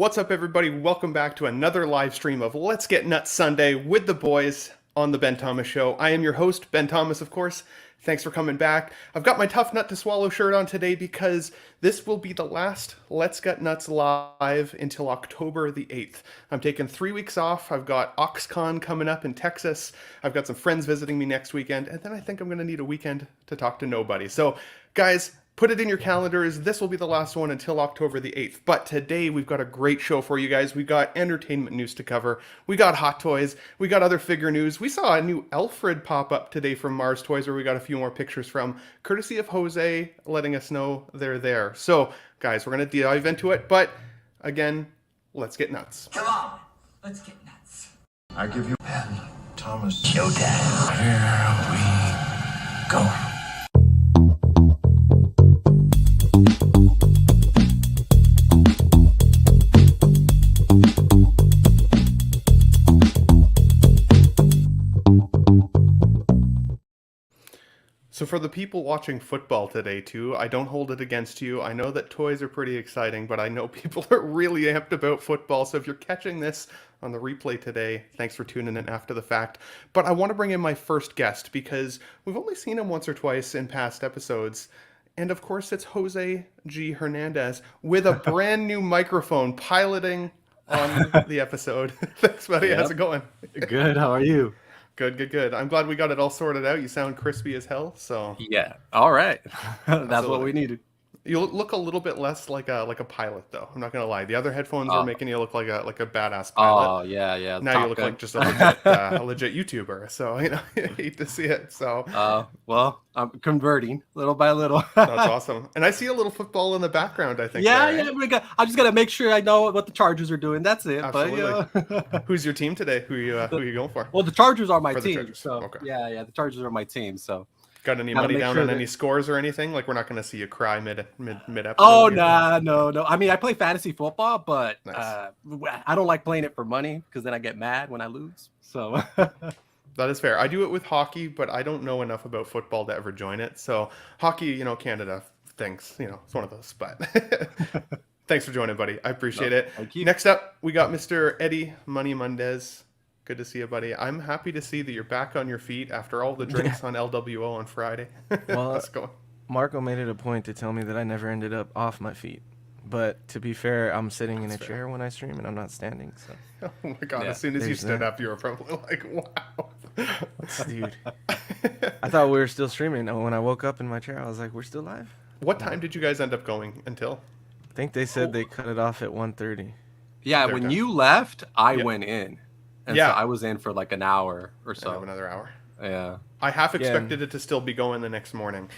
What's up, everybody? Welcome back to another live stream of Let's Get Nuts Sunday with the boys on the Ben Thomas Show. I am your host, Ben Thomas, of course. Thanks for coming back. I've got my Tough Nut to Swallow shirt on today because this will be the last Let's Get Nuts live until October the 8th. I'm taking 3 weeks off. I've got OxCon coming up in Texas. I've got some friends visiting me next weekend, and then I think I'm going to need a weekend to talk to nobody. So, guys, put it in your calendars. This will be the last one until October the 8th. But today we've got a great show for you guys. We got entertainment news to cover. We got hot toys. We got other figure news. We saw a new Alfred pop up today from Mars Toys where we got a few more pictures from, courtesy of Jose letting us know they're there. So, guys, we're going to dive into it. But, again, let's get nuts. Come on, let's get nuts. I give you Ben Thomas. Showtime. Here we go. So for the people watching football today too, I don't hold it against you. I know that toys are pretty exciting, but I know people are really amped about football. So if you're catching this on the replay today, thanks for tuning in after the fact. But I want to bring in my first guest because we've only seen him once or twice in past episodes. And of course, it's Jose G. Hernandez with a brand new microphone piloting on the episode. Thanks, buddy. Yep. How's it going? Good. How are you? Good. I'm glad we got it all sorted out. You sound crispy as hell, so Yeah. All right. That's Absolutely. what we needed. You look a little bit less like a pilot, though. I'm not gonna lie. The other headphones were making you look like a badass pilot. Oh yeah. Now Top you look Gun. like just a legit YouTuber. So I hate to see it. So Well, I'm converting little by little. that's awesome. And I see a little football in the background. I think. Yeah. there, right? I just gotta make sure I know what the Chargers are doing. That's it. Absolutely. But, Who's your team today? Who you going for? well, the Chargers are my For the team. Chargers. So Okay. yeah, the Chargers are my team. So. Got any Gotta money make down sure on that- any scores or anything? Like we're not gonna see you cry mid episode. Oh no. I mean, I play fantasy football, but Nice. I don't like playing it for money because then I get mad when I lose. So. That is fair. I do it with hockey, but I don't know enough about football to ever join it. So hockey, Canada thinks, it's one of those. But thanks for joining, buddy. I appreciate it. Thank you. Next up, we got Mr. Eddie Money Mendez. Good to see you, buddy. I'm happy to see that you're back on your feet after all the drinks on LWO on Friday. Well, Let's go. Marco made it a point to tell me that I never ended up off my feet. But to be fair, I'm sitting in a That's fair. chair when I stream and I'm not standing. So, Oh my god! Yeah, As soon as you there's stood that. up, you were probably like, "Wow." dude, I thought we were still streaming. And when I woke up in my chair, I was like, "We're still live." What time did you guys end up going until? I think they said they cut it off at 1:30. Yeah, They're when done. you left, I Yeah. went in. And Yeah. so I was in for like an hour or I have so. another hour. Yeah. I half Yeah. expected it to still be going the next morning.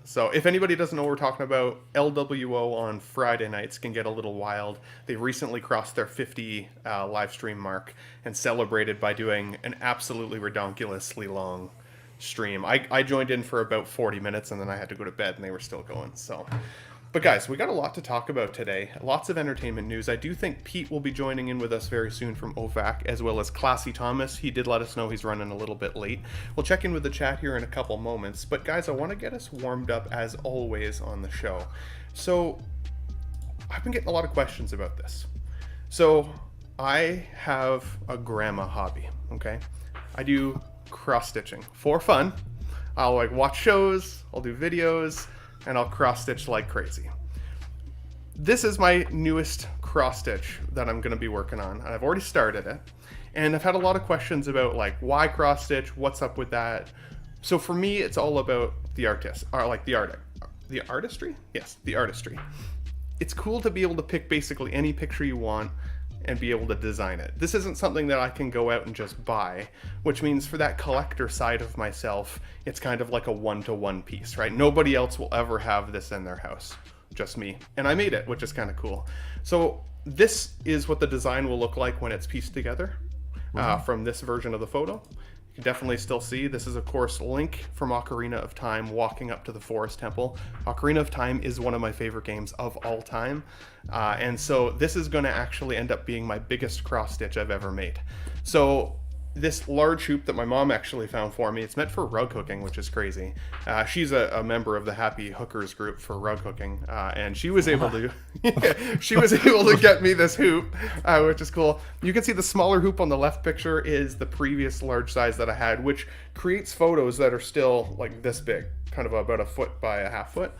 So if anybody doesn't know what we're talking about, LWO on Friday nights can get a little wild. They recently crossed their 50 live stream mark and celebrated by doing an absolutely redonkulously long stream. I joined in for about 40 minutes and then I had to go to bed and they were still going. So, but guys, we got a lot to talk about today. Lots of entertainment news. I do think Pete will be joining in with us very soon from OVAC, as well as Classy Thomas. He did let us know he's running a little bit late. We'll check in with the chat here in a couple moments. But guys, I want to get us warmed up as always on the show. So I've been getting a lot of questions about this. So I have a grandma hobby, okay? I do cross stitching for fun. I'll watch shows, I'll do videos, and I'll cross stitch like crazy. This is my newest cross stitch that I'm going to be working on. I've already started it, and I've had a lot of questions about why cross stitch, what's up with that. So for me, it's all about the artistry. Yes, the artistry. It's cool to be able to pick basically any picture you want and be able to design it. This isn't something that I can go out and just buy, which means for that collector side of myself, it's kind of like a one-to-one piece, right? Nobody else will ever have this in their house, just me. And I made it, which is kind of cool. So this is what the design will look like when it's pieced together from this version of the photo. You can definitely still see, this is of course Link from Ocarina of Time walking up to the Forest Temple. Ocarina of Time is one of my favorite games of all time. And so this is going to actually end up being my biggest cross stitch I've ever made. So this large hoop that my mom actually found for me. It's meant for rug hooking, which is crazy. She's a member of the Happy Hookers group for rug hooking, and she was able to get me this hoop, which is cool. You can see the smaller hoop on the left picture is the previous large size that I had, which creates photos that are still like this big, kind of about a foot by a half foot.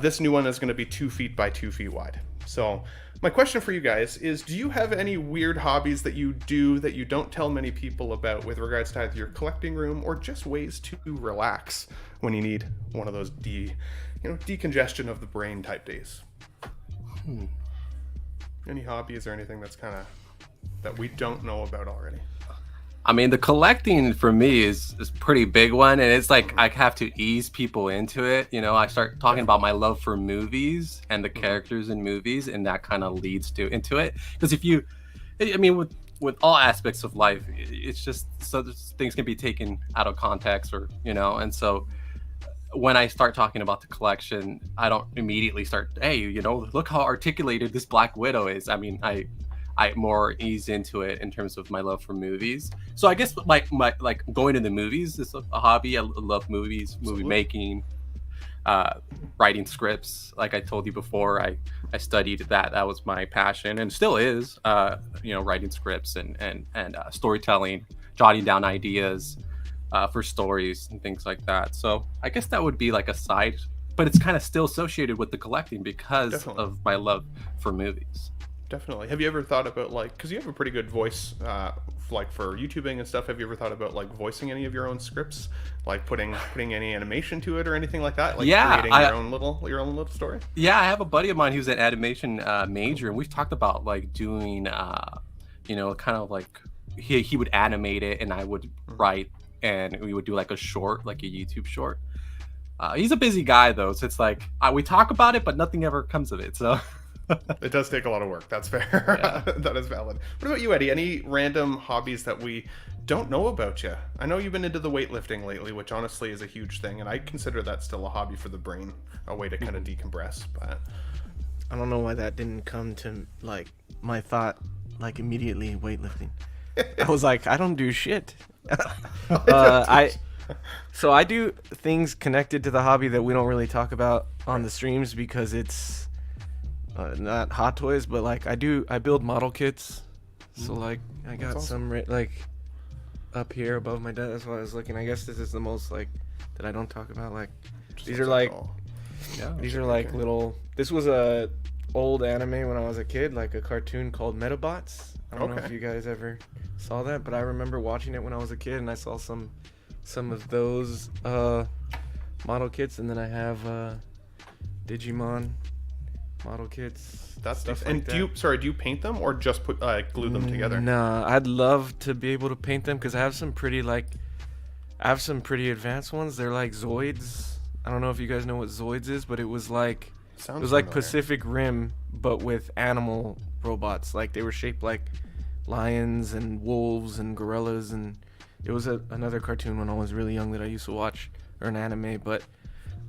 This new one is going to be 2 feet by 2 feet wide. So my question for you guys is, do you have any weird hobbies that you do that you don't tell many people about with regards to either your collecting room or just ways to relax when you need one of those decongestion of the brain type days? Any hobbies or anything that's kind of that we don't know about already? I mean, the collecting for me is pretty big one, and it's like I have to ease people into it. You know, I start talking about my love for movies and the characters in movies, and that kind of leads into it. Because with all aspects of life, it's just so things can be taken out of context, or and so when I start talking about the collection, I don't immediately start, hey, look how articulated this Black Widow is. I mean, I more ease into it in terms of my love for movies. So I guess my like going to the movies is a hobby. I love movies, movie making, writing scripts. Like I told you before, I studied that. That was my passion and still is, writing scripts and storytelling, jotting down ideas for stories and things like that. So I guess that would be like a side, but it's kind of still associated with the collecting because of my love for movies. Definitely. Have you ever thought about because you have a pretty good voice, like for YouTubing and stuff? Have you ever thought about like voicing any of your own scripts, like putting any animation to it or anything like that? Like creating your own little story. Yeah, I have a buddy of mine who's an animation major, and we've talked about like doing, kind of like he would animate it, and I would write, and we would do like a short, like a YouTube short. He's a busy guy though, so it's like we talk about it, but nothing ever comes of it. So. It does take a lot of work. That's fair. Yeah. That is valid. What about you, Eddie? Any random hobbies that we don't know about you? I know you've been into the weightlifting lately, which honestly is a huge thing, and I consider that still a hobby for the brain, a way to kind of decompress. But I don't know why that didn't come to like my thought like immediately. Weightlifting. I was like, I don't do shit. So I do things connected to the hobby that we don't really talk about on the streams because it's not Hot Toys, but like I build model kits. So like I got some like up here above my desk. That's why I was looking. I guess this is the most like that I don't talk about. Like these are like little. This was a old anime when I was a kid, like a cartoon called Metabots. I don't know if you guys ever saw that, but I remember watching it when I was a kid, and I saw some of those model kits, and then I have Digimon model kits. That's stuff. And like do you paint them or just put glue them together? Nah, I'd love to be able to paint them because I have some pretty advanced ones. They're like Zoids. I don't know if you guys know what Zoids is, but it was like Pacific Rim, but with animal robots. Like they were shaped like lions and wolves and gorillas, and it was another cartoon when I was really young that I used to watch, or an anime. But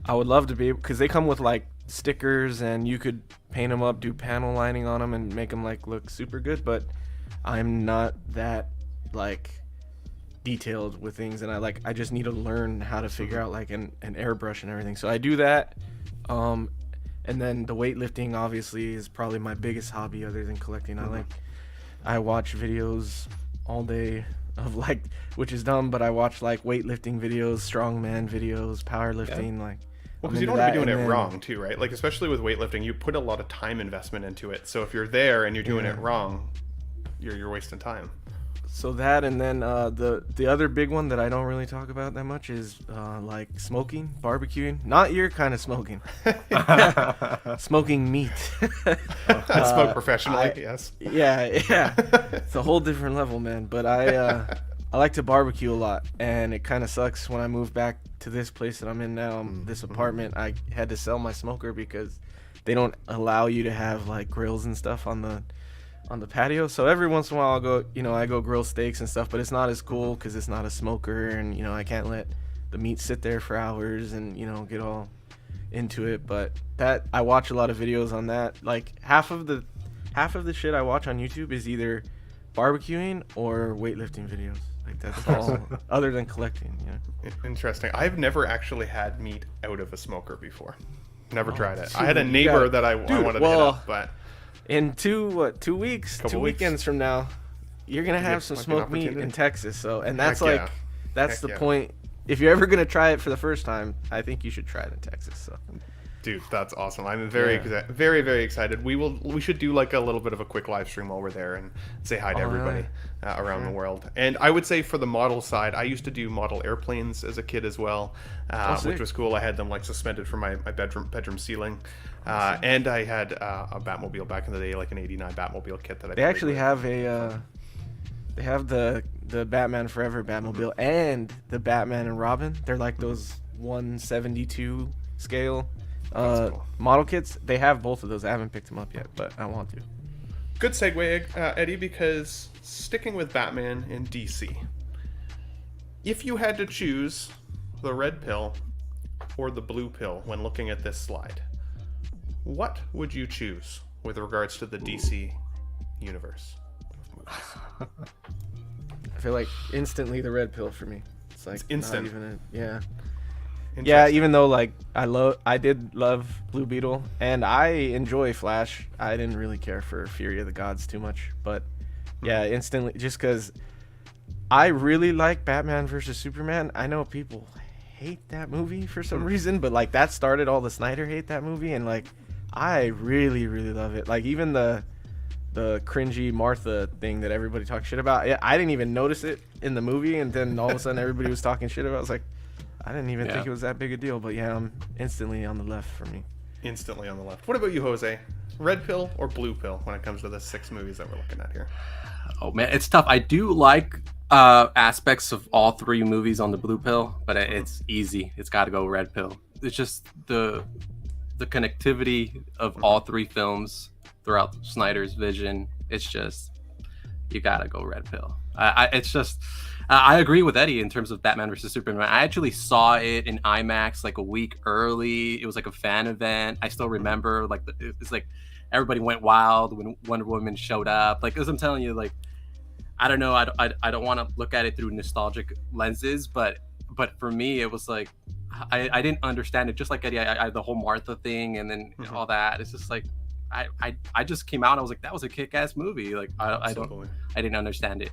I would love to be able, because they come with like stickers and you could paint them up, do panel lining on them and make them like look super good, but I'm not that like detailed with things, and I just need to learn how to figure out like an airbrush and everything. So I do that, and then the weightlifting obviously is probably my biggest hobby other than collecting. I watch videos all day of like, which is dumb, but I watch like weightlifting videos, strongman videos, powerlifting, like. Well, because you don't want to be doing it wrong too, right? Like especially with weightlifting, you put a lot of time investment into it. So if you're there and you're doing it wrong, you're wasting time. So that, and then the other big one that I don't really talk about that much is like smoking, barbecuing. Not your kind of smoking. Smoking meat. I smoke professionally, yes. Yeah. It's a whole different level, man. But I like to barbecue a lot, and it kind of sucks when I move back to this place that I'm in now, this apartment. I had to sell my smoker because they don't allow you to have like grills and stuff on the patio. So every once in a while I go grill steaks and stuff, but it's not as cool because it's not a smoker, and I can't let the meat sit there for hours and get all into it. But that, I watch a lot of videos on that. Like half of the shit I watch on YouTube is either barbecuing or weightlifting videos. Like that's all. Other than collecting, yeah. Interesting. I've never actually had meat out of a smoker before. Never tried it. dude, I had a you neighbor gotta- that I dude, wanted to hit well, up, but In 2 weeks, Couple 2 weeks. weekends from now, you're gonna have some might be an smoked meat in opportunity. Texas. So, and that's Heck like, yeah. that's Heck the yeah. point. If you're ever gonna try it for the first time, I think you should try it in Texas. So, dude, that's awesome. I'm very, very, very excited. We should do like a little bit of a quick live stream while we're there and say hi to everybody around the world. And I would say for the model side, I used to do model airplanes as a kid as well, which sick. was cool. I had them like suspended from my bedroom ceiling, and I had a Batmobile back in the day, like an '89 Batmobile kit that I. they actually have a, they have the Batman Forever Batmobile and the Batman and Robin. They're like those 1/72 scale cool. model kits. They have both of those. I haven't picked them up yet, but I want to. Good segue, Eddie, because sticking with Batman and DC, if you had to choose the red pill or the blue pill when looking at this slide, what would you choose with regards to the DC universe? I feel like instantly the red pill for me. It's like instant. Not even yeah. Yeah, Interesting. even though like I did love Blue Beetle and I enjoy Flash. I didn't really care for Fury of the Gods too much, but yeah, instantly just because I really like Batman versus Superman. I know people hate that movie for some reason, but like that started all the Snyder hate that movie, and like I really love it. Like even the cringy Martha thing that everybody talks shit about. I didn't even notice it in the movie, and then all of a sudden everybody was talking shit about it. I was like, I didn't even think it was that big a deal, but yeah, I'm instantly on the left for me. Instantly on the left. What about you, Jose? Red pill or blue pill when it comes to the 6 movies that we're looking at here? Oh man, it's tough. I do like aspects of all 3 movies on the blue pill, but it's easy. It's got to go red pill. It's just the connectivity of all 3 films throughout Snyder's vision. It's just you got to go red pill. I agree with Eddie in terms of Batman versus Superman. I actually saw it in IMAX like a week early. It was like a fan event. I still remember like it's like everybody went wild when Wonder Woman showed up. Like as I'm telling you, like I don't know. I don't want to look at it through nostalgic lenses, but for me it was like I didn't understand it. Just like Eddie, I the whole Martha thing and then all that. It's just like I just came out and I was like, that was a kick-ass movie. Like I didn't understand it.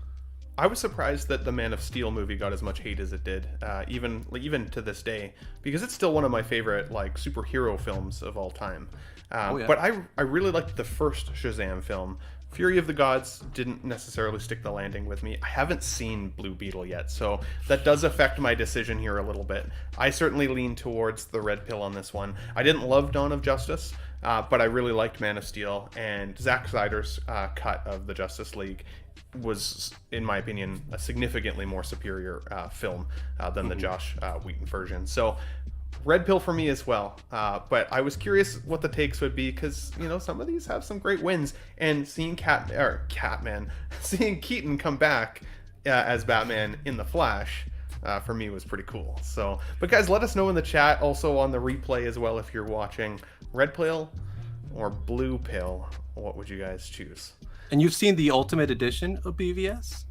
I was surprised that the Man of Steel movie got as much hate as it did, even to this day, because it's still one of my favorite like superhero films of all time. But I really liked the first Shazam film. Fury of the Gods didn't necessarily stick the landing with me. I haven't seen Blue Beetle yet, so that does affect my decision here a little bit. I certainly lean towards the red pill on this one. I didn't love Dawn of Justice, but I really liked Man of Steel, and Zack Snyder's cut of the Justice League was, in my opinion, a significantly more superior film than the Josh Whedon version. So red pill for me as well, but I was curious what the takes would be, because some of these have some great wins, and seeing seeing Keaton come back as Batman in the Flash for me was pretty cool. So, but guys, let us know in the chat, also on the replay as well, if you're watching, red pill or blue pill, what would you guys choose? And you've seen the Ultimate Edition of BVS?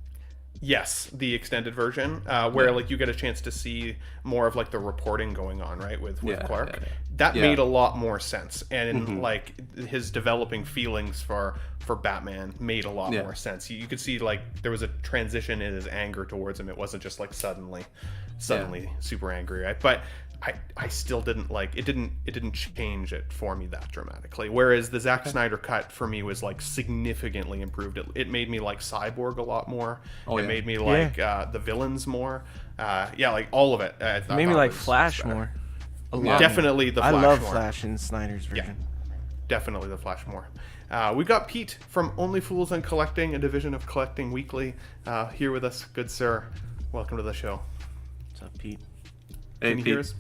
Yes, the extended version, where like you get a chance to see more of like the reporting going on, right, with Clark. That made a lot more sense, and like his developing feelings for Batman made a lot more sense. You could see like there was a transition in his anger towards him. It wasn't just like suddenly super angry, right? But I still didn't like it. Didn't change it for me that dramatically. Whereas the Zack Snyder cut for me was like significantly improved. It made me like Cyborg a lot more. It made me like the villains more. Like all of it. It made me like Flash more. A lot. Definitely the Flash. I love more. Flash in Snyder's version. Yeah, definitely the Flash more. We got Pete from Only Fools and Collecting, a division of Collecting Weekly, here with us. Good sir, welcome to the show. What's up, Pete? Can you hear us?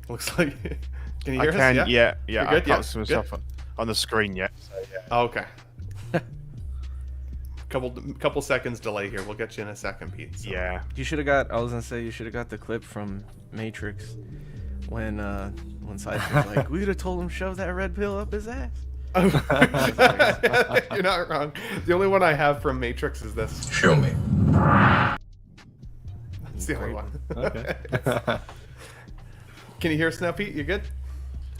Looks like. Can you hear us? I can. Yeah. You're I good? can't see myself on the screen yet. So, yeah. Oh, okay. Couple seconds delay here. We'll get you in a second, Pete. So. Yeah. You should have got. I was gonna say you should have got the clip from Matrix when Cypher's like, we'd have told him shove that red pill up his ass. You're not wrong. The only one I have from Matrix is this. Show me. It's the only one. Okay. Can you hear us now, Pete? You good?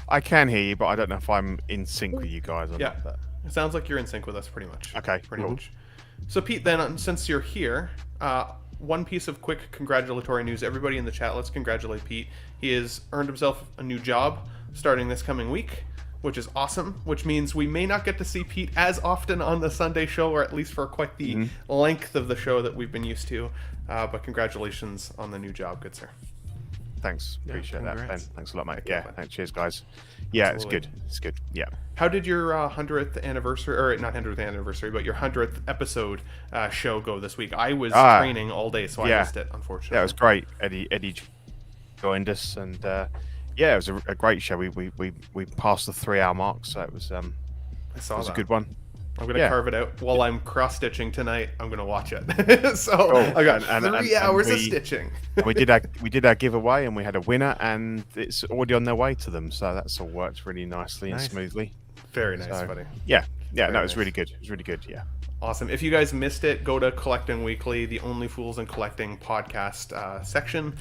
I can hear you, but I don't know if I'm in sync with you guys or Yeah. not. But... It sounds like you're in sync with us pretty much. Okay, Pretty cool. much. So, Pete, then, since you're here, one piece of quick congratulatory news. Everybody in the chat, let's congratulate Pete. He has earned himself a new job starting this coming week, which is awesome, which means we may not get to see Pete as often on the Sunday show, or at least for quite the length of the show that we've been used to. But congratulations on the new job, good sir. Thanks, appreciate that, Ben. congrats. Thanks a lot, mate. Yeah, thanks. Cheers, guys. Yeah, Absolutely. it's good. It's good. Yeah. How did your 100th anniversary, or not 100th anniversary, but your 100th episode show go this week? I was training all day, so I yeah. missed it, unfortunately. Yeah, it was great. Eddie joined us, and yeah, it was a great show. We passed the 3-hour mark, so it was I saw a that. good one. I'm gonna Yeah. carve it out while I'm cross stitching tonight. I'm gonna watch it. So I got and 3 hours of we- stitching. we did our giveaway, and we had a winner, and it's already on their way to them. So that's all worked really nicely and Nice. smoothly. Very nice, So, buddy. Yeah, Very no, it's nice. really good. It was really good. Yeah. Awesome. If you guys missed it, go to Collecting Weekly, the Only Fools in Collecting podcast section.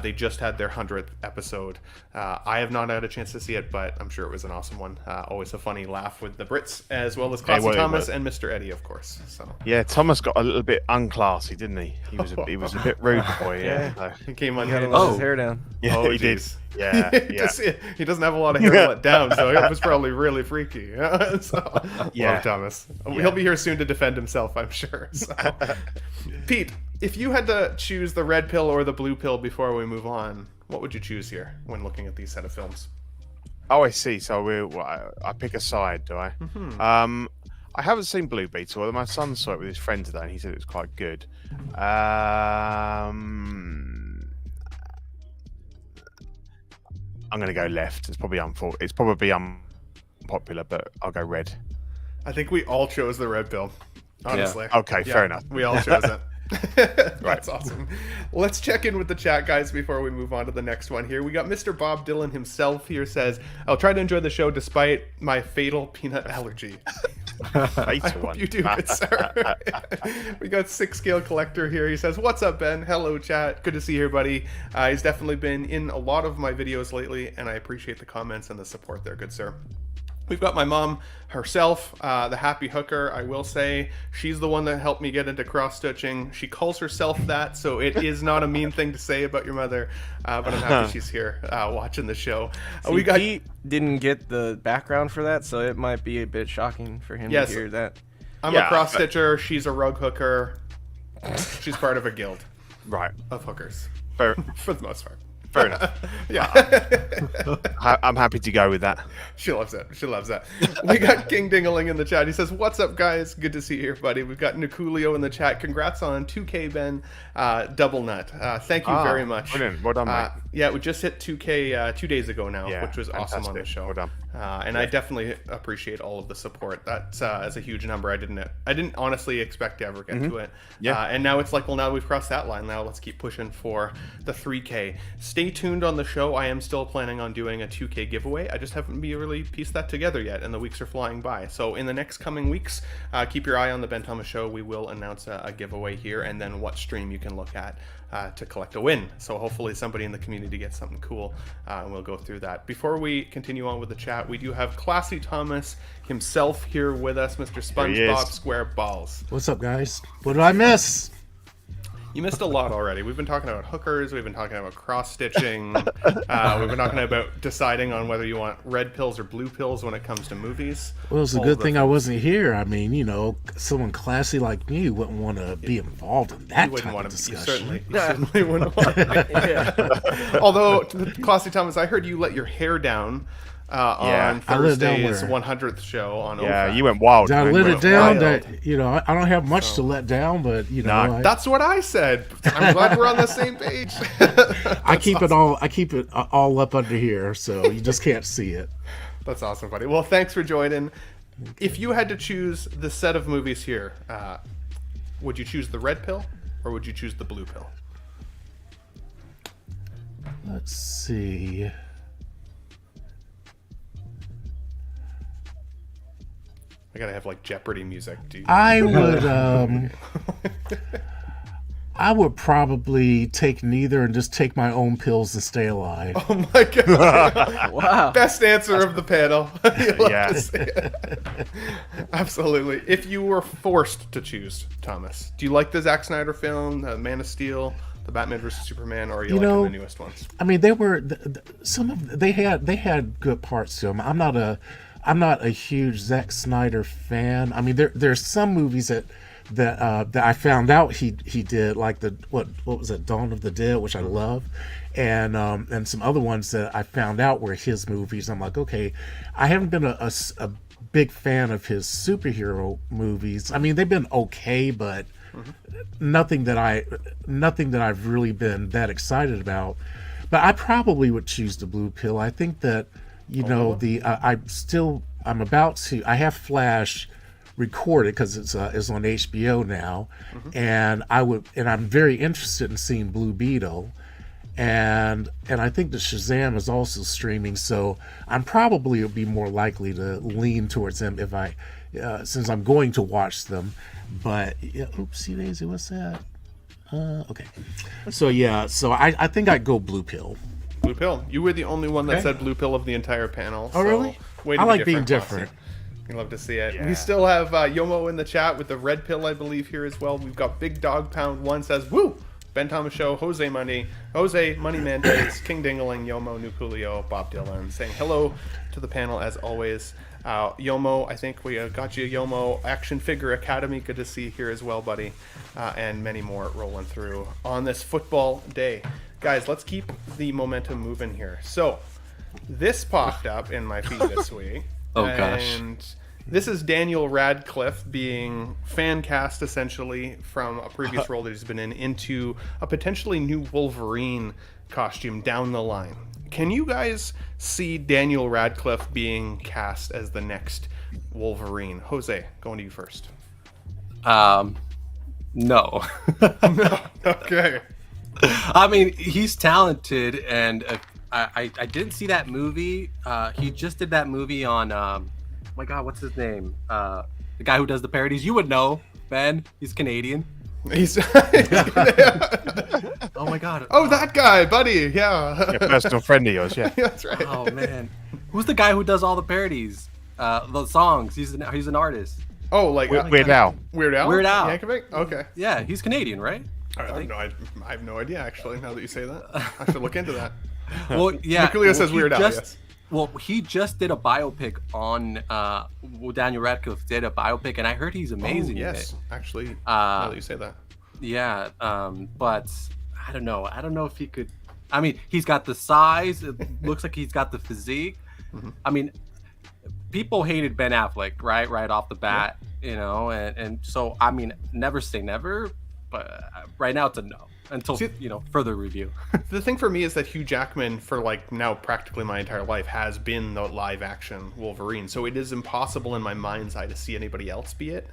They just had their 100th episode. I have not had a chance to see it, but I'm sure it was an awesome one. Always a funny laugh with the Brits, as well as Classy well, it Thomas was. and Mr. Eddie, of course. So Yeah, Thomas got a little bit unclassy, didn't he? He was a bit rude boy. Yeah. So- he came on He had here. to let Oh. his hair down. yeah, Oh, he did. jeez. Yeah, yeah. He doesn't have a lot of hair to let down, so it was probably really freaky. So, Yeah. Love Thomas. Yeah. He'll be here soon to defend himself, I'm sure. So. Pete, if you had to choose the red pill or the blue pill before we move on, what would you choose here when looking at these set of films? Oh, I see. So I pick a side, do I? I haven't seen Blue Beetle. Although my son saw it with his friend today, and he said it was quite good. I'm going to go left. It's probably unpopular, but I'll go red. I think we all chose the red pill, honestly. Okay, Yeah, fair enough. We all chose it. That's awesome. Let's check in with the chat, guys, before we move on to the next one here. We got Mr. Bob Dylan himself here says, I'll try to enjoy the show despite my fatal peanut allergy. I hope you do, good sir. We got 6 Scale Collector here. He says, what's up, Ben? Hello, chat. Good to see you here, buddy. He's definitely been in a lot of my videos lately, and I appreciate the comments and the support there, good sir. We've got my mom herself, the happy hooker. I will say she's the one that helped me get into cross-stitching. She calls herself that, so it is not a mean thing to say about your mother, but I'm happy she's here watching the show. See, We got Pete didn't get the background for that, so it might be a bit shocking for him Yes. to hear that. I'm Yeah, a cross-stitcher. She's a rug hooker. She's part of a guild Right. of hookers, Fair, for the most part. fair enough. Yeah. I'm happy to go with that. She loves it. She loves that. We got King Dingaling in the chat. He says, what's up, guys? Good to see you here, buddy. We've got Niculio in the chat. Congrats on 2K, Ben. Double nut. Thank you very much. Brilliant. Well done, mate. Yeah, we just hit 2K 2 days ago now, Yeah, which was awesome on the fantastic. show. Well done. And I definitely appreciate all of the support. That's a huge number. I didn't honestly expect to ever get to it. Yeah. And now it's like, well, now we've crossed that line. Now let's keep pushing for the 3K. Stay tuned on the show. I am still planning on doing a 2K giveaway. I just haven't really pieced that together yet, and the weeks are flying by. So in the next coming weeks, keep your eye on the Ben Thomas Show. We will announce a giveaway here, and then what stream you can look at to collect a win. So hopefully somebody in the community gets something cool, and we'll go through that. Before we continue on with the chat, we do have Classy Thomas himself here with us, Mr. he is. SpongeBob SquareBalls. What's up, guys? What did I miss? You missed a lot already. We've been talking about hookers. We've been talking about cross-stitching. We've been talking about deciding on whether you want red pills or blue pills when it comes to movies. Well, it's a All good the thing I wasn't here. I mean, you know, someone classy like me wouldn't want to be involved in that You wouldn't type want of to. You discussion. certainly wouldn't want to. Although, Classy Thomas, I heard you let your hair down on I let it down Thursday's where? 100th show on Yeah, OFAC. you went wild. Did I man. let You it went down? wild. That you know, I don't have much to let down, but you know, No. That's what I said. I'm glad we're on the same page. I keep it all up under here, so you just can't see it. That's awesome, buddy. Well, thanks for joining. If you had to choose the set of movies here, would you choose the red pill or would you choose the blue pill? Let's see. I gotta have like Jeopardy music, dude. I would probably take neither and just take my own pills to stay alive. Oh my god! Wow. Best answer of the panel. You'll have Yeah. to say it. Absolutely. If you were forced to choose, Thomas, do you like the Zack Snyder film, Man of Steel, the Batman vs Superman, or are you liking the newest ones? I mean, they were some of they had good parts to them. I'm not a huge Zack Snyder fan. I mean, there's some movies that I found out he did, like what was it, Dawn of the Dead, which I love, and some other ones that I found out were his movies. I'm like, okay, I haven't been a big fan of his superhero movies. I mean, they've been okay, but nothing that I've really been that excited about. But I probably would choose the blue pill. I think that I have Flash recorded because it's on HBO now, and I'm very interested in seeing Blue Beetle, and I think that Shazam is also streaming, so I'm probably would be more likely to lean towards them if since I'm going to watch them. But yeah, oopsie daisy, what's that? Okay, so I think I'd go blue pill. Blue pill. You were the only one that said blue pill of the entire panel. Oh, really? Way to I be like being Foxy. different. You love to see it. Yeah. We still have Yomo in the chat with the red pill, I believe, here as well. We've got Big Dog Pound 1 says, woo! Ben Thomas Show, Jose Money Man Days, King Dingling, Yomo, New Coolio, Bob Dylan, saying hello to the panel as always. Yomo, I think we got you, Yomo. Action Figure Academy, good to see you here as well, buddy. And many more rolling through on this football day. Guys, let's keep the momentum moving here. So, this popped up in my feed this week. Oh, gosh. And this is Daniel Radcliffe being fan cast essentially from a previous role that he's been in into a potentially new Wolverine costume down the line. Can you guys see Daniel Radcliffe being cast as the next Wolverine? Jose, going to you first. No. Okay. I mean, he's talented, and I didn't see that movie. He just did that movie on, my God, what's his name? The guy who does the parodies. You would know, Ben. He's Canadian. He's Oh my God. Oh, that guy, buddy. Yeah. Yeah, personal friend of yours, yeah. That's right. Oh man, who's the guy who does all the parodies? The songs. He's an artist. Oh, like Weird Al. Weird Al? Weird Al. Yankovic? Okay. Yeah, he's Canadian, right? I have no idea, actually, now that you say that. I should look into that. Well, yeah. Nicolia says he Weird Al, just- yes. Well, he just did a biopic on. Daniel Radcliffe did a biopic, and I heard he's amazing. Yes, in it. actually, now that you say that. Yeah, but I don't know. I don't know if he could. I mean, he's got the size. It looks like he's got the physique. I mean, people hated Ben Affleck right off the bat, you know, and so I mean, never say never, but right now it's a no until further review. The thing for me is that Hugh Jackman, for like now practically my entire life, has been the live action Wolverine, so it is impossible in my mind's eye to see anybody else be it.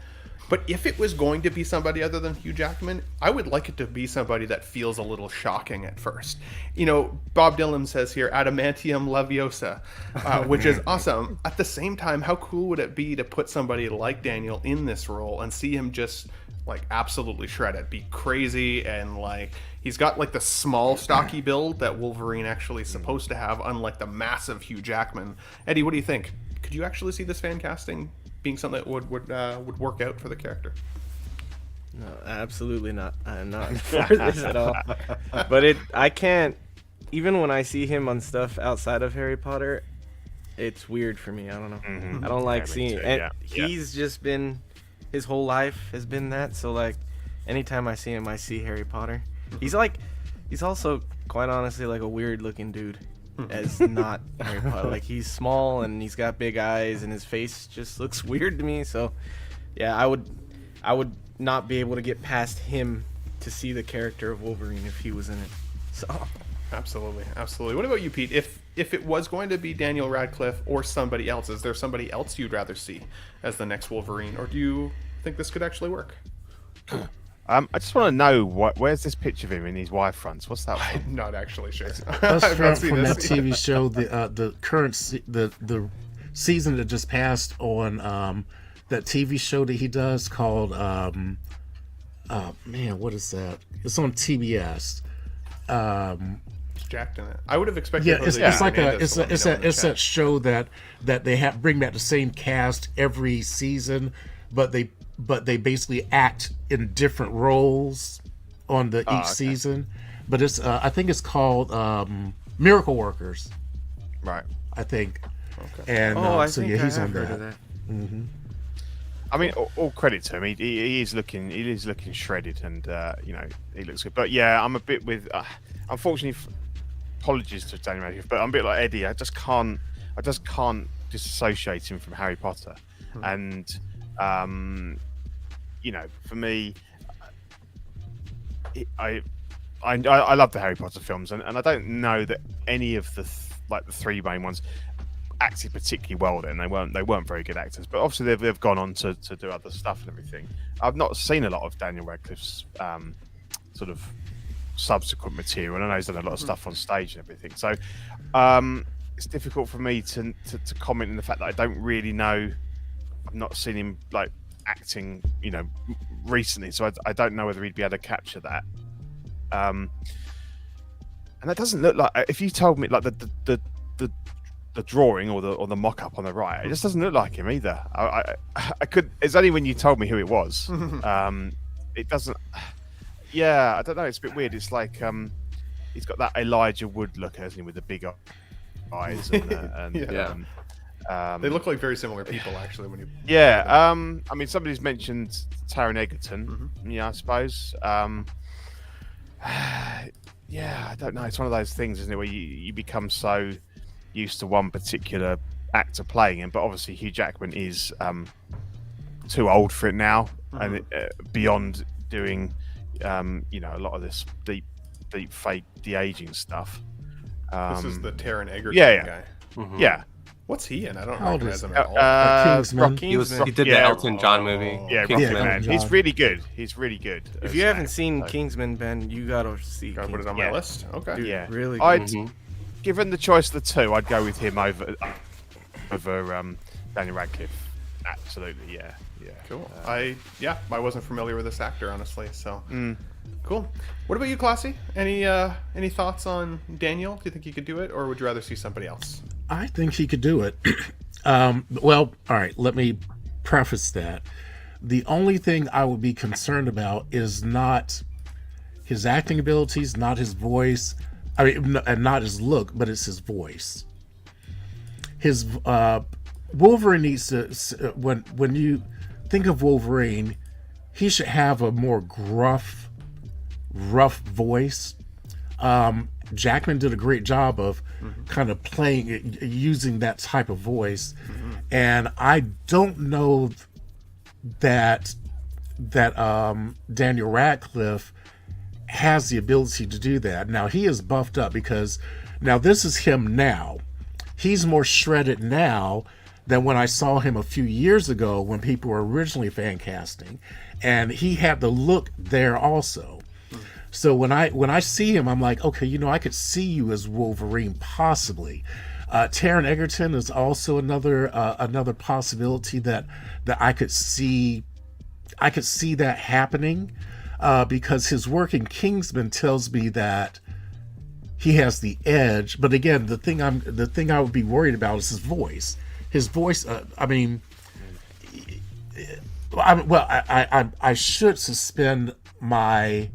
But if it was going to be somebody other than Hugh Jackman, I would like it to be somebody that feels a little shocking at first. You know, Bob Dylan says here, adamantium leviosa, which is awesome. At the same time, how cool would it be to put somebody like Daniel in this role and see him just like absolutely shred it, be crazy, and like he's got like the small stocky build that Wolverine actually is supposed to have, unlike the massive Hugh Jackman. Eddie, what do you think? Could you actually see this fan casting being something that would work out for the character? No, absolutely not. I'm not for this at all. But I can't. Even when I see him on stuff outside of Harry Potter, it's weird for me. I don't know. I don't like seeing it. And he's just been, his whole life has been that. So like, anytime I see him, I see Harry Potter. He's also quite honestly like a weird looking dude. As not Harry Potter. Like, he's small and he's got big eyes and his face just looks weird to me. So yeah, I would not be able to get past him to see the character of Wolverine if he was in it. So Absolutely. What about you, Pete? If it was going to be Daniel Radcliffe or somebody else, is there somebody else you'd rather see as the next Wolverine, or do you think this could actually work? I just want to know where's this picture of him in his wife fronts? What's that? I'm not actually sure. That's I've not seen from that this. TV show, the current the season that just passed on that TV show that he does called man, what is that? It's on TBS. It's jacked in it. I would have expected. Yeah, Jose it's like Hernandez to let me know in the it's chat. that show that they have bring back the same cast every season, but they basically act in different roles on each season. But it's I think it's called Miracle Workers, Right. I think. Okay. And I so think yeah, I he's have on heard that. of that. I mean, all credit to him. He is looking shredded, and you know, he looks good. But yeah, I'm a bit with. Unfortunately, apologies to Daniel Radcliffe, but I'm a bit like Eddie. I just can't disassociate him from Harry Potter, and you know, for me, I love the Harry Potter films, and I don't know that any of the the three main ones acted particularly well. Then they weren't very good actors, but obviously they've gone on to do other stuff and everything. I've not seen a lot of Daniel Radcliffe's sort of subsequent material, and I know he's done a lot of stuff on stage and everything. So it's difficult for me to comment on the fact that I don't really know. I've not seen him like acting, you know, recently, so I don't know whether he'd be able to capture that. And that doesn't look like, if you told me like the drawing or the mock-up on the right, it just doesn't look like him either. I could, it's only when you told me who it was. It doesn't. Yeah, I don't know. It's a bit weird. It's like he's got that Elijah Wood look, hasn't he, with the big eyes and Yeah. They look like very similar people, actually. When you I mean, somebody's mentioned Taron Egerton. Yeah, I suppose. Yeah, I don't know. It's one of those things, isn't it, where you become so used to one particular actor playing him, but obviously Hugh Jackman is too old for it now, and beyond doing you know, a lot of this deep fake de-aging stuff. this is the Taron Egerton yeah. guy. Yeah. What's he in? I don't How old recognize is- him at all. Kingsman. He did the Elton John movie. Yeah, Kingsman. Rocket Man. John. He's really good. He's really good. If as you an haven't actor, seen so- Kingsman, Ben, you gotta see. Gotta put it Kingsman. on my Yeah. list. Okay. Dude, Yeah, really good. I'd given the choice of the two, I'd go with him over Daniel Radcliffe. Absolutely, yeah. Cool. I wasn't familiar with this actor, honestly. So cool. What about you, Classy? Any thoughts on Daniel? Do you think he could do it, or would you rather see somebody else? I think he could do it. Well, all right, let me preface that. The only thing I would be concerned about is not his acting abilities, not his voice, and not his look, but it's his voice. His Wolverine needs to, when you think of Wolverine, he should have a more rough voice. Jackman did a great job of kind of playing, using that type of voice, and I don't know that Daniel Radcliffe has the ability to do that. Now he is buffed up, because now this is him now. He's more shredded now than when I saw him a few years ago when people were originally fan casting, and he had the look there also. So when I see him, I'm like, okay, you know, I could see you as Wolverine possibly. Taron Egerton is also another possibility that I could see. I could see that happening because his work in Kingsman tells me that he has the edge. But again, the thing I would be worried about is his voice. His voice. I should suspend my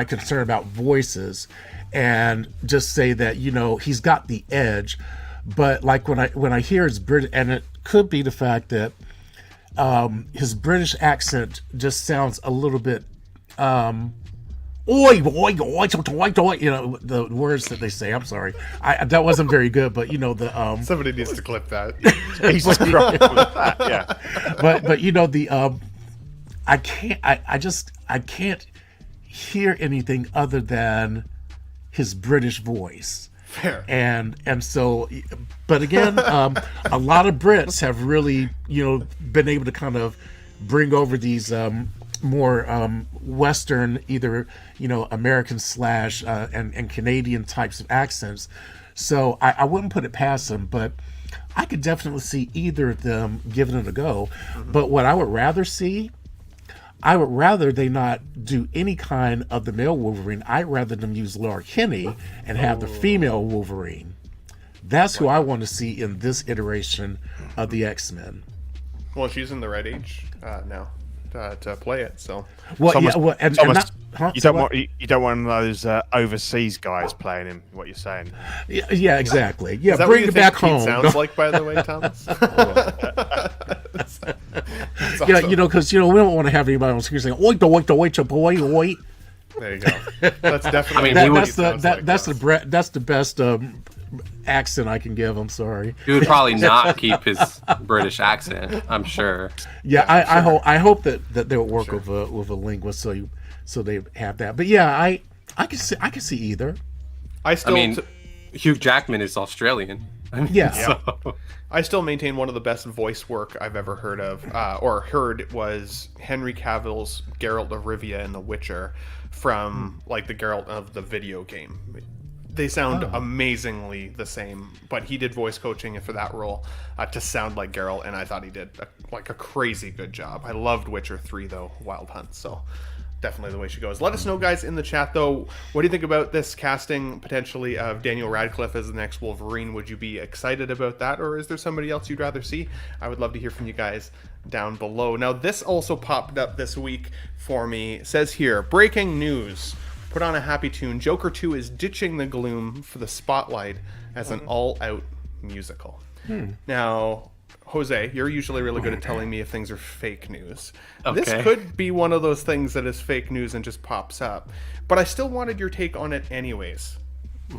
concern about voices and just say that, you know, he's got the edge. But like when I hear his British, and it could be the fact that his British accent just sounds a little bit oi boy, you know, the words that they say. I'm sorry, that wasn't very good, but you know the Somebody needs to clip that. He's just grumpy with that, yeah. but you know the I can't hear anything other than his British voice. Fair. And so, but again, a lot of Brits have really, you know, been able to kind of bring over these more Western, either, you know, American / and Canadian types of accents. So I wouldn't put it past them, but I could definitely see either of them giving it a go. But what I would rather see, I would rather they not do any kind of the male Wolverine. I'd rather them use Laura Kinney and have the female Wolverine. That's who I want to see in this iteration of the X-Men. Well, she's in the right age now to play it. So, Well, Thomas- yeah, well, and Thomas, not, huh? You Say don't what? want you don't want one of those overseas guys playing him. What you're saying? Yeah, exactly. Yeah, is that bring what you it back think Pete home. sounds like, by the way, Thomas? That's Yeah, awesome. because we don't want to have anybody on screen saying "Oi, oi, oi, boy, oi." There you go. That's definitely. I mean, That, he would- that's the best accent I can give. I'm sorry. He would probably not keep his British accent, I'm sure. Yeah, I hope that they'll work with a linguist so they have that. But yeah, I can see either. I still. I mean, Hugh Jackman is Australian. I mean, Yeah. so- I still maintain one of the best voice work I've ever heard of, or heard, was Henry Cavill's Geralt of Rivia in The Witcher, from like the Geralt of the video game. They sound amazingly the same, but he did voice coaching for that role to sound like Geralt, and I thought he did a crazy good job. I loved Witcher 3 though, Wild Hunt, so definitely the way she goes. Let us know, guys, in the chat though, what do you think about this casting potentially of Daniel Radcliffe as the next Wolverine? Would you be excited about that, or is there somebody else you'd rather see? I would love to hear from you guys down below. Now, this also popped up this week for me. It says here, breaking news. Put on a happy tune. Joker 2 is ditching the gloom for the spotlight as an all-out musical. Now, Jose, you're usually really good at telling me if things are fake news. This Okay. could be one of those things that is fake news and just pops up. But I still wanted your take on it anyways.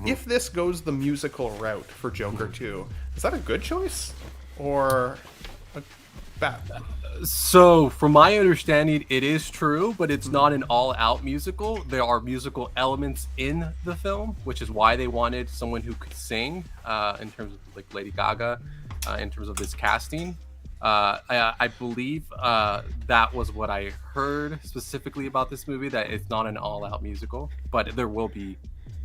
If this goes the musical route for Joker 2, is that a good choice? Or a bad? So, from my understanding, it is true, but it's not an all-out musical. There are musical elements in the film, which is why they wanted someone who could sing, in terms of like Lady Gaga, in terms of this casting. I believe that was what I heard specifically about this movie, that it's not an all-out musical, but there will be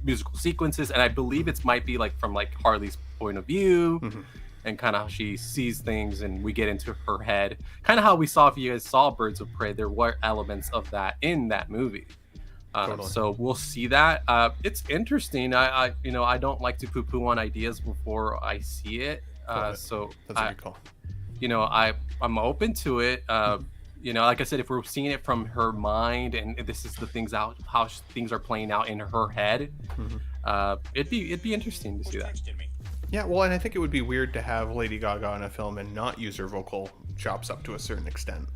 musical sequences, and I believe it might be like from like Harley's point of view. And kind of how she sees things, and we get into her head. Kind of how we saw, if you guys saw Birds of Prey, there were elements of that in that movie. Totally. So we'll see that. It's interesting. I don't like to poo-poo on ideas before I see it. So That's a good call. I'm open to it. Like I said, if we're seeing it from her mind, and this is the things out how things are playing out in her head, it'd be interesting to see that. Yeah, well, and I think it would be weird to have Lady Gaga in a film and not use her vocal chops up to a certain extent.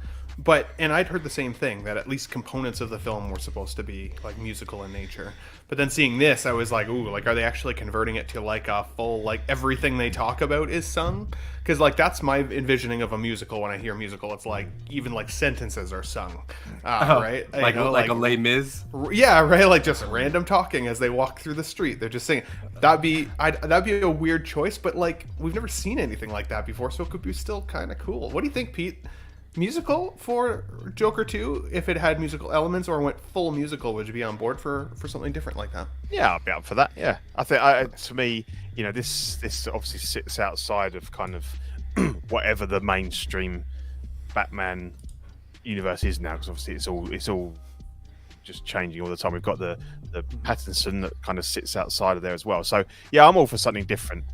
And I'd heard the same thing, that at least components of the film were supposed to be like musical in nature. But then seeing this, I was like, ooh, like, are they actually converting it to like a full, like, everything they talk about is sung? Because like that's my envisioning of a musical. When I hear musical, it's like even like sentences are sung, right? Like a Les Mis. Yeah, right. Like just random talking as they walk through the street. They're just saying that'd be a weird choice, but like we've never seen anything like that before, so it could be still kind of cool. What do you think, Pete? Musical for Joker 2, if it had musical elements or went full musical, would you be on board for something different like that? Yeah, I'll be up for that. Yeah, I think to me, this obviously sits outside of kind of whatever the mainstream Batman universe is now, because obviously it's all just changing all the time. We've got the Pattinson that kind of sits outside of there as well. So yeah, I'm all for something different.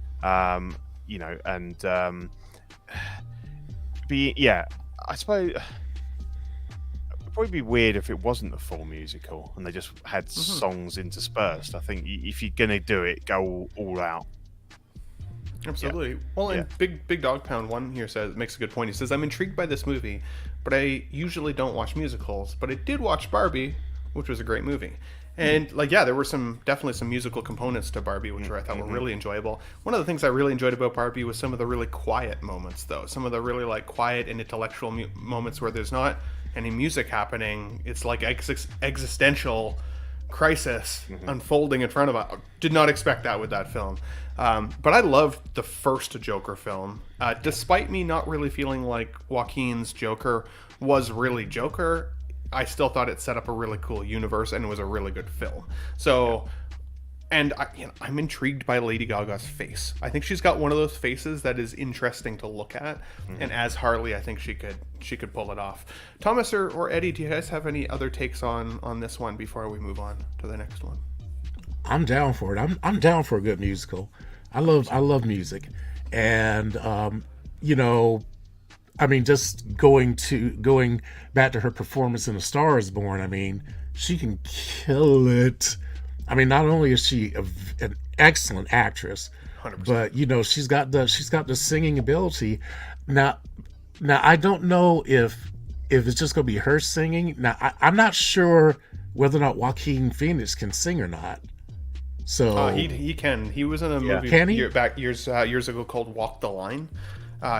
I suppose it'd probably be weird if it wasn't a full musical and they just had songs interspersed. I think if you're gonna do it, go all out. Absolutely. Yeah. Well, and Big Dog Pound 1 here makes a good point. He says, I'm intrigued by this movie, but I usually don't watch musicals, but I did watch Barbie, which was a great movie. And there were definitely some musical components to Barbie, which I thought were really enjoyable. One of the things I really enjoyed about Barbie was some of the really quiet moments, though. Some of the really like quiet and intellectual moments where there's not any music happening. It's like existential crisis unfolding in front of us. Did not expect that with that film. But I loved the first Joker film. Despite me not really feeling like Joaquin's Joker was really Joker, I still thought it set up a really cool universe and it was a really good film. So And I'm intrigued by Lady Gaga's face. I think she's got one of those faces that is interesting to look at. And as Harley, I think she could pull it off. Thomas or Eddie, do you guys have any other takes on this one before we move on to the next one? I'm down for it. I'm down for a good musical. I love music, and I mean, just going back to her performance in A Star Is Born. I mean, she can kill it. I mean, not only is she an excellent actress, 100%. but she's got the singing ability. Now I don't know if it's just gonna be her singing. Now I'm not sure whether or not Joaquin Phoenix can sing or not. So he can. He was in a movie Can he? years ago called Walk the Line.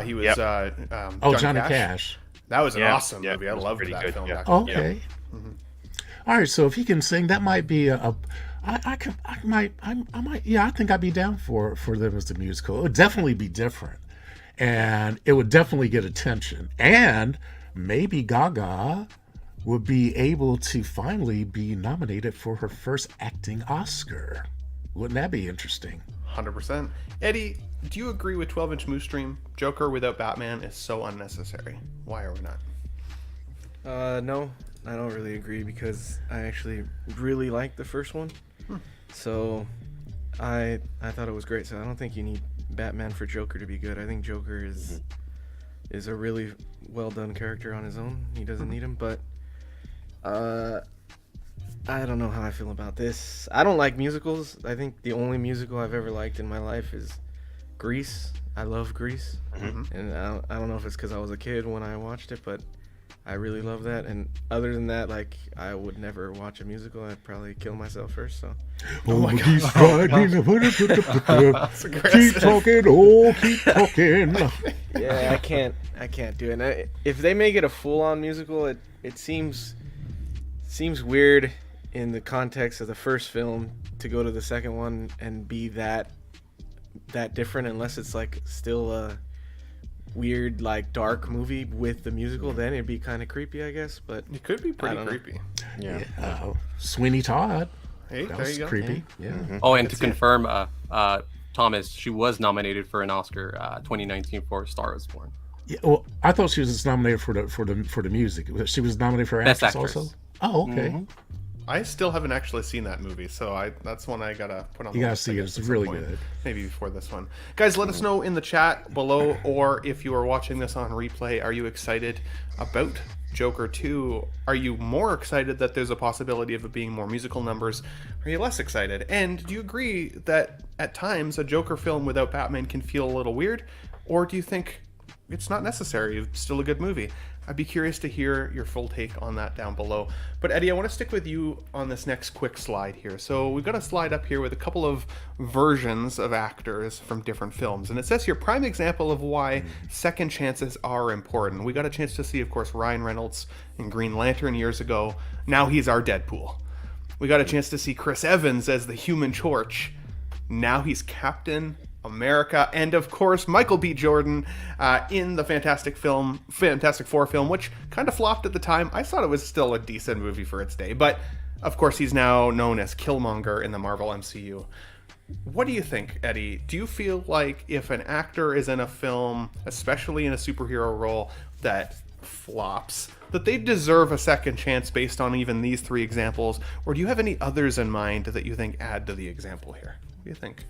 He was Johnny Cash. That was an Yeah, it awesome movie. I was loved pretty that good, film. yeah. Back then. Okay. All right. So if he can sing, that might be I think I'd be down for them as a musical. It would definitely be different, and it would definitely get attention, and maybe Gaga would be able to finally be nominated for her first acting Oscar. Wouldn't that be interesting? 100%. Eddie, do you agree with 12-inch Moose Stream? Joker without Batman is so unnecessary. Why are we not? No, I don't really agree because I actually really liked the first one. So I thought it was great. So I don't think you need Batman for Joker to be good. I think Joker is a really well done character on his own. He doesn't need him, but I don't know how I feel about this. I don't like musicals. I think the only musical I've ever liked in my life is Grease. I love Grease, and I don't know if it's because I was a kid when I watched it, but I really love that. And other than that, like, I would never watch a musical. I'd probably kill myself first. So Oh my God! Keep talking, keep talking. yeah, I can't do it. And if they make it a full-on musical, it seems weird in the context of the first film to go to the second one and be that different, unless it's like still a weird, like, dark movie with the musical. Then it'd be kind of creepy, I guess. But It could be I pretty don't know. creepy. Yeah. Sweeney Todd. Hey, That there was you go. creepy. Yeah. Oh, and to confirm, Thomas, she was nominated for an Oscar 2019 for Star Is Born. Yeah, well, I thought she was just nominated for the music. She was nominated for Best actress actress. also. Oh, okay. I still haven't actually seen that movie, so that's one I gotta put on. You the gotta list, see I it. guess, It's at some really point. good. Maybe before this one, guys. Let us know in the chat below, or if you are watching this on replay, are you excited about Joker 2? Are you more excited that there's a possibility of it being more musical numbers? Are you less excited? And do you agree that at times a Joker film without Batman can feel a little weird, or do you think it's not necessary? It's still a good movie. I'd be curious to hear your full take on that down below. But Eddie, I want to stick with you on this next quick slide here. So we've got a slide up here with a couple of versions of actors from different films. And it says here, prime example of why second chances are important. We got a chance to see, of course, Ryan Reynolds in Green Lantern years ago. Now he's our Deadpool. We got a chance to see Chris Evans as the Human Torch. Now he's Captain America, and of course Michael B. Jordan in the Fantastic Four film, which kind of flopped at the time. I thought it was still a decent movie for its day, but of course he's now known as Killmonger in the Marvel MCU. What do you think, Eddie? Do you feel like if an actor is in a film, especially in a superhero role, that flops, that they deserve a second chance based on even these three examples, or do you have any others in mind that you think add to the example here? What do you think?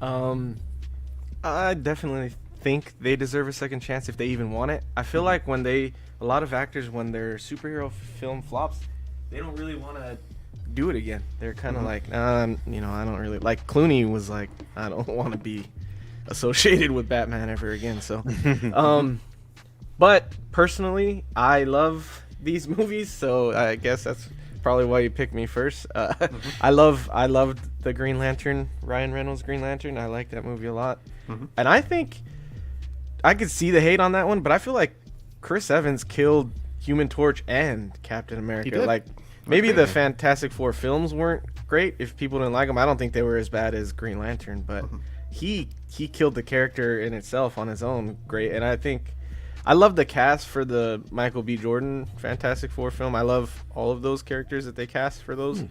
I definitely think they deserve a second chance if they even want it. I feel like a lot of actors, when their superhero film flops, they don't really want to do it again. They're kind of like, I don't really like. Clooney was like, I don't want to be associated with Batman ever again. So, but personally, I love these movies, so I guess that's probably why you picked me first. I loved the Green Lantern, Ryan Reynolds Green Lantern. I like that movie a lot. And I think I could see the hate on that one, but I feel like Chris Evans killed Human Torch and Captain America. did. Like, maybe the Fantastic Four films weren't great. If people didn't like them, I don't think they were as bad as Green Lantern, but he killed the character in itself on his own great. And I love the cast for the Michael B. Jordan Fantastic Four film. I love all of those characters that they cast for those.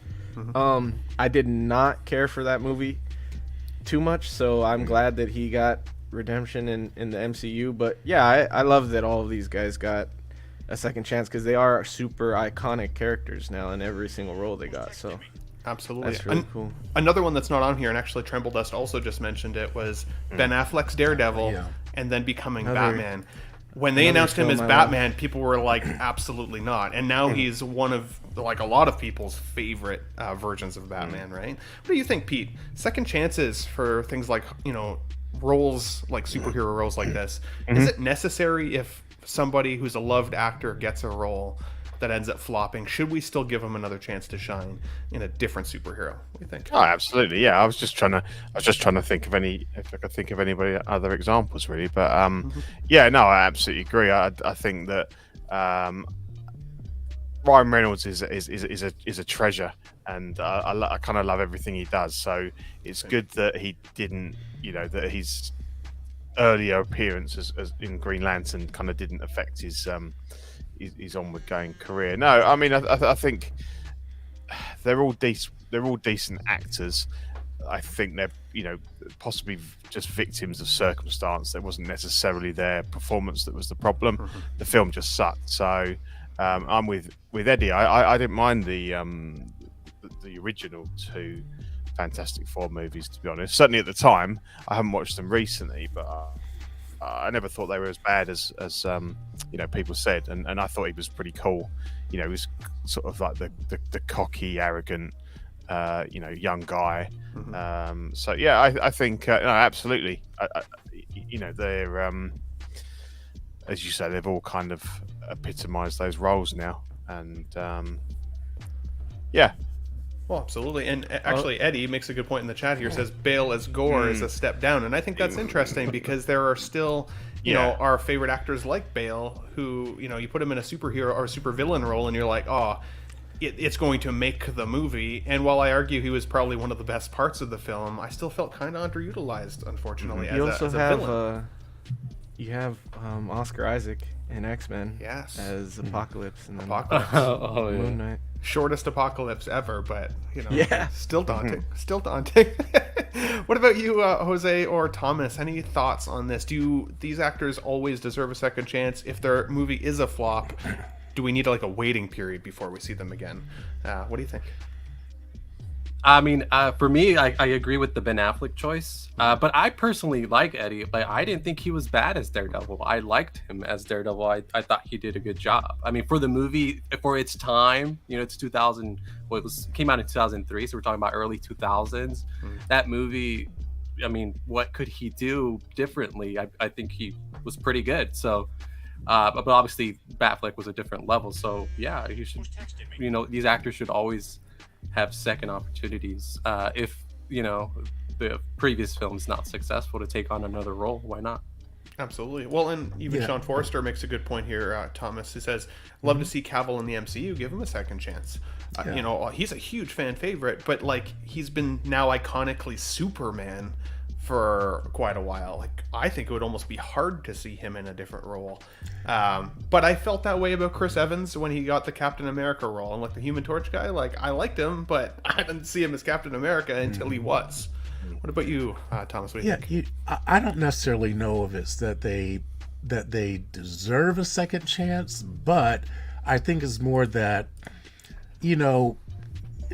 I did not care for that movie too much, so I'm glad that he got redemption in the MCU. But yeah, I love that all of these guys got a second chance, because they are super iconic characters now in every single role they got. So Absolutely. that's really cool. Another one that's not on here, and actually Tremble Dust also just mentioned it, was Ben Affleck's Daredevil, Yeah. and then becoming Another- Batman. When they announced him as film I love. Batman, people were like, absolutely not. And now he's one of, like, a lot of people's favorite versions of Batman, right? What do you think, Pete? Second chances for things like, you know, roles, like superhero roles like this. Is it necessary if somebody who's a loved actor gets a role that ends up flopping? Should we still give them another chance to shine in a different superhero? What do you think? Oh, absolutely. Yeah, I was just trying to think of if I could think of anybody other examples really. But yeah, no, I absolutely agree. I think that Ryan Reynolds is a treasure, and I kind of love everything he does. So it's good that he didn't, you know, that his earlier appearance as in Green Lantern kind of didn't affect his onward going career. No, I mean, I think they're all decent actors. I think they're, you know, possibly just victims of circumstance. That wasn't necessarily their performance that was the problem. The film just sucked. So I'm with Eddie. I didn't mind the original two Fantastic Four movies, to be honest. Certainly at the time. I haven't watched them recently, but I never thought they were as bad as you know, people said, and I thought he was pretty cool. You know, he was sort of like the cocky, arrogant, you know, young guy. So yeah, I think no, absolutely. You know, they're as you say, they've all kind of epitomised those roles now, and yeah. Well, absolutely. And actually, Eddie makes a good point in the chat here. Says Bale as Gore is a step down. And I think that's interesting because there are still, you know, our favorite actors like Bale who, you know, you put him in a superhero or a supervillain role and you're like, oh, it's going to make the movie. And while I argue he was probably one of the best parts of the film, I still felt kind of underutilized, unfortunately, You as also a have villain. you have Oscar Isaac in X-Men as Apocalypse, and then Apocalypse. Oh, yeah. Moon Knight. Shortest apocalypse ever, but, you know, Yeah. still daunting. Still daunting. What about you, Jose or Thomas? Any thoughts on this? Do these actors always deserve a second chance? If their movie is a flop, do we need like a waiting period before we see them again? What do you think? I mean, for me, I agree with the Ben Affleck choice. But I personally like Eddie. Like, I didn't think he was bad as Daredevil. I liked him as Daredevil. I thought he did a good job. I mean, for the movie, for its time, you know, it's 2000. Well, came out in 2003, so we're talking about early 2000s. That movie, I mean, what could he do differently? I think he was pretty good. So, but obviously, Batfleck was a different level. So, yeah, you should, you know, these actors should always have second opportunities. If, you know, the previous film is not successful, to take on another role, why not? Absolutely. Well, and even Sean Forrester makes a good point here, Thomas. He says, love to see Cavill in the MCU. Give him a second chance. You know, he's a huge fan favorite, but, like, he's been now iconically Superman for quite a while. Like, I think it would almost be hard to see him in a different role. But I felt that way about Chris Evans when he got the Captain America role. And, like, the Human Torch guy, like, I liked him, but I didn't see him as Captain America until he was. What about you, Thomas? What do you think? I don't necessarily know if it's that they deserve a second chance, but I think it's more that, you know,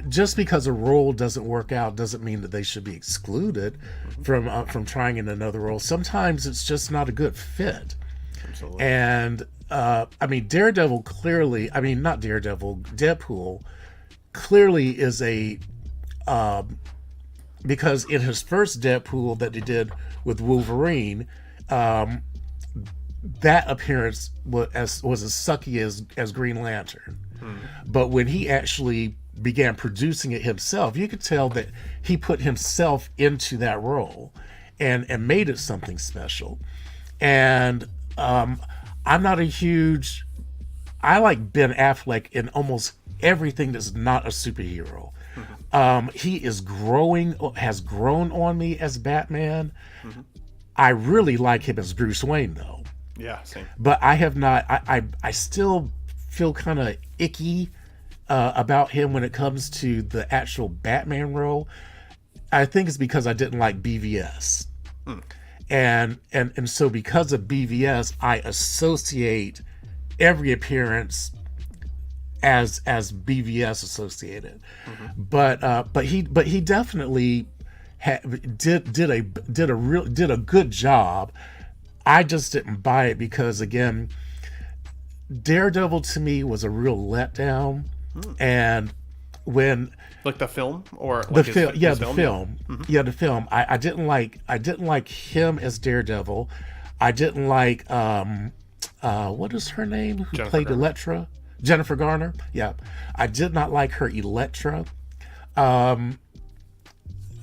just because a role doesn't work out doesn't mean that they should be excluded from trying in another role. Sometimes it's just not a good fit. Absolutely. And I mean, Daredevil clearly, I mean, not Daredevil, Deadpool clearly is a because in his first Deadpool that they did with Wolverine, that appearance was as sucky as Green Lantern. But when he actually began producing it himself, you could tell that he put himself into that role and made it something special. And I'm not a huge, I like Ben Affleck in almost everything that's not a superhero. He has grown on me as Batman. I really like him as Bruce Wayne though. Yeah, same. But I have not, I still feel kind of icky about him when it comes to the actual Batman role, I think it's because I didn't like BVS. And so because of BVS, I associate every appearance as BVS associated. But he definitely did a good job. I just didn't buy it because, again, Daredevil to me was a real letdown. And when Like the film or the like film, his the film, the film. I didn't like him as Daredevil. I didn't like what is her name? Who Jennifer played Garner. Elektra? Jennifer Garner. Yeah, I did not like her Elektra. I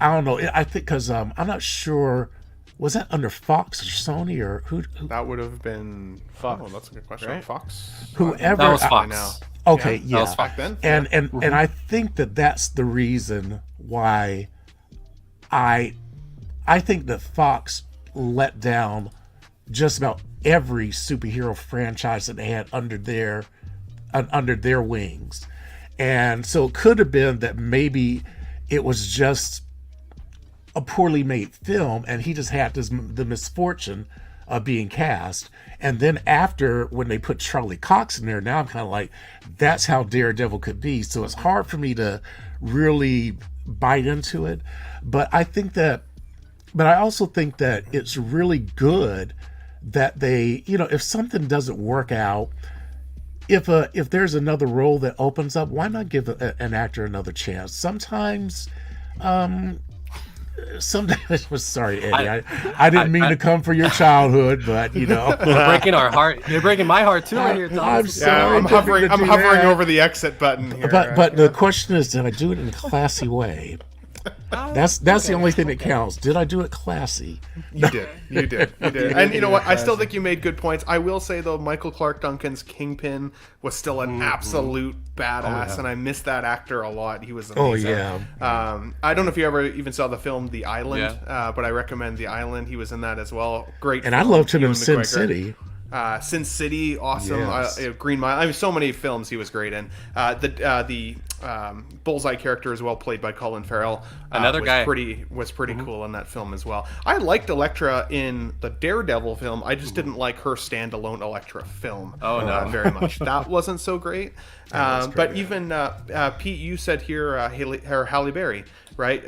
don't know. I think because I'm not sure. Was that under Fox or Sony or who? That would have been Fox, Oh, that's a good question. right? Fox. Whoever. That was I Fox. know. Okay, That yeah. was back then. And I think that's the reason why I think that Fox let down just about every superhero franchise that they had under their wings. And so it could have been that maybe it was just a poorly made film and he just had the misfortune of being cast. And then after, when they put Charlie Cox in there, now I'm kind of like, that's how Daredevil could be. So it's hard for me to really bite into it. But I also think that it's really good that they, if something doesn't work out, if there's another role that opens up, why not give an actor another chance? Sometimes sorry, Eddie, I didn't mean to come for your childhood, but You're breaking our heart. You're breaking my heart too right here, I'm Thomas. sorry. Yeah, I'm to hovering. do I'm hovering that. over the exit button here. But the question is, did I do it in a classy way? That's the only thing that counts. Did I do it classy? You did. And you know what? I still think you made good points. I will say though, Michael Clark Duncan's Kingpin was still an absolute badass, and I miss that actor a lot. He was amazing. I don't know if you ever even saw the film The Island, but I recommend The Island. He was in that as well. Great. And I film. loved him in Ewan Sin McGregor. City. Sin City, awesome. Yes. Green Mile. I mean, so many films he was great in. The Bullseye character as well, played by Colin Farrell. Another guy was pretty cool in that film as well. I liked Elektra in the Daredevil film. I just didn't like her standalone Elektra film. Very much. That wasn't so great. But even Pete, you said here, Halle Berry. Right,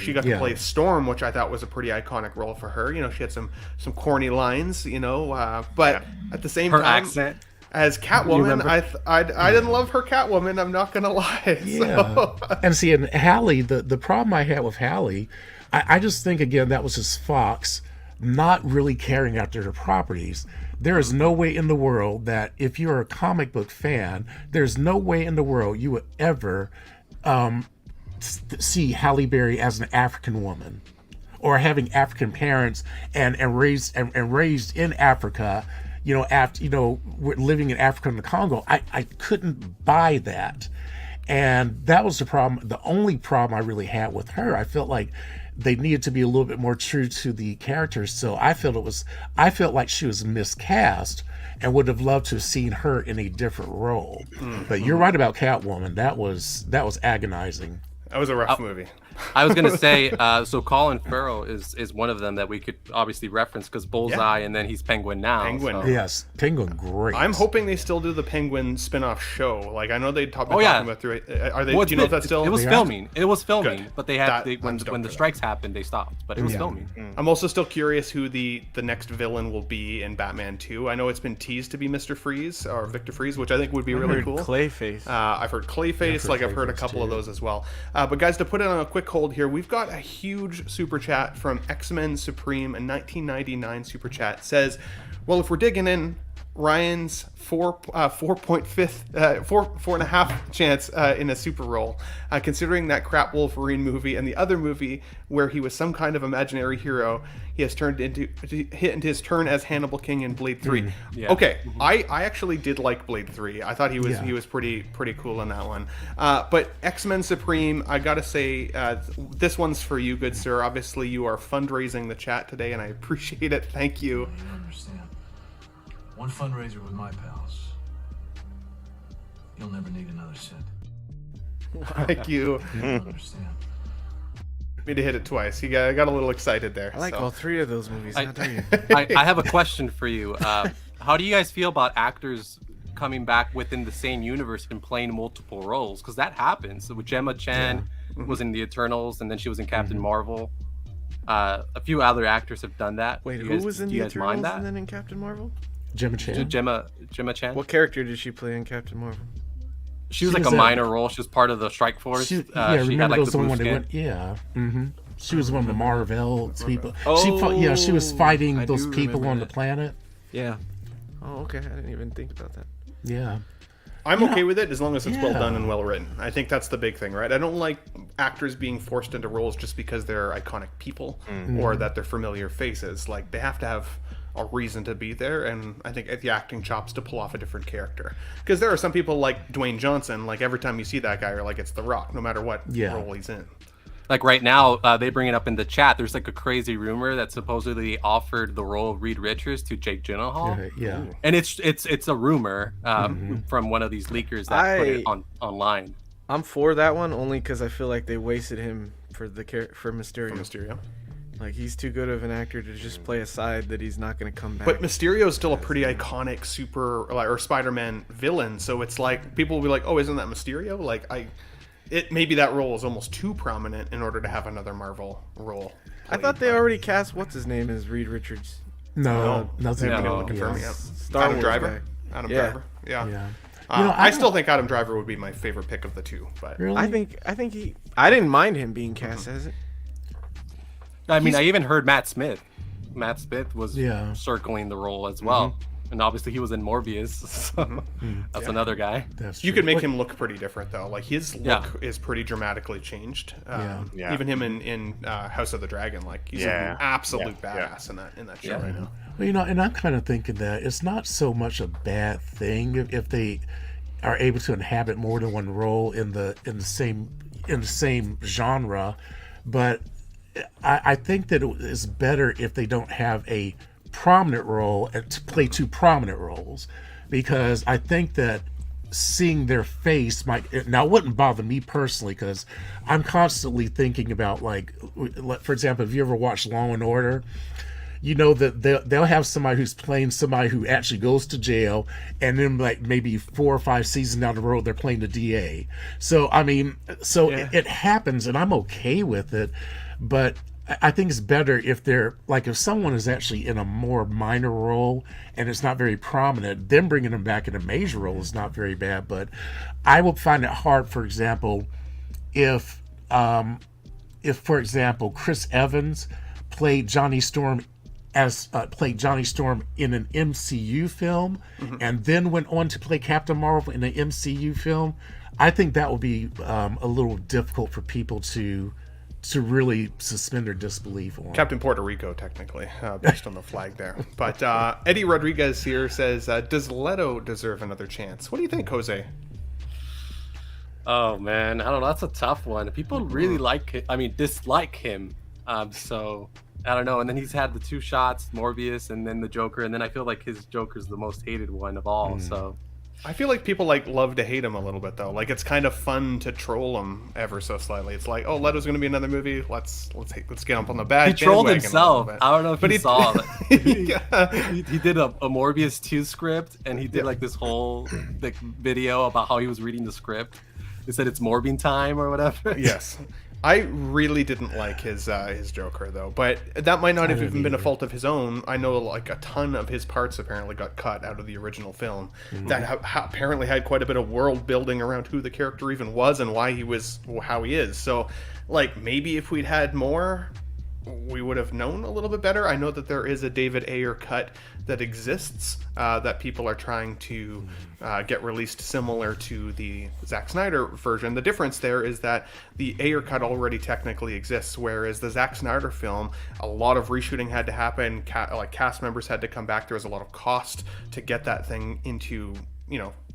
she got to play Storm, which I thought was a pretty iconic role for her. She had some corny lines, but at the same Her time, accent. as Catwoman, I didn't love her Catwoman. I'm not gonna lie. Yeah. And see, and Halle, the problem I had with Halle, I just think again that was just Fox not really caring after her properties. There is no way in the world that if you're a comic book fan, there's no way in the world you would ever see Halle Berry as an African woman, or having African parents and raised in Africa, after living in Africa and the Congo. I couldn't buy that, and that was the problem. The only problem I really had with her, I felt like they needed to be a little bit more true to the character. So I felt like she was miscast, and would have loved to have seen her in a different role. But you're right about Catwoman. That was agonizing. That was a rough movie. I was gonna say, so Colin Farrell is one of them that we could obviously reference because Bullseye, and then he's Penguin now. Penguin. so- Yes, Penguin, great. I'm hoping they still do the Penguin spin-off show. Like I know they've been talking about through it. Are they? Well, do you know if that's still? It was They are? filming. It was filming, Good. but they had I'm when stoked the for strikes happened, they stopped. But it was filming. I'm also still curious who the next villain will be in Batman 2. I know it's been teased to be Mr. Freeze or Victor Freeze, which I think would be really cool. Clayface. I've heard Clayface, I've heard a couple of those as well. But guys, to put it on a quick hold here, we've got a huge super chat from X-Men Supreme, a 1999 super chat. Says, well, if we're digging in, Ryan's 4.5 chance in a super role, considering that crap Wolverine movie and the other movie where he was some kind of imaginary hero, he has turned into his turn as Hannibal King in Blade 3. Okay, I actually did like Blade 3. I thought he was pretty cool in that one. But X-Men Supreme, I gotta say, this one's for you, good sir. Obviously, you are fundraising the chat today, and I appreciate it. Thank you. You understand? One fundraiser with my pals. You'll never need another cent. Thank you. I don't understand. Me to hit it twice. You got a little excited there. I like all three of those movies. How dare you? I have a question for you. How do you guys feel about actors coming back within the same universe and playing multiple roles? Because that happens. So with Gemma Chan was in the Eternals, and then she was in Captain Marvel. A few other actors have done that. Wait, Do you who guys- was in do the you guys mind Eternals that? and then in Captain Marvel? Gemma Chan. Gemma Chan. What character did she play in Captain Marvel? She was She like was a a- minor role. She was part of the strike force. She, She remember had like those the blue one that skin. went? Yeah. She was one of the Marvel people. Oh, she was fighting I those do people remember on the that. planet. Yeah. Oh, okay. I didn't even think about that. Yeah. I'm okay with it as long as it's well Yeah. done and well written. I think that's the big thing, right? I don't like actors being forced into roles just because they're iconic people or that they're familiar faces. Like, they have to have a reason to be there, and I think the acting chops to pull off a different character. Because there are some people like Dwayne Johnson, like every time you see that guy, you're like, it's The Rock, no matter what role he's in. Like right now, they bring it up in the chat. There's like a crazy rumor that supposedly offered the role of Reed Richards to Jake Gyllenhaal. Yeah. And it's a rumor from one of these leakers that put it online. I'm for that one only because I feel like they wasted him for Mysterio. For Mysterio. Like, he's too good of an actor to just play a side that he's not going to come back. But Mysterio is still a pretty iconic or Spider-Man villain, so it's like people will be like, "Oh, isn't that Mysterio?" Like maybe that role is almost too prominent in order to have another Marvel role. I thought they already cast what's his name as Reed Richards. No, nothing. Haven't been able No. to confirm Yeah. yet. Star Adam Wars Driver. guy. Adam Yeah. Driver. Yeah. Yeah. I still think Adam Driver would be my favorite pick of the two, but Really? I think I didn't mind him being cast as it. I mean, I even heard Matt Smith. Matt Smith was Yeah. circling the role as well. And obviously he was in Morbius, so that's another guy. That's you true. could make What- him look pretty different though. Like his look is pretty dramatically changed. Yeah. Even him in House of the Dragon, like he's Yeah. an absolute Yeah. badass in that show Yeah. right now. Well, and I'm kind of thinking that it's not so much a bad thing if they are able to inhabit more than one role in the same genre, but I think that it's better if they don't have a prominent role and to play two prominent roles, because I think that seeing their face might, now it wouldn't bother me personally because I'm constantly thinking about, like, for example, have you ever watched Law and Order? You know that they'll have somebody who's playing somebody who actually goes to jail, and then like maybe 4 or 5 seasons down the road they're playing the DA. So I mean, it happens, and I'm okay with it. But I think it's better if they're like, if someone is actually in a more minor role and it's not very prominent, then bringing them back in a major role is not very bad. But I would find it hard, for example, if for example Chris Evans played Johnny Storm in an MCU film and then went on to play Captain Marvel in an MCU film. I think that would be a little difficult for people to really suspend their disbelief on. Captain Puerto Rico, technically, based on the flag there. But Eddie Rodriguez here says, does Leto deserve another chance? What do you think, Jose? Oh man, I don't know. That's a tough one. People really dislike him. So I don't know. And then he's had the 2 shots, Morbius, and then the Joker, and then I feel like his Joker's the most hated one of all. So I feel like people love to hate him a little bit though. Like it's kind of fun to troll him ever so slightly. It's like, oh, Leto's going to be another movie. Let's get up on the bad. he trolled bandwagon a himself. little bit. I don't know if But he he- saw it. Yeah. He did a Morbius 2 script, and he did like this whole like video about how he was reading the script. He said it's Morbine time or whatever. Yes. I really didn't like his Joker though, but that might not have even been a fault of his own. I know like a ton of his parts apparently got cut out of the original film that apparently had quite a bit of world building around who the character even was and why he was how he is. So like maybe if we'd had more, we would have known a little bit better. I know that there is a David Ayer cut that exists that people are trying to get released similar to the Zack Snyder version. The difference there is that the Ayer cut already technically exists, whereas the Zack Snyder film, a lot of reshooting had to happen, cast members had to come back, there was a lot of cost to get that thing into,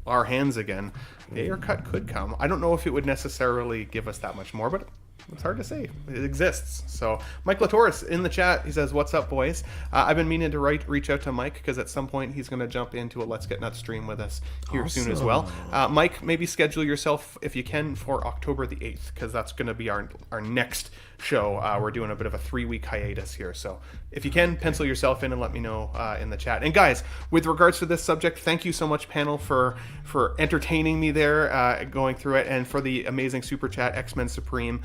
our hands again. The Ayer cut could come. I don't know if it would necessarily give us that much more, but It's hard to say. It exists. So Mike Latoris in the chat, he says, "What's up, boys? I've been meaning to reach out to Mike because at some point he's going to jump into a Let's Get Nuts stream with us here soon as well. Mike, maybe schedule yourself if you can for October the 8th because that's going to be our next show. We're doing a bit of a 3-week hiatus here, so if you can, pencil yourself in and let me know in the chat. And guys, with regards to this subject, thank you so much, panel, for entertaining me there, going through it, and for the amazing super chat, X-Men Supreme.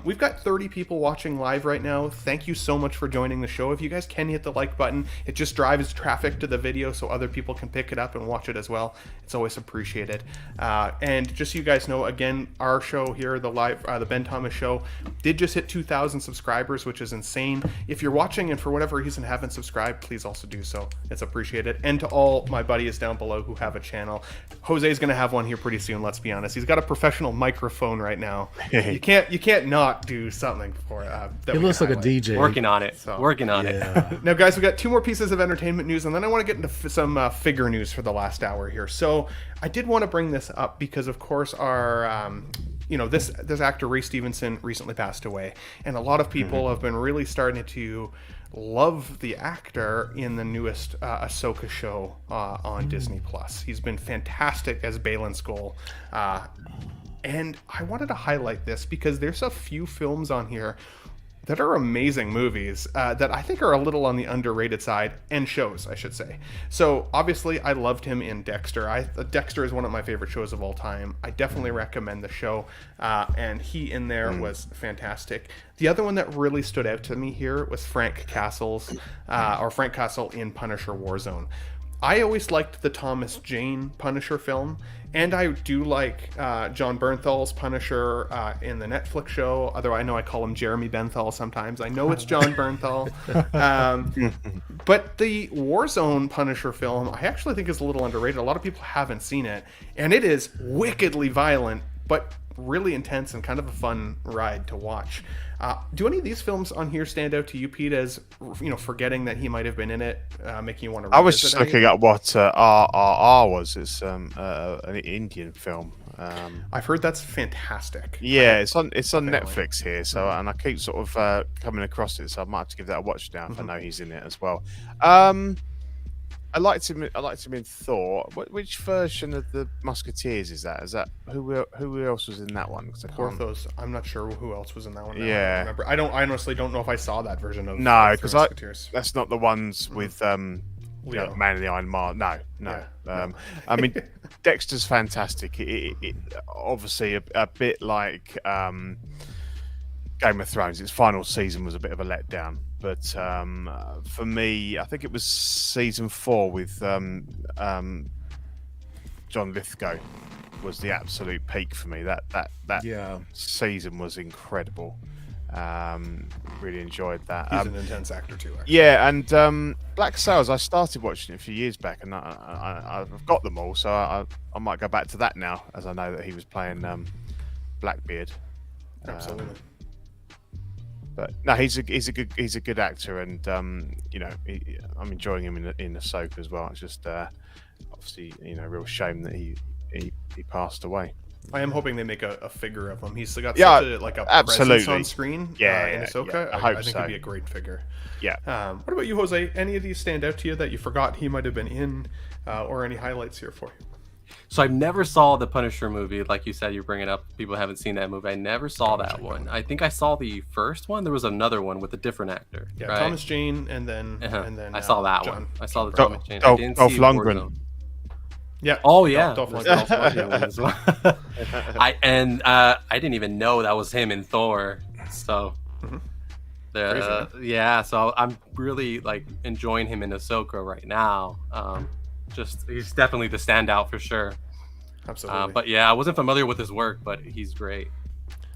We've got 30 people watching live right now. Thank you so much for joining the show. If you guys can hit the like button, it just drives traffic to the video so other people can pick it up and watch it as well. It's always appreciated. And just so you guys know, again, our show here, the Ben Thomas Show, did just hit 2,000 subscribers, which is insane. If you're watching and for whatever reason haven't subscribed, please also do so. It's appreciated. And to all my buddies down below who have a channel, Jose's going to have one here pretty soon, let's be honest. He's got a professional microphone right now. You can't not do something for He looks like a DJ. Working on it. Working on it. Now, guys, we got 2 more pieces of entertainment news, and then I want to get into some figure news for the last hour here. So I did want to bring this up because, of course, our this actor Ray Stevenson recently passed away, and a lot of people have been really starting to love the actor in the newest Ahsoka show on Disney Plus. He's been fantastic as Baylan Skoll. And I wanted to highlight this because there's a few films on here that are amazing movies that I think are a little on the underrated side, and shows, I should say. So obviously I loved him in Dexter. Dexter is one of my favorite shows of all time. I definitely recommend the show, and he in there was fantastic. The other one that really stood out to me here was Frank Castle in Punisher Warzone. I always liked the Thomas Jane Punisher film, and I do like John Bernthal's Punisher in the Netflix show, although I know I call him Jeremy Benthal sometimes. I know it's John Bernthal. But the Warzone Punisher film, I actually think is a little underrated. A lot of people haven't seen it, and it is wickedly violent, but really intense and kind of a fun ride to watch. Do any of these films on here stand out to you, Pete, as forgetting that he might have been in it, making you want to? I was just looking at what RRR was. It's an Indian film. I've heard that's fantastic. Yeah, it's on Netflix here. So and I keep sort of coming across it, so I might have to give that a watch now if I know he's in it as well. I liked him in Thor. Which version of the Musketeers is that? Is that who else was in that one? Porthos. I'm not sure who else was in that one. Now. Yeah, I remember. I honestly don't know if I saw that version of. No, because that's not the ones with Man in the Iron Mask. No. Yeah, I mean, Dexter's fantastic. It obviously a bit like Game of Thrones. Its final season was a bit of a letdown. But for me, I think it was season 4 with John Lithgow was the absolute peak for me. That season was incredible. Really enjoyed that. He's an intense actor too. Actually. Yeah, and Black Sails, I started watching it a few years back, and I've got them all, so I might go back to that now, as I know that he was playing Blackbeard. Absolutely. But no, he's a good actor, and I'm enjoying him in Ahsoka as well. It's just obviously real shame that he passed away. I am hoping they make a figure of him. He's got such a presence on screen. In Ahsoka. I think he'd be a great figure. Yeah. What about you, Jose? Any of these stand out to you that you forgot he might have been in, or any highlights here for you? So I never saw the Punisher movie, like you said. You're bringing up people haven't seen that movie. I never saw that one. I think I saw the first one. There was another one with a different actor. Yeah, right? Thomas Jane, and then I saw that one. I saw the Thomas Jane. Dolph Lundgren. Yeah. Oh yeah. Dolph Lundgren one as well. I didn't even know that was him in Thor. So. So I'm really enjoying him in Ahsoka right now. He's definitely the standout for sure. Absolutely. But yeah, I wasn't familiar with his work, but he's great.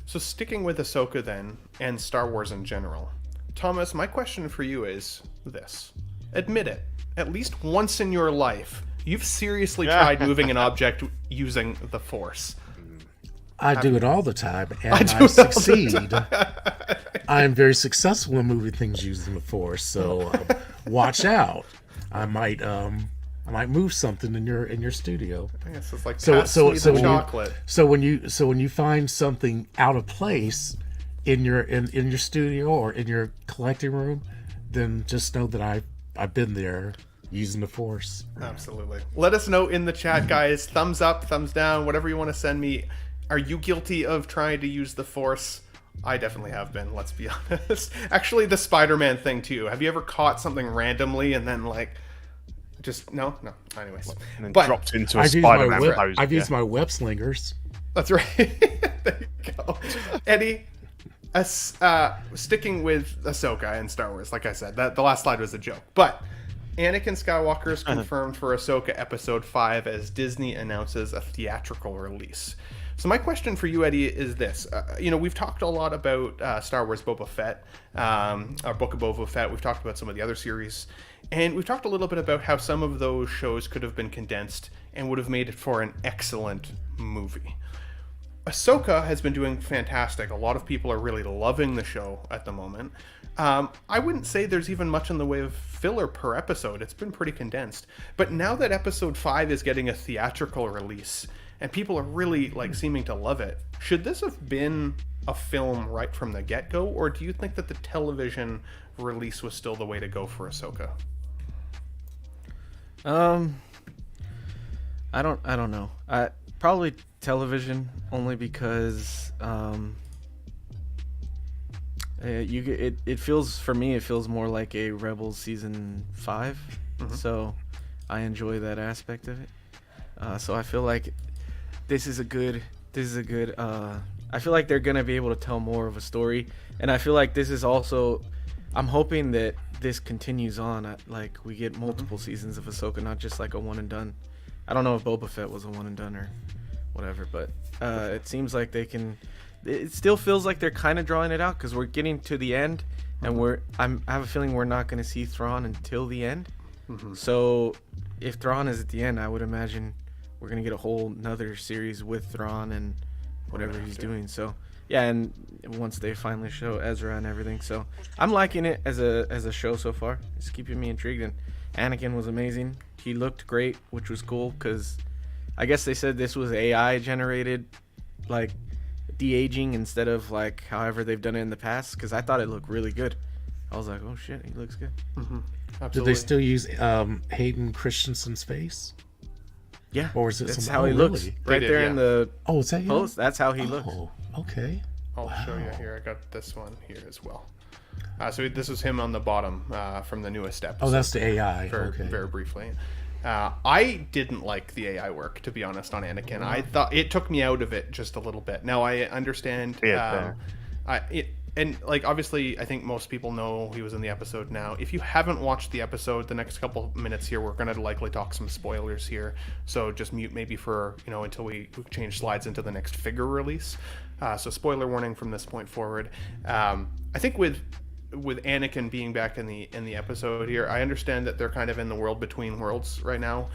So sticking with Ahsoka then, and Star Wars in general, Thomas, my question for you is this. Admit it. At least once in your life, you've seriously tried moving an object using the Force. I do it all the time, and I succeed. I am very successful in moving things using the Force, so watch out. I might move something in your studio. I guess it's like so chocolate. when you find something out of place, in your studio or in your collecting room, then just know that I've been there using the Force. Absolutely. Let us know in the chat, guys. Thumbs up, thumbs down, whatever you want to send me. Are you guilty of trying to use the Force? I definitely have been, let's be honest. Actually, the Spider-Man thing, too. Have you ever caught something randomly and then, like, just... No? Anyways. And then But dropped into a I've used my Spider-Man pose. I've used my web slingers. that's right. There you go. Eddie, sticking with Ahsoka and Star Wars, like I said, the last slide was a joke. But Anakin Skywalker is confirmed for Ahsoka Episode 5 as Disney announces a theatrical release. So my question for you, Eddie, is this. We've talked a lot about Star Wars Boba Fett, our Book of Boba Fett. We've talked about some of the other series. And we've talked a little bit about how some of those shows could have been condensed and would have made it for an excellent movie. Ahsoka has been doing fantastic. A lot of people are really loving the show at the moment. I wouldn't say there's even much in the way of filler per episode. It's been pretty condensed. But now that Episode 5 is getting a theatrical release, and people are really seeming to love it, should this have been a film right from the get-go, or do you think that the television release was still the way to go for Ahsoka? I don't know. Probably television, only because it feels, for me, it feels more like a Rebels season 5. So I enjoy that aspect of it. So I feel like this is a good I feel like they're gonna be able to tell more of a story, and I feel like this is also, I'm hoping that this continues on, like we get multiple seasons of Ahsoka, not just like a one and done. I don't know if Boba Fett was a one and done or whatever, but it seems like they can. It still feels like they're kind of drawing it out, because we're getting to the end, and I have a feeling we're not going to see Thrawn until the end. So if Thrawn is at the end, I would imagine we're going to get a whole nother series with Thrawn and whatever he's doing. So yeah, and once they finally show Ezra and everything, so I'm liking it as a show so far. It's keeping me intrigued, and Anakin was amazing. He looked great, which was cool, because I guess they said this was AI generated, like de-aging instead of like however they've done it in the past, because I thought it looked really good. I was like, oh shit, he looks good. Absolutely. Did they still use Hayden Christensen's face? Yeah, or is it that's some, how he looks really? right there in the is that post. That's how he looks. Oh, okay. I'll show you here. I got this one here as well. So this was him on the bottom from the newest episode. Oh, that's the AI. Very briefly. I didn't like the AI work, to be honest, on Anakin. I thought it took me out of it just a little bit. Now I understand. Obviously, I think most people know he was in the episode now. If you haven't watched the episode, the next couple minutes here, we're going to likely talk some spoilers here. So just mute maybe for, until we change slides into the next figure release. So spoiler warning from this point forward. I think with Anakin being back in the episode here, I understand that they're kind of in the world between worlds right now.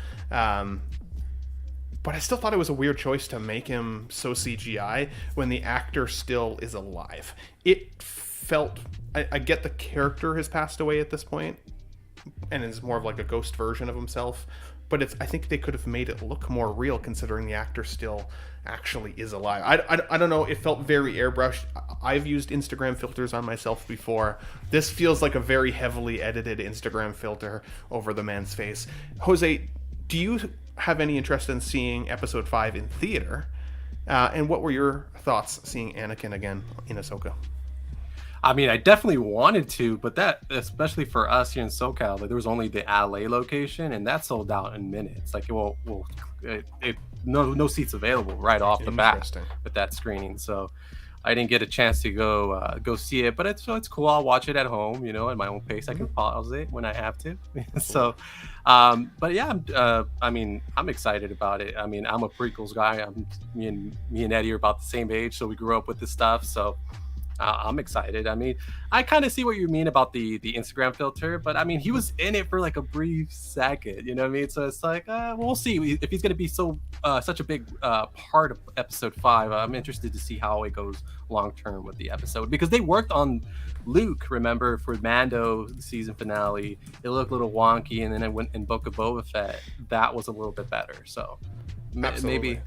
But I still thought it was a weird choice to make him so CGI when the actor still is alive. It felt... I get the character has passed away at this point and is more of like a ghost version of himself, but I think they could have made it look more real considering the actor still actually is alive. I don't know, it felt very airbrushed. I've used Instagram filters on myself before. This feels like a very heavily edited Instagram filter over the man's face. Jose, do you have any interest in seeing episode 5 in theater? And what were your thoughts seeing Anakin again in Ahsoka? I mean, I definitely wanted to, but that, especially for us here in SoCal, there was only the LA location, and that sold out in minutes. Like, no seats available right off the bat with that screening. So I didn't get a chance to go see it, but it's cool. I'll watch it at home, at my own pace. I can pause it when I have to. So, but yeah, I'm excited about it. I mean, I'm a prequels guy. Me and Eddie are about the same age, so we grew up with this stuff. So I'm excited. I mean, I kind of see what you mean about the Instagram filter, but I mean, he was in it for like a brief second, you know what I mean? So it's like, we'll see if he's going to be such a big part of episode 5. I'm interested to see how it goes long term with the episode, because they worked on Luke, remember, for Mando, the season finale. It looked a little wonky, and then it went in Book of Boba Fett. That was a little bit better. So maybe.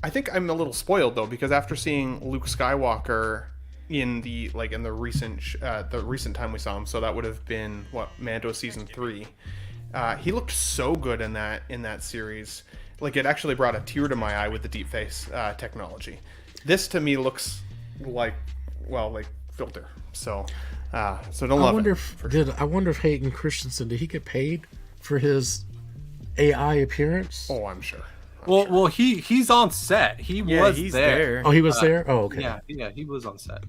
I think I'm a little spoiled though, because after seeing Luke Skywalker in the recent time we saw him. So that would have been Mando season 3. He looked so good in that series. Like, it actually brought a tear to my eye with the deep face technology. This to me looks like filter. So don't love it. I wonder if Hayden Christensen, did he get paid for his AI appearance? Oh, I'm sure. Well, he's on set. He's there. Oh, he was there? Oh, okay. Yeah, he was on set.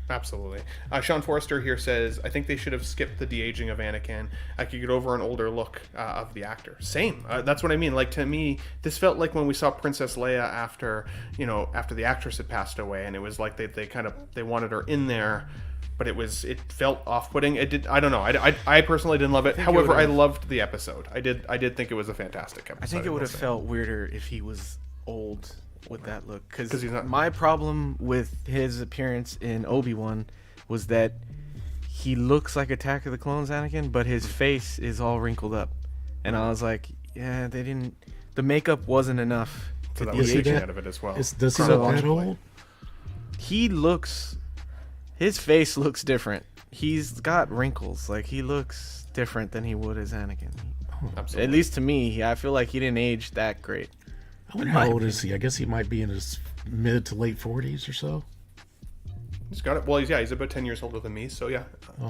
Absolutely. Sean Forrester here says, I think they should have skipped the de-aging of Anakin. I could get over an older look of the actor. Same. That's what I mean. Like, to me, this felt like when we saw Princess Leia after the actress had passed away, and it was like they wanted her in there, but it felt off-putting. I don't know. I personally didn't love it. However, I loved the episode. I did think it was a fantastic episode. I think it would have felt weirder if he was old with that look, because my problem with his appearance in Obi-Wan was that he looks like Attack of the Clones Anakin, but his face is all wrinkled up, and I was like, yeah, the makeup wasn't enough so that was aging out of it as well. Does he look that old? His face looks different. He's got wrinkles. Like, he looks different than he would as Anakin. Absolutely. At least to me, I feel like he didn't age that great. I wonder how old is he? I guess he might be in his mid to late 40s or so. He's got it. Well, he's about 10 years older than me, so yeah,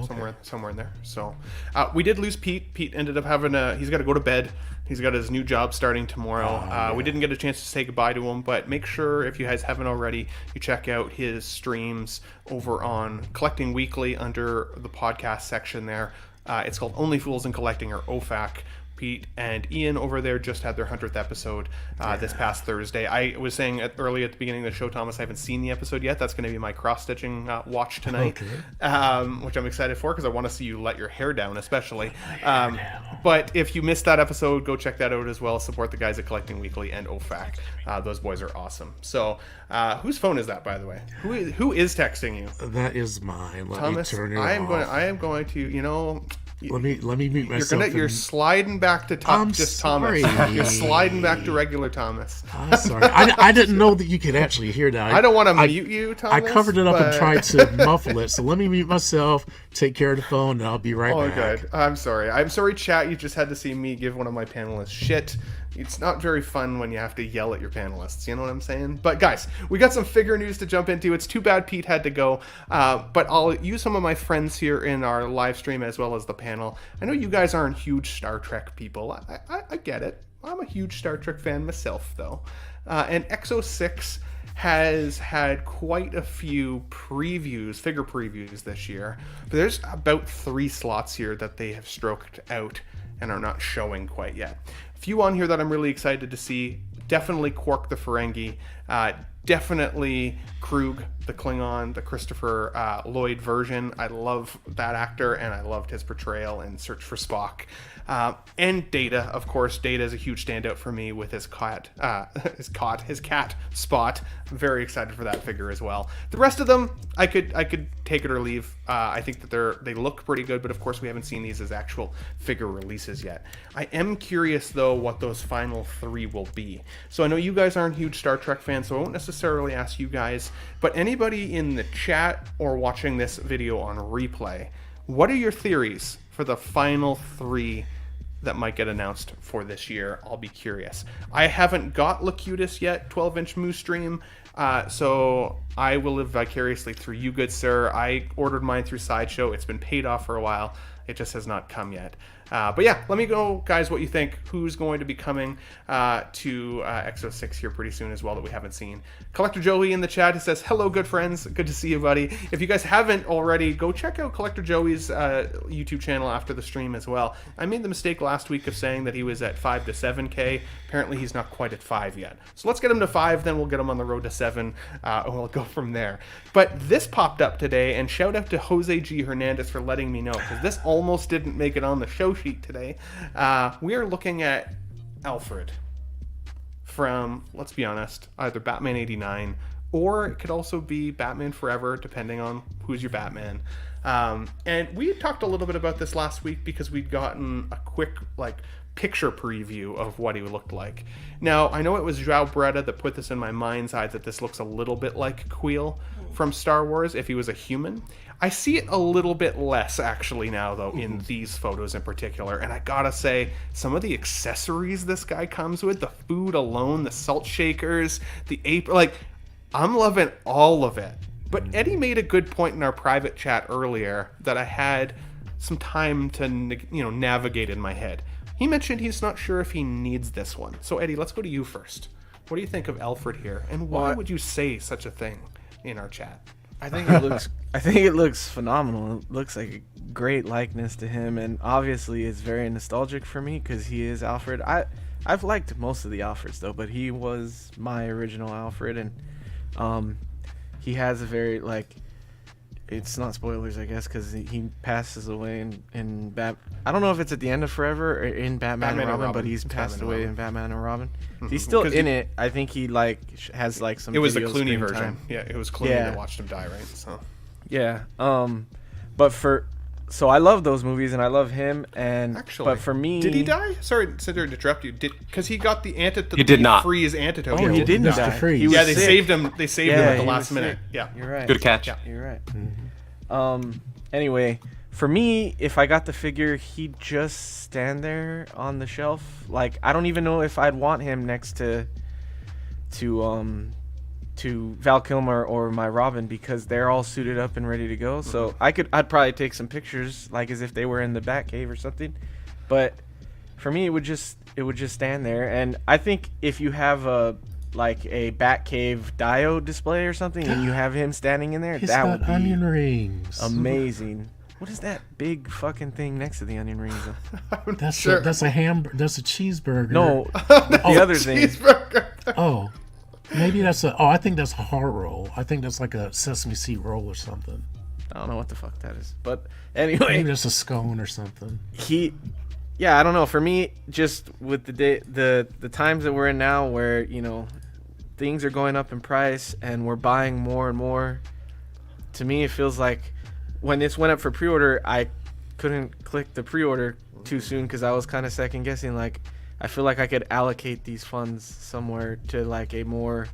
somewhere in there. So we did lose Pete. Pete ended up he's got to go to bed. He's got his new job starting tomorrow. We didn't get a chance to say goodbye to him, but make sure, if you guys haven't already, you check out his streams over on Collecting Weekly under the podcast section there. It's called Only Fools in Collecting, or OFAC. Pete and Ian over there just had their 100th episode this past Thursday. I was saying early at the beginning of the show, Thomas, I haven't seen the episode yet. That's going to be my cross-stitching watch tonight, which I'm excited for because I want to see you let your hair down, especially. But if you missed that episode, go check that out as well. Support the guys at Collecting Weekly and OFAC. Those boys are awesome. So whose phone is that, by the way? Who is texting you? That is mine. Thomas, me turn it I am off. going to, Let me mute myself. You're sliding back to just sorry. Thomas. You're sliding back to regular Thomas. I'm sorry. I didn't know that you could actually hear that. I don't want to mute you, Thomas. I covered it up and tried to muffle it. So let me mute myself, take care of the phone, and I'll be right back. Oh, good. I'm sorry, chat. You just had to see me give one of my panelists shit. It's not very fun when you have to yell at your panelists. You know what I'm saying? But guys, we got some figure news to jump into. It's too bad Pete had to go. But I'll use some of my friends here in our live stream as well as the panel. I know you guys aren't huge Star Trek people. I get it. I'm a huge Star Trek fan myself, though. And Exo6 has had quite a few figure previews this year. But there's about 3 slots here that they have stroked out and are not showing quite yet. A few on here that I'm really excited to see. Definitely Quark the Ferengi. Definitely Krug the Klingon, the Christopher Lloyd version. I love that actor, and I loved his portrayal in Search for Spock. And Data, of course. Data is a huge standout for me with his cat Spot. I'm very excited for that figure as well. The rest of them, I could take it or leave. I think that they look pretty good, but of course we haven't seen these as actual figure releases yet. I am curious though what those final 3 will be. So I know you guys aren't huge Star Trek fans, so I won't necessarily ask you guys, but anybody in the chat or watching this video on replay, what are your theories for the final 3 that might get announced for this year? I'll be curious. I haven't got Locutus yet, 12-inch Moose Stream, so I will live vicariously through you, good sir. I ordered mine through Sideshow. It's been paid off for a while. It just has not come yet. But yeah, let me know, guys, what you think. Who's going to be coming to Exo6 here pretty soon as well that we haven't seen. Collector Joey in the chat, he says, hello, good friends. Good to see you, buddy. If you guys haven't already, go check out Collector Joey's YouTube channel after the stream as well. I made the mistake last week of saying that he was at 5 to 7K. Apparently, he's not quite at 5 yet. So let's get him to 5, then we'll get him on the road to 7, and we'll go from there. But this popped up today, and shout out to Jose G. Hernandez for letting me know, because this almost didn't make it on the show sheet today. We are looking at Alfred from, let's be honest, either Batman 89 or it could also be Batman Forever, depending on who's your Batman. And we talked a little bit about this last week because we'd gotten a quick picture preview of what he looked like. Now, I know it was João Breda that put this in my mind's eye that this looks a little bit like Queel. from Star Wars if he was a human. I see it a little bit less actually now though in these photos in particular, and I gotta say some of the accessories this guy comes with, the food alone, the salt shakers, the apron, like I'm loving all of it. But Eddie made a good point in our private chat earlier that I had some time to navigate in my head. He mentioned he's not sure if he needs this one. So Eddie, let's go to you first. What do you think of Alfred here, and why would you say such a thing in our chat? I think it looks phenomenal. It looks like a great likeness to him, and obviously it's very nostalgic for me because he is Alfred. I've liked most of the Alfreds though, but he was my original Alfred, and he has a very it's not spoilers I guess because he passes away in I don't know if it's at the end of Forever or in Batman and Robin, but he's passed away in Batman and Robin. He's still in it. I think he has some. It was the video Clooney screen version. time. Yeah, it was Clooney that watched him die, right? So yeah. So I love those movies and I love him. And actually, but for me, did he die? Sorry to interrupt you. Because he got the antidote. He did not Free his antidote. Oh, he didn't die. Freeze. He was They sick. saved him. They saved him at the he last was minute. sick. Yeah, You're right. Good catch. You're right. Anyway, for me, if I got the figure, he'd just stand there on the shelf. Like I don't even know if I'd want him next to Val Kilmer or my Robin because they're all suited up and ready to go. So I'd probably take some pictures like as if they were in the Batcave or something. But for me, it would just stand there. And I think if you have a Batcave diode display or something, and you have him standing in there, He's that got would be onion rings. amazing. What is that big fucking thing next to the onion rings? That's a cheeseburger. No, the other thing. Cheeseburger. Oh, maybe that's I think that's a heart roll. I think that's like a sesame seed roll or something. I don't know what the fuck that is, but anyway, Maybe that's a scone or something. I don't know. For me, just with the times that we're in now, where things are going up in price and we're buying more and more. To me, it feels like when this went up for pre-order, I couldn't click the pre-order too soon because I was kind of second guessing. Like, I feel like I could allocate these funds somewhere to like a more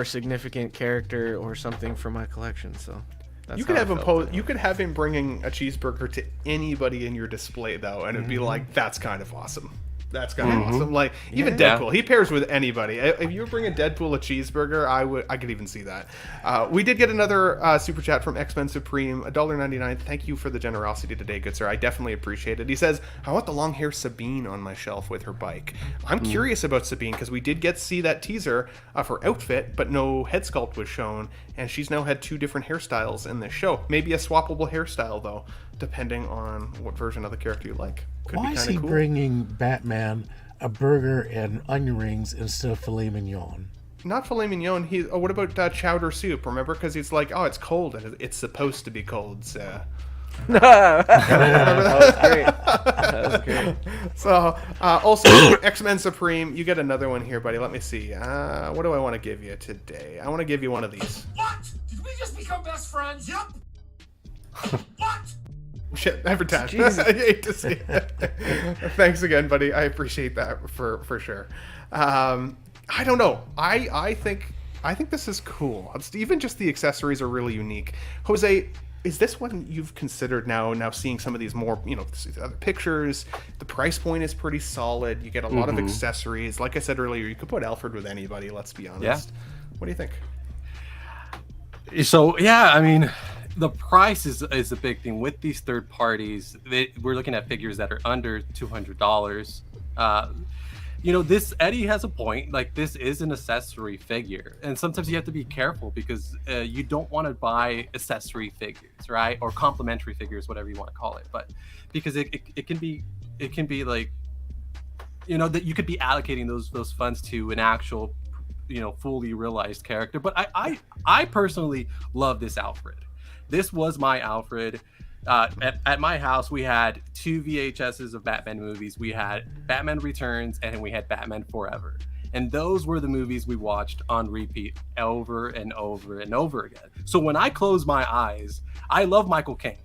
significant character or something for my collection. So that's You could how have I him felt. You could have him bringing a cheeseburger to anybody in your display though, and it'd be like, that's kind of awesome. That's kind of awesome. Like even Yeah. Deadpool, he pairs with anybody. If you were bringing Deadpool a cheeseburger, I could even see that. We did get another super chat from X-Men Supreme, $1.99. Thank you for the generosity today, good sir. I definitely appreciate it. He says, I want the long hair Sabine on my shelf with her bike. I'm curious about Sabine because we did get to see that teaser of her outfit, but no head sculpt was shown, and she's now had 2 different hairstyles in this show. Maybe a swappable hairstyle though, depending on what version of the character you like. Could Why be is kinda he cool. bringing Batman a burger and onion rings instead of filet mignon? Not filet mignon. What about chowder soup? Remember, because he's like, oh, it's cold and it's supposed to be cold. So. That was great. That was great. So, also X-Men Supreme, you get another one here, buddy. Let me see. What do I want to give you today? I want to give you one of these. What? Did we just become best friends? Yup. What? Shit, advertise. I hate to see it. Thanks again, buddy. I appreciate that for sure. I don't know. I think this is cool. Even just the accessories are really unique. Jose, is this one you've considered now seeing some of these more, other pictures? The price point is pretty solid. You get a lot of accessories. Like I said earlier, you could put Alfred with anybody, let's be honest. Yeah. What do you think? So yeah, I mean, the price is a big thing with these third parties. We're looking at figures that are under $200. This Eddie has a point. Like, this is an accessory figure, and sometimes you have to be careful because you don't want to buy accessory figures, right, or complementary figures, whatever you want to call it. But because it can be like, that you could be allocating those funds to an actual, fully realized character. But I personally love this Alfred. This was my Alfred. At my house, we had 2 VHSs of Batman movies. We had Batman Returns and we had Batman Forever. And those were the movies we watched on repeat over and over and over again. So when I close my eyes, I love Michael Caine.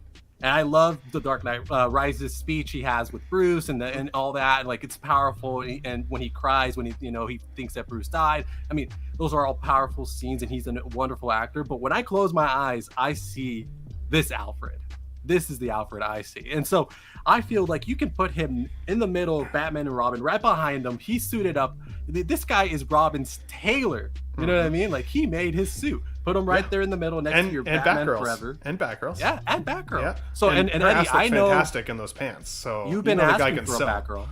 And I love the Dark Knight Rises speech he has with Bruce and all that. And like, it's powerful. And when he cries, when he thinks that Bruce died. I mean, those are all powerful scenes, and he's a wonderful actor. But when I close my eyes, I see this Alfred. This is the Alfred I see. And so I feel like you can put him in the middle of Batman and Robin, right behind him. He's suited up. This guy is Robin's tailor. You know what I mean? Like, he made his suit. Put him right there in the middle next to your Batman Forever. And Batgirl. Yeah, and Batgirl. Yeah. So, and Eddie, I know fantastic in those pants. So you've been asking for a Batgirl.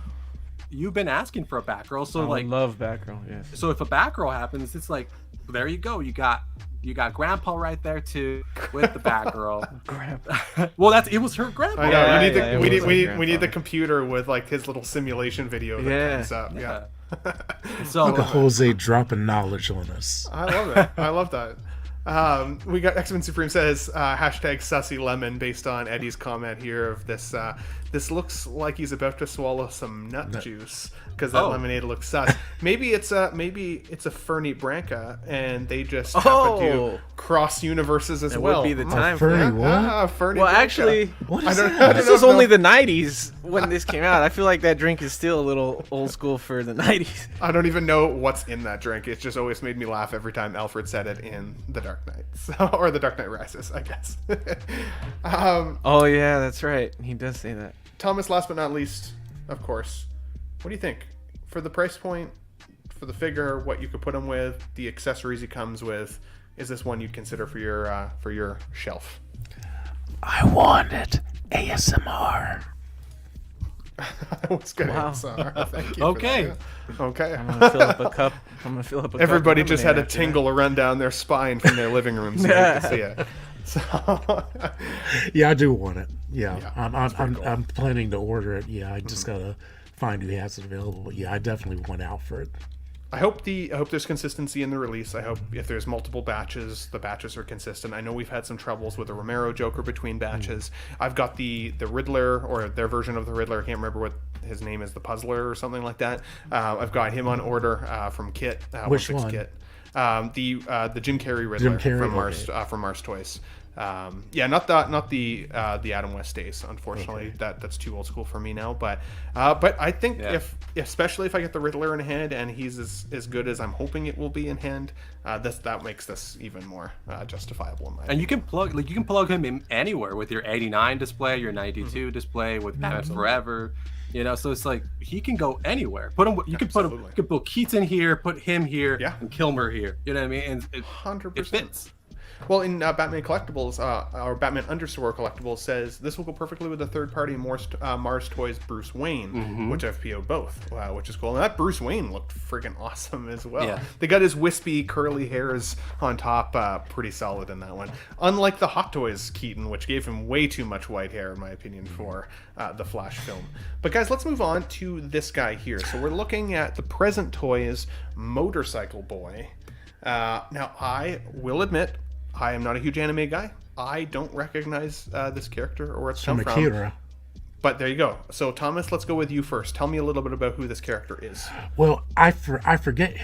You've been asking for a Batgirl. So I love Batgirl, yes. So if a Batgirl happens, it's like, there you go. You got Grandpa right there too with the Batgirl. Grandpa. Well, it was her grandpa. I know. Yeah, we need the computer with like his little simulation video that comes up. Yeah. So Look at Jose dropping knowledge on us. I love it. I love that. We got X-Men Supreme says hashtag sussy lemon based on Eddie's comment here of this. This looks like he's about to swallow some nut juice because that lemonade looks sus. Maybe it's a Fernie Branca and they just happen to cross universes as well. Would be the time Fernie, for that. what? Fernie Well, Branca. actually, What is don't- that? this was only the 90s when this came out. I feel like that drink is still a little old school for the 90s. I don't even know what's in that drink. It just always made me laugh every time Alfred said it in The Dark Knight. Or The Dark Knight Rises, I guess. Oh, yeah, that's right. He does say that. Thomas, last but not least, of course, what do you think? For the price point, for the figure, what you could put him with, the accessories he comes with, is this one you'd consider for your shelf? I wanted ASMR. I was gonna Wow. answer. Thank you. Okay. For that. Okay. I'm gonna fill up a cup. Of Everybody just had a lemonade after that. tingle run down their spine from their living room, so you can see it. So, Yeah, I do want it. Yeah, Yeah, I'm planning to order it. Yeah, I just gotta find who has it available. But yeah, I definitely want Alfred. I hope there's consistency in the release. I hope if there's multiple batches, the batches are consistent. I know we've had some troubles with the Romero Joker between batches. I've got the Riddler, or their version of the Riddler. I can't remember what his name is, the Puzzler or something like that. I've got him on order from Kit. Which 16 one? Kit. The Jim Carrey Riddler from Mars Toys. Not the Adam West days, unfortunately. Okay. That's too old school for me now. But I think especially if I get the Riddler in hand and he's as good as I'm hoping it will be in hand, that makes this even more justifiable in my opinion. And you can plug him in anywhere with your 89 display, your 92 display, with Batman Forever. You know, so it's like he can go anywhere. Put him. You can put him. You can put Keaton here, put him here, and Kilmer here. You know what I mean? And it 100%. fits. Well, in Batman Collectibles, or Batman Understore Collectibles says this will go perfectly with the third-party Mars Toys Bruce Wayne, which I've PO'd both, which is cool. And that Bruce Wayne looked freaking awesome as well. Yeah. They got his wispy, curly hairs on top, pretty solid in that one. Unlike the Hot Toys Keaton, which gave him way too much white hair, in my opinion, for the Flash film. But guys, let's move on to this guy here. So we're looking at the Present Toys Motorcycle Boy. Now, I will admit, I am not a huge anime guy. I don't recognize this character or where it's come from. Akira. But there you go. So Thomas, let's go with you first. Tell me a little bit about who this character is. Well, I forget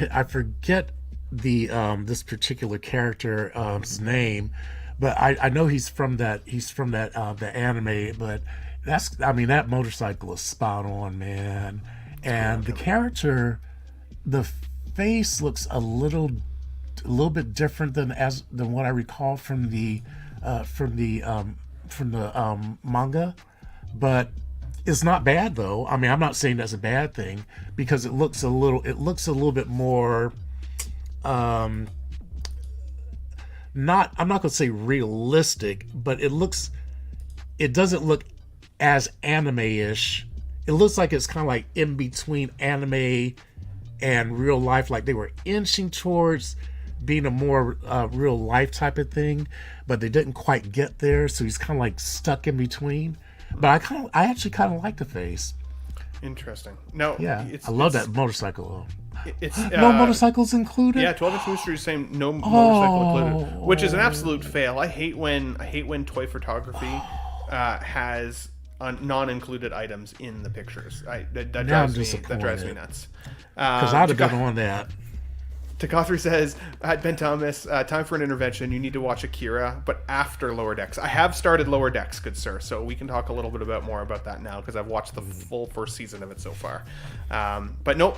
the this particular character's name, but I know he's from that the anime. But that motorcycle is spot on, man. And the character, the face looks a little bit different than what I recall from the manga, but it's not bad though. I mean, I'm not saying that's a bad thing because it looks a little bit more I'm not gonna say realistic, but it doesn't look as anime-ish. It looks like it's kind of like in between anime and real life, like they were inching towards being a more real life type of thing, but they didn't quite get there, so he's kind of like stuck in between. But I actually kind of like the face. Interesting. No, Yeah, I love that motorcycle. It's No motorcycles included. Yeah, 12-inch Booster is saying no motorcycle included, which is an Oh. absolute fail. I hate when toy photography has non-included items in the pictures. That Now I'm drives me disappointed. nuts. Because I'd have been on that. Takathri says, Ben Thomas, time for an intervention. You need to watch Akira, but after Lower Decks. I have started Lower Decks, good sir, so we can talk a little bit more about that now, because I've watched the full first season of it so far. But no,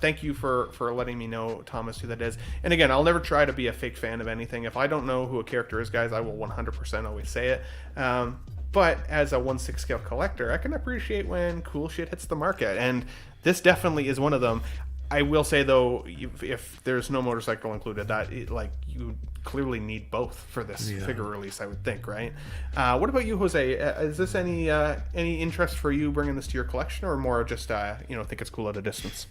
thank you for letting me know, Thomas, who that is. And again, I'll never try to be a fake fan of anything. If I don't know who a character is, guys, I will 100% always say it. But as a 1/6 scale collector, I can appreciate when cool shit hits the market, and this definitely is one of them. I will say though, if there's no motorcycle included, you clearly need both for this figure release, I would think, right? What about you, Jose? Is this any interest for you bringing this to your collection, or more just think it's cool at a distance?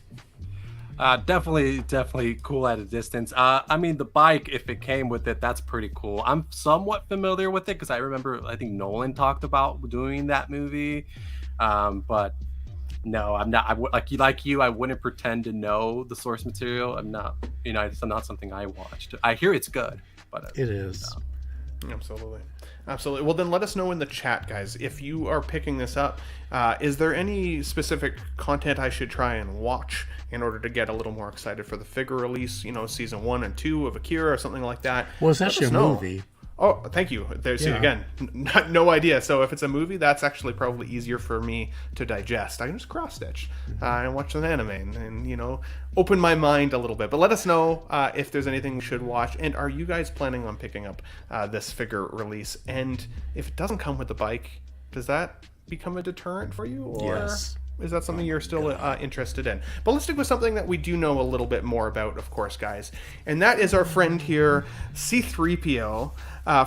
Definitely cool at a distance. I mean, the bike, if it came with it, that's pretty cool. I'm somewhat familiar with it because I remember, I think Nolan talked about doing that movie. But no, I'm not. Like you, I wouldn't pretend to know the source material. I'm not. It's not something I watched. I hear it's good, but it is. No. Absolutely. Well, then let us know in the chat, guys. If you are picking this up, is there any specific content I should try and watch in order to get a little more excited for the figure release? Season 1 and 2 of Akira or something like that. Well, it's actually a movie. Oh, thank you. There's again, no idea. So if it's a movie, that's actually probably easier for me to digest. I can just cross stitch and watch an anime and open my mind a little bit. But let us know if there's anything we should watch. And are you guys planning on picking up this figure release? And if it doesn't come with the bike, does that become a deterrent for you? Or Yes. is that something you're still interested in? But let's stick with something that we do know a little bit more about, of course, guys. And that is our friend here, C-3PO,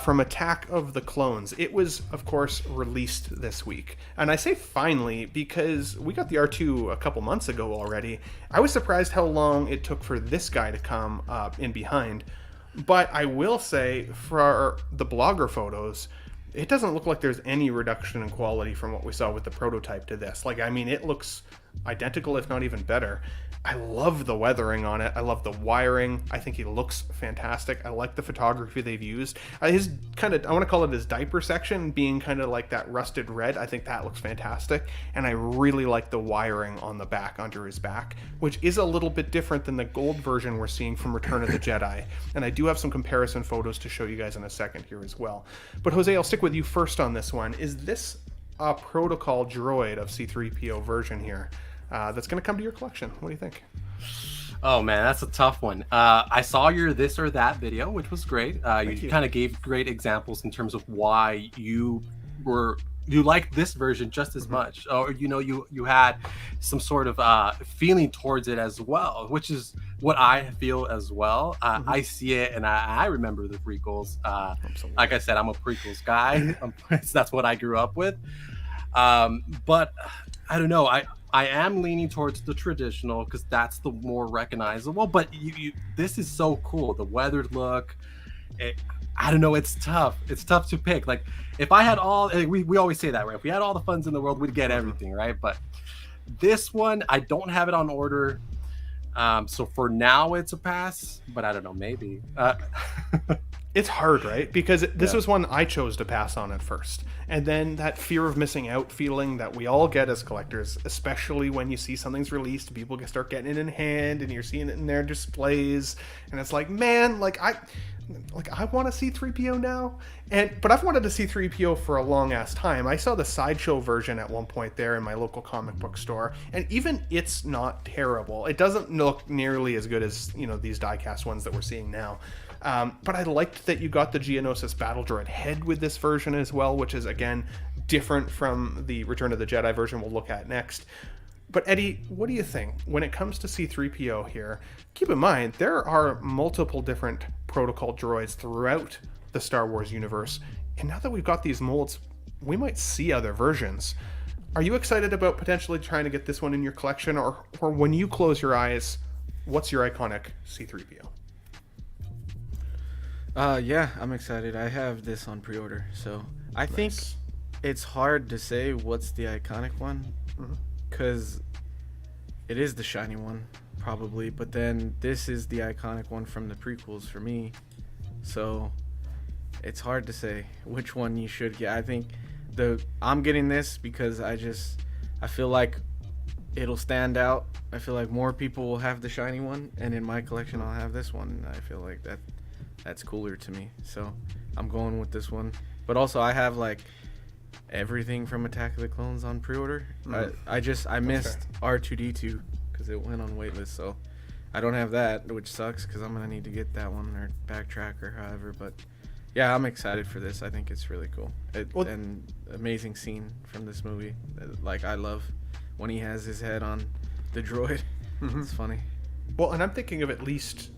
from Attack of the Clones. It was, of course, released this week. And I say finally because we got the R2 a couple months ago already. I was surprised how long it took for this guy to come in behind. But I will say, for the blogger photos, it doesn't look like there's any reduction in quality from what we saw with the prototype to this. It looks identical, if not even better. I love the weathering on it. I love the wiring. I think he looks fantastic. I like the photography they've used. His I want to call it his diaper section, being kind of like that rusted red. I think that looks fantastic. And I really like the wiring on the back, under his back, which is a little bit different than the gold version we're seeing from Return of the Jedi. And I do have some comparison photos to show you guys in a second here as well. But Jose, I'll stick with you first on this one. Is this a protocol droid of C-3PO version here that's going to come to your collection? What do you think? Oh man, that's a tough one. I saw your this or that video, which was great. You kind of gave great examples in terms of why you liked this version just as much, or you had some sort of feeling towards it as well, which is what I feel as well. I see it, and I remember the prequels. Like I said, I'm a prequels guy. That's what I grew up with. But I don't know. I am leaning towards the traditional because that's the more recognizable. But this is so cool. The weathered look. I don't know. It's tough. It's tough to pick. Like if I had all, we always say that, right? If we had all the funds in the world, we'd get everything, right? But this one, I don't have it on order. So for now, it's a pass. But I don't know. Maybe. It's hard, right? Because this was one I chose to pass on at first. And then that fear of missing out feeling that we all get as collectors, especially when you see something's released, people start getting it in hand and you're seeing it in their displays. And it's like, man, I want to see 3PO now. But I've wanted to see 3PO for a long ass time. I saw the Sideshow version at one point there in my local comic book store. And even it's not terrible. It doesn't look nearly as good as, these diecast ones that we're seeing now. But I liked that you got the Geonosis Battle Droid head with this version as well, which is, again, different from the Return of the Jedi version we'll look at next. But Eddie, what do you think? When it comes to C-3PO here, keep in mind, there are multiple different protocol droids throughout the Star Wars universe. And now that we've got these molds, we might see other versions. Are you excited about potentially trying to get this one in your collection? Or when you close your eyes, what's your iconic C-3PO? Yeah, I'm excited. I have this on pre-order, so I think it's hard to say what's the iconic one, because it is the shiny one, probably, but then this is the iconic one from the prequels for me, so it's hard to say which one you should get. I think I'm getting this because I feel like it'll stand out. I feel like more people will have the shiny one, and in my collection I'll have this one. And I feel like that's cooler to me. So I'm going with this one. But also I have like everything from Attack of the Clones on pre-order. I missed R2D2 because it went on waitlist, so I don't have that, which sucks because I'm gonna need to get that one or backtrack or however. But yeah, I'm excited for this. I think it's really cool. And amazing scene from this movie. Like, I love when he has his head on the droid. It's funny. Well, and I'm thinking of at least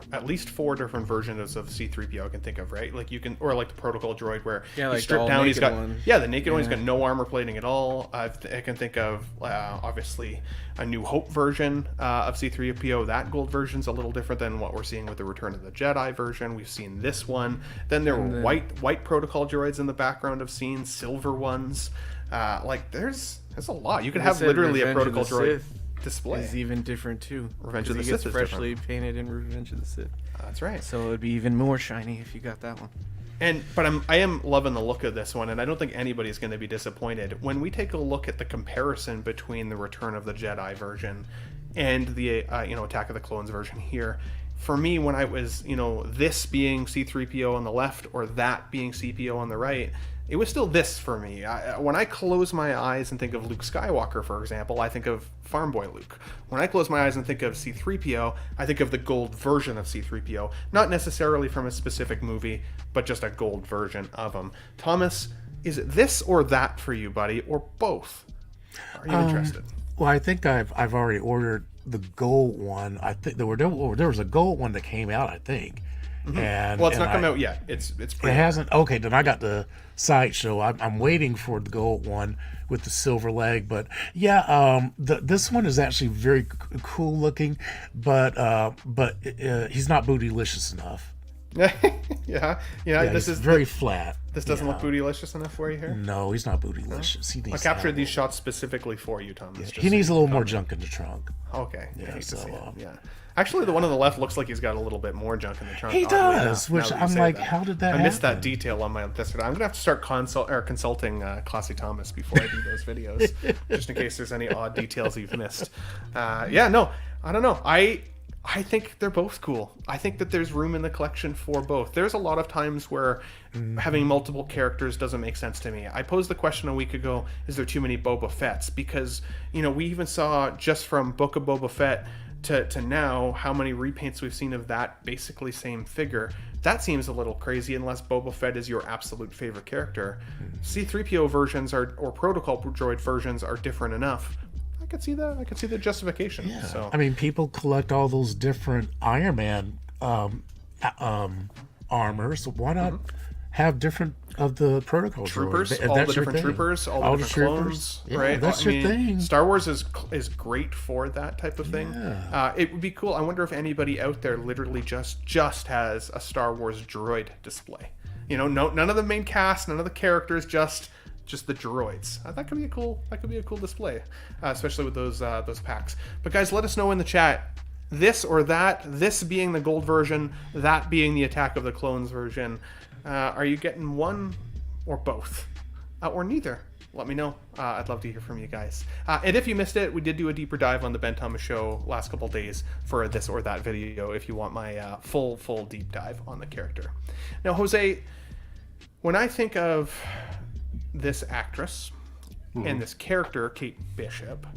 4 different versions of C-3PO I can think of, right? Like you can, or like the protocol droid where Yeah, he's like stripped the down, he's got one. the naked one, he's got no armor plating at all. I can think of obviously a New Hope version of C-3PO. That gold version's a little different than what we're seeing with the Return of the Jedi version. We've seen this one. Then there were white protocol droids in the background of scenes, silver ones. Like there's a lot. You could have literally a Revenge of protocol the droid Sith display. is even different too. Revenge of the He Sith gets is freshly painted in Revenge of the Sith. That's right. So it would be even more shiny if you got that one. But I am loving the look of this one, and I don't think anybody's going to be disappointed when we take a look at the comparison between the Return of the Jedi version and the Attack of the Clones version here. For me, when I was this being C-3PO on the left or that being CPO on the right, it was still this for me. When I close my eyes and think of Luke Skywalker, for example, I think of Farm Boy Luke. When I close my eyes and think of C-3PO, I think of the gold version of C-3PO. Not necessarily from a specific movie, but just a gold version of him. Thomas, is it this or that for you, buddy, or both? Are you interested? Well, I think I've already ordered the gold one. I think there was a gold one that came out, I think. And Well, it's not come out yet. It's It pretty. hasn't. Okay, then I got the sideshow. I'm waiting for the gold one with the silver leg. But yeah, this one is actually very cool looking, but he's not bootylicious enough. yeah. Yeah, This he's is very flat. This doesn't look bootylicious enough for you here. No, he's not bootylicious. He I needs captured to these have shots specifically for you, Thomas. just He so needs you a little can more comment. junk in the trunk. Okay. Yeah, I hate to so, see it. Yeah. Actually, the one on the left looks like he's got a little bit more junk in the trunk. He oddly does, enough, which now that you I'm say like, that. how did that I missed that happen? detail on my list. I'm gonna have to start consulting Classy Thomas before I do those videos, just in case there's any odd details you've missed. I don't know. I think they're both cool. I think that there's room in the collection for both. There's a lot of times where having multiple characters doesn't make sense to me. I posed the question a week ago, is there too many Boba Fetts? Because, we even saw just from Book of Boba Fett to now how many repaints we've seen of that basically same figure. That seems a little crazy unless Boba Fett is your absolute favorite character. C-3PO versions or protocol droid versions are different enough. I could see the justification. Yeah. So I mean, people collect all those different Iron Man armors. So why not have different of the protocol troopers, droids? all That's the your different thing. troopers, all the different clones, Yeah, right? that's your thing. Star Wars is great for that type of thing. Yeah. It would be cool. I wonder if anybody out there literally just has a Star Wars droid display. None of the main cast, none of the characters, just the droids. That could be a cool display, especially with those packs. But guys, let us know in the chat, this or that, this being the gold version, that being the Attack of the Clones version. Are you getting one or both? Or neither? Let me know. I'd love to hear from you guys. And if you missed it, we did do a deeper dive on the Ben Thomas Show last couple days for this or that video if you want my full deep dive on the character. Now, Jose, when I think of this actress and this character, Kate Bishop,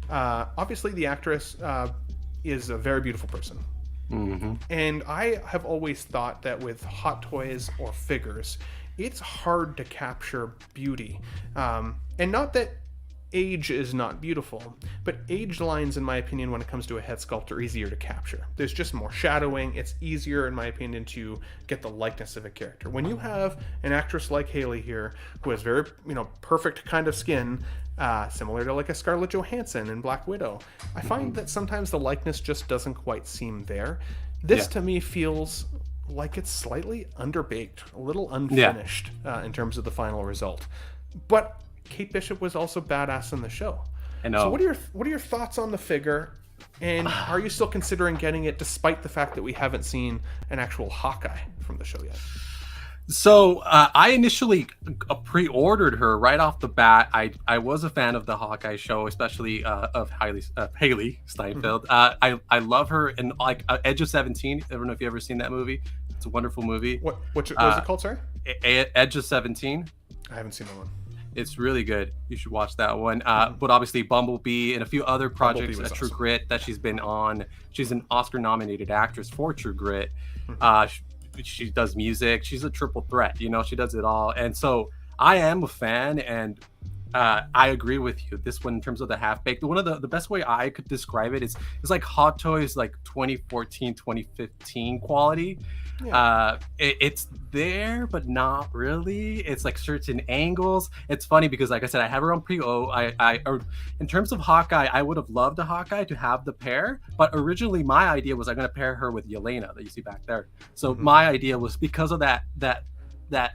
obviously the actress is a very beautiful person. And I have always thought that with hot toys or figures, it's hard to capture beauty. And not that age is not beautiful, but age lines, in my opinion, when it comes to a head sculpt, are easier to capture. There's just more shadowing. It's easier, in my opinion, to get the likeness of a character. When you have an actress like Haley here, who has very, perfect kind of skin, similar to like a Scarlett Johansson in Black Widow, I find that sometimes the likeness just doesn't quite seem there. This to me feels like it's slightly underbaked, a little unfinished in terms of the final result. But Kate Bishop was also badass in the show. I know. So what are your thoughts on the figure? And are you still considering getting it despite the fact that we haven't seen an actual Hawkeye from the show yet? So I initially pre-ordered her right off the bat. I was a fan of the Hawkeye show, especially of Haley Steinfeld. I love her in like Edge of 17. I don't know if you ever seen that movie. It's a wonderful movie. What was it called? Sorry, Edge of 17. I haven't seen that one. It's really good. You should watch that one. But obviously Bumblebee and a few other projects, True awesome. Grit, that she's been on. She's an Oscar-nominated actress for True Grit. She does music. She's a triple threat. You know, she does it all. And so I am a fan, and I agree with you. This one, in terms of the half-baked, one of the best way I could describe it is like Hot Toys, like 2014, 2015 quality. Yeah. It's there, but not really. It's like certain angles. It's funny because, like I said, I have her on pre-O. Or in terms of Hawkeye, I would have loved a Hawkeye to have the pair, but originally my idea was I'm going to pair her with Yelena that you see back there. So my idea was, because of that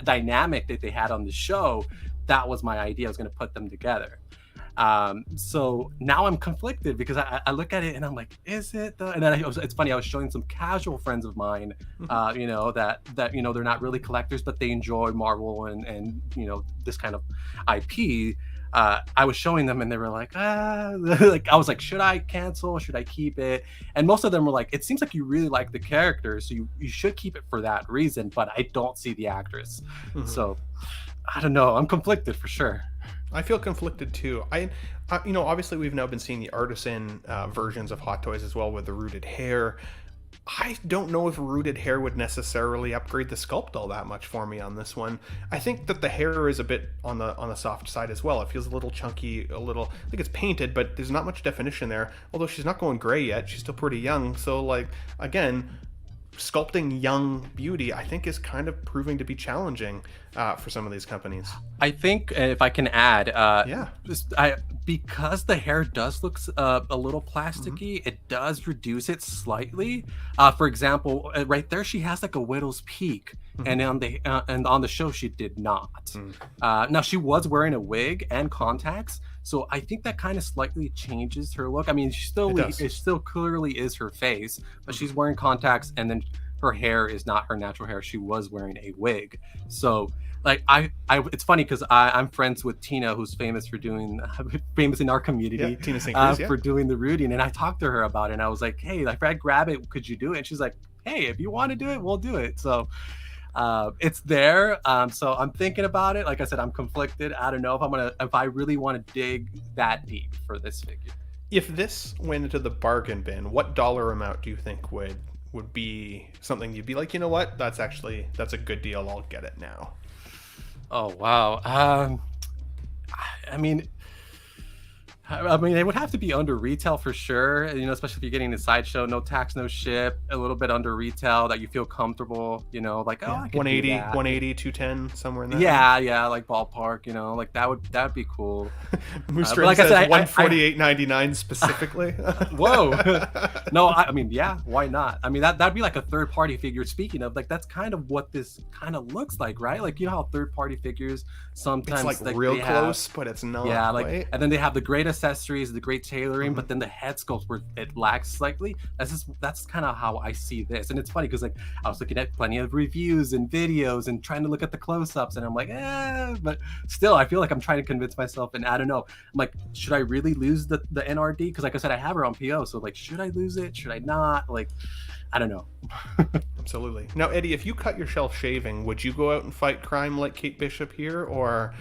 dynamic that they had on the show, that was my idea. I was going to put them together. So now I'm conflicted because I look at it and I'm like, is it though? And then it's funny, I was showing some casual friends of mine, you know, that you know, they're not really collectors, but they enjoy Marvel and you know, this kind of IP. I was showing them and they were like, like, I was like, should I cancel? Should I keep it? And most of them were like, it seems like you really like the character, so you should keep it for that reason, but I don't see the actress. So I don't know. I'm conflicted for sure. I feel conflicted too. You know, obviously we've now been seeing the artisan versions of Hot Toys as well with the rooted hair. I don't know if rooted hair would necessarily upgrade the sculpt all that much for me on this one. I think that the hair is a bit on the soft side as well. It feels a little chunky, I think it's painted, but there's not much definition there. Although she's not going gray yet, she's still pretty young. So like, again, sculpting young beauty, I think, is kind of proving to be challenging for some of these companies. I think, if I can add, because the hair does look a little plasticky, it does reduce it slightly. For example, right there, she has like a widow's peak, and on the show she did not. Now she was wearing a wig and contacts, so I think that kind of slightly changes her look. I mean, it still clearly is her face, but she's wearing contacts, and then her hair is not her natural hair. She was wearing a wig. So like it's funny because I'm friends with Tina, who's famous in our community, Tina St. Cruz, for doing the rooting. And I talked to her about it, and I was like, hey, if I grab it, could you do it? And she's like, hey, if you want to do it, we'll do it. So it's there. So I'm thinking about it. Like I said, I'm conflicted. I don't know if I really want to dig that deep for this figure. If this went into the bargain bin, what dollar amount do you think would be something you'd be like, you know what, that's a good deal, I'll get it now? Oh wow. I mean, it would have to be under retail for sure, you know, especially if you're getting a sideshow, no tax, no ship, a little bit under retail that you feel comfortable, you know, like, I could 180, do that. 180, 210, somewhere in there. Yeah, like ballpark, you know, like that'd be cool. Mooster like says 148.99 specifically. Whoa. No, I mean, yeah, why not? I mean, that'd be like a third party figure. Speaking of, like, that's kind of what this kind of looks like, right? Like, you know how third party figures sometimes it's like real close, but it's not. Yeah, like quite. And then they have the great accessories, the great tailoring, but then the head sculpt where it lacks slightly. That's kind of how I see this. And it's funny because, like, I was looking at plenty of reviews and videos and trying to look at the close-ups, and I'm like, but still I feel like I'm trying to convince myself, and I don't know, I'm like, should I really lose the NRD? Because like I said, I have her on PO, so like, should I lose it? Should I not? Like, I don't know. Absolutely. Now, Eddie, if you cut yourself shaving, would you go out and fight crime like Kate Bishop here, or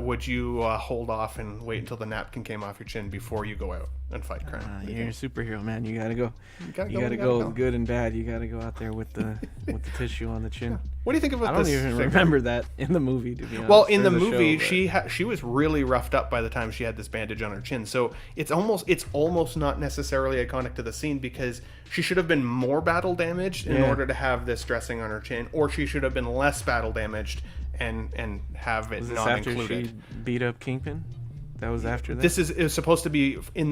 would you hold off and wait until the napkin came off your chin before you go out and fight crime? You're a superhero, man. You gotta go. You gotta go good and bad. You gotta go out there with the tissue on the chin. Yeah. What do you think about this? I don't even remember that in the movie, to be honest. Well, in the movie, she was really roughed up by the time she had this bandage on her chin. So it's almost not necessarily iconic to the scene, because she should have been more battle damaged in order to have this dressing on her chin, or she should have been less battle damaged and have it not included. She beat up Kingpin? That was after that. This is supposed to be within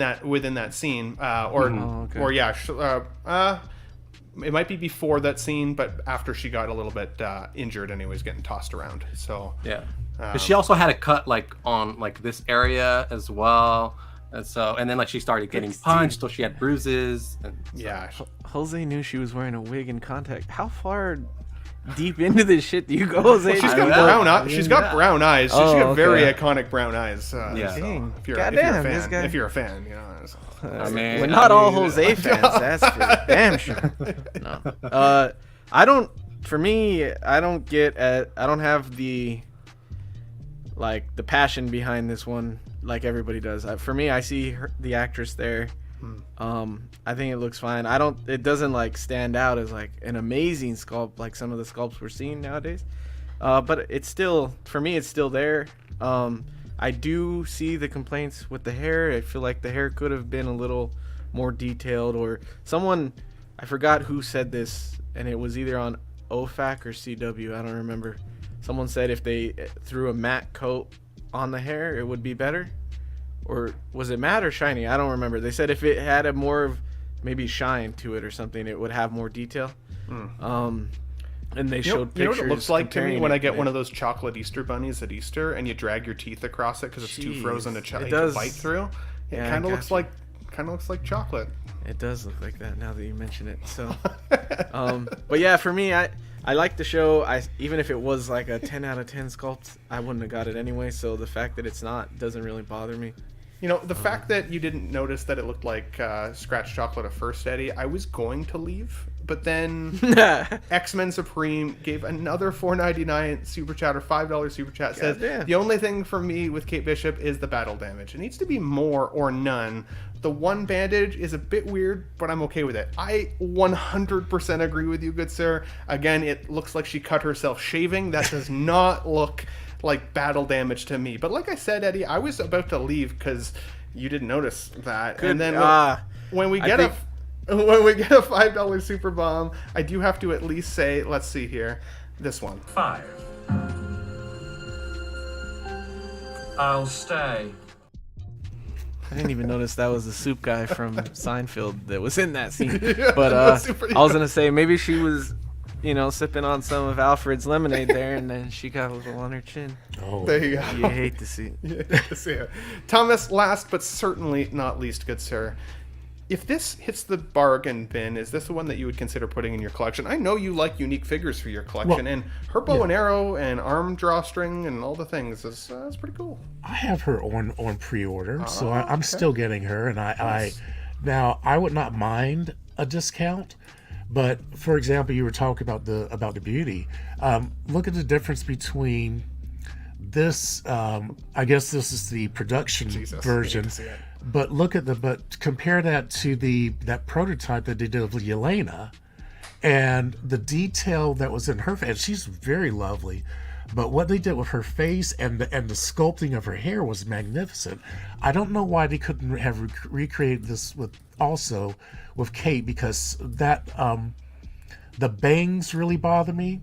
that scene, it might be before that scene, but after she got a little bit injured, anyways, getting tossed around. So yeah, she also had a cut like on like this area as well, and then like she started getting punched, so she had bruises. And yeah, Jose knew she was wearing a wig and contact. How far deep into this shit do you go, Jose? She's got brown eyes. She's got brown eyes. She's got very iconic brown eyes. Yeah. So if you're Goddamn, a this fan, guy. if you're a fan, you know. I mean, We're not all Jose fans. That's for damn sure. No. I don't. For me, I don't have the the passion behind this one like everybody does. For me, I see the actress there. I think it looks fine. It doesn't stand out as an amazing sculpt like some of the sculpts we're seeing nowadays. But it's still, for me, it's still there. I do see the complaints with the hair. I feel like the hair could have been a little more detailed, or someone, I forgot who said this, and it was either on OFAC or CW, I don't remember. Someone said if they threw a matte coat on the hair, it would be better. Or was it matte or shiny? I don't remember. They said if it had a more of maybe shine to it or something, it would have more detail. And they showed pictures. You know what it looks like to me when I get one of those. those chocolate Easter bunnies at Easter and you drag your teeth across it because it's too frozen to does. bite through? It Yeah, kind of gotcha. looks like chocolate. It does look like that now that you mention it. So, but yeah, for me, I like the show. Even if it was like a 10 out of 10 sculpt, I wouldn't have got it anyway. So the fact that it's not doesn't really bother me. You know, the fact that you didn't notice that it looked like scratch chocolate at first, Eddie, I was going to leave, but then X-Men Supreme gave another $4.99 super chat or $5 super chat. Says damn. the only thing for me with Kate Bishop is the battle damage. It needs to be more or none. The one bandage is a bit weird, but I'm okay with it. I 100% agree with you, good sir. Again, it looks like she cut herself shaving. That does not look like battle damage to me. But like I said, Eddie, I was about to leave because you didn't notice that. And then when we get a $5 super bomb, I do have to at least say, let's see here, this one. 5. I'll stay. I didn't even notice that was the soup guy from Seinfeld that was in that scene. But I was gonna say maybe she was, sipping on some of Alfred's lemonade there, and then she got a little on her chin. Oh, There you go. You hate to see it. You hate to see it. Thomas, last but certainly not least, good sir, if this hits the bargain bin, is this the one that you would consider putting in your collection? I know you like unique figures for your collection, and her bow and arrow and arm drawstring and all the things is pretty cool. I have her on pre-order, so I'm still getting her, and now I would not mind a discount, but for example, you were talking about the beauty. Look at the difference between this. I guess this is the production version. But compare that to that prototype that they did of Yelena, and the detail that was in her face. She's very lovely, but what they did with her face and the sculpting of her hair was magnificent. I don't know why they couldn't have recreated this with Kate, because that the bangs really bother me,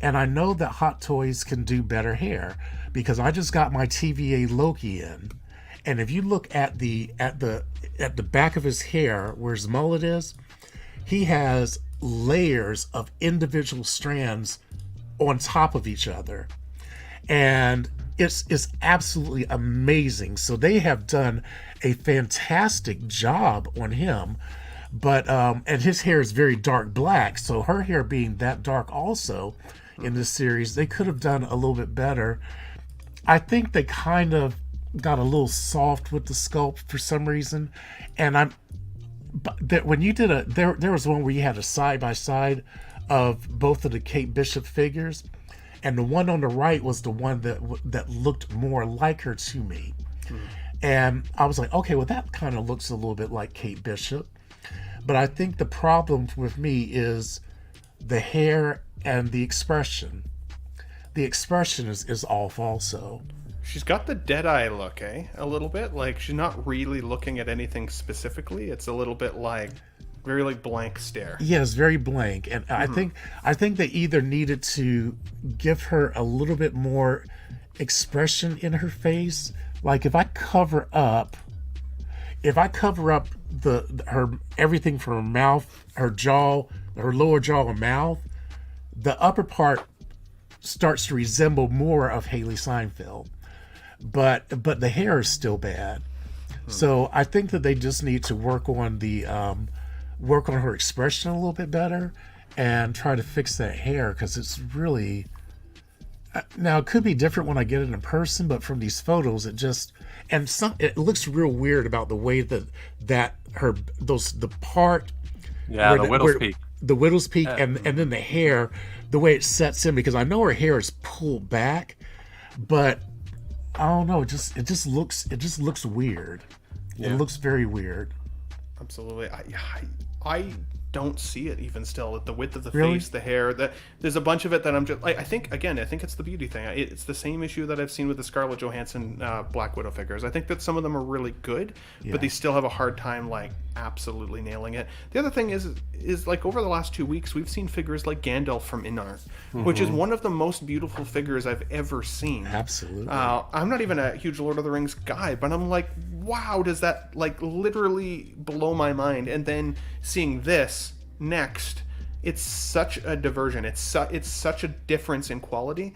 and I know that Hot Toys can do better hair because I just got my TVA Loki in. And if you look at the back of his hair, where his mullet is, he has layers of individual strands on top of each other, and it's absolutely amazing. So they have done a fantastic job on him, but and his hair is very dark black. So her hair being that dark also in this series, they could have done a little bit better. I think they kind of got a little soft with the sculpt for some reason, and when you did there was one where you had a side by side of both of the Kate Bishop figures, and the one on the right was the one that looked more like her to me, and I was like, okay, well that kind of looks a little bit like Kate Bishop, but I think the problem with me is the hair and the expression. The expression is off also. She's got the Deadeye look, a little bit. Like, she's not really looking at anything specifically. It's a little bit very blank stare. Yeah, it's very blank. And I think they either needed to give her a little bit more expression in her face. Like, if I cover up her everything from her mouth, her jaw, her lower jaw and mouth, the upper part starts to resemble more of Haley Steinfeld. But the hair is still bad. So I think that they just need to work on her expression a little bit better, and try to fix that hair because it's really. Now it could be different when I get it in person, but from these photos, it looks real weird about the way the part. Yeah, the widow's peak. The widow's peak, and then the hair, the way it sets in, because I know her hair is pulled back, but I don't know. It just looks weird. Yeah. It looks very weird. Absolutely. I don't see it even still. The width of the face, the hair, there's a bunch of it that I'm just like, I think it's the beauty thing. It's the same issue that I've seen with the Scarlett Johansson Black Widow figures. I think that some of them are really good, but they still have a hard time like absolutely nailing it. The other thing is like over the last 2 weeks we've seen figures like Gandalf from Inarth, which is one of the most beautiful figures I've ever seen. Absolutely. I'm not even a huge Lord of the Rings guy, but I'm like, wow, does that like literally blow my mind? And then seeing this next, it's such a diversion. It's such a difference in quality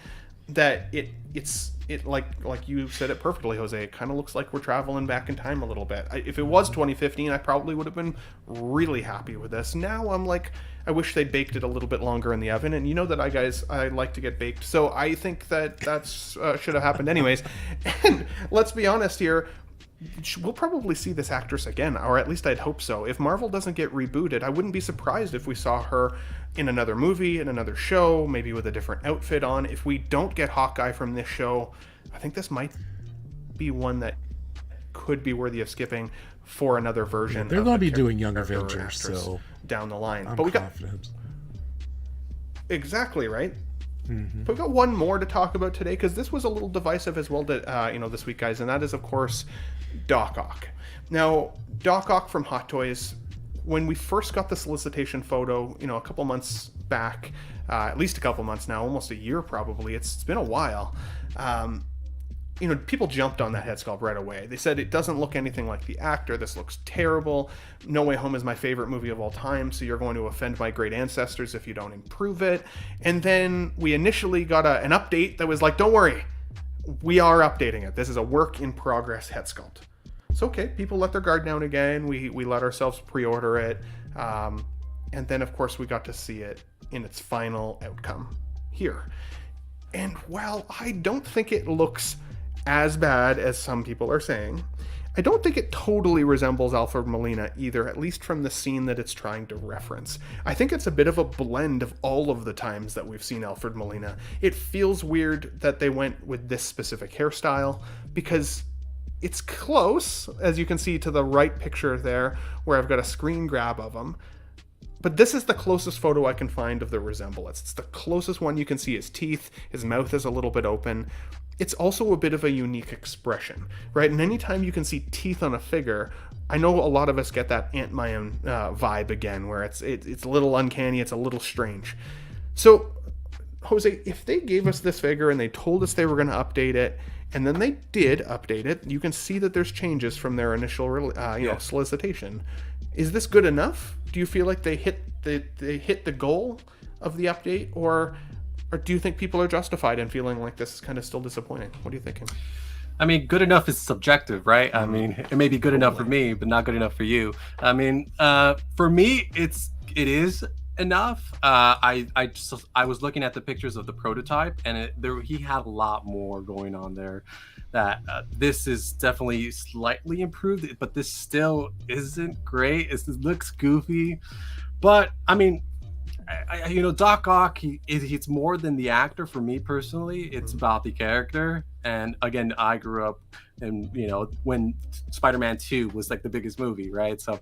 that it's like you said it perfectly, Jose. It kind of looks like we're traveling back in time a little bit. If it was 2015, I probably would have been really happy with this. Now I'm like, I wish they baked it a little bit longer in the oven. And you know that I like to get baked, so I think that's should have happened anyways. And let's be honest here. We'll probably see this actress again, or at least I'd hope so. If Marvel doesn't get rebooted, I wouldn't be surprised if we saw her in another movie, in another show, maybe with a different outfit on. If we don't get Hawkeye from this show, I think this might be one that could be worthy of skipping for another version. They're going to be doing Young Avengers, so down the line. I'm but confident. Exactly, right? Mm-hmm. But we got one more to talk about today, because this was a little divisive as well this week, guys, and that is, of course, Doc Ock. Now, Doc Ock from Hot Toys, when we first got the solicitation photo, a couple months back, at least a couple months now, almost a year probably, it's been a while, people jumped on that head sculpt right away. They said it doesn't look anything like the actor. This looks terrible. No Way Home is my favorite movie of all time, so you're going to offend my great ancestors if you don't improve it. And then we initially got an update that was like, don't worry, we are updating it. This is a work in progress head sculpt. It's okay. People let their guard down again. We let ourselves pre-order it. And then, of course, we got to see it in its final outcome here. And while I don't think it looks as bad as some people are saying, I don't think it totally resembles Alfred Molina either, at least from the scene that it's trying to reference. I think it's a bit of a blend of all of the times that we've seen Alfred Molina. It feels weird that they went with this specific hairstyle, because it's close, as you can see to the right picture there, where I've got a screen grab of him. But this is the closest photo I can find of the resemblance. It's the closest one you can see his teeth. His mouth is a little bit open. It's also a bit of a unique expression, right? And anytime you can see teeth on a figure, I know a lot of us get that Aunt Maya vibe again, where it's a little uncanny, it's a little strange. So, Jose, if they gave us this figure and they told us they were going to update it, and then they did update it, you can see that there's changes from their initial solicitation. Is this good enough? Do you feel like they hit the goal of the update, or do you think people are justified in feeling like this is kind of still disappointing? What are you thinking? I mean, good enough is subjective, right? I mean, it may be good enough for me, but not good enough for you. I mean, for me, it is enough. I was looking at the pictures of the prototype, and he had a lot more going on there. That this is definitely slightly improved, but this still isn't great. It looks goofy, but I mean, Doc Ock, he's more than the actor for me personally. It's about the character. And again, I grew up and when Spider-Man 2 was like the biggest movie, right? So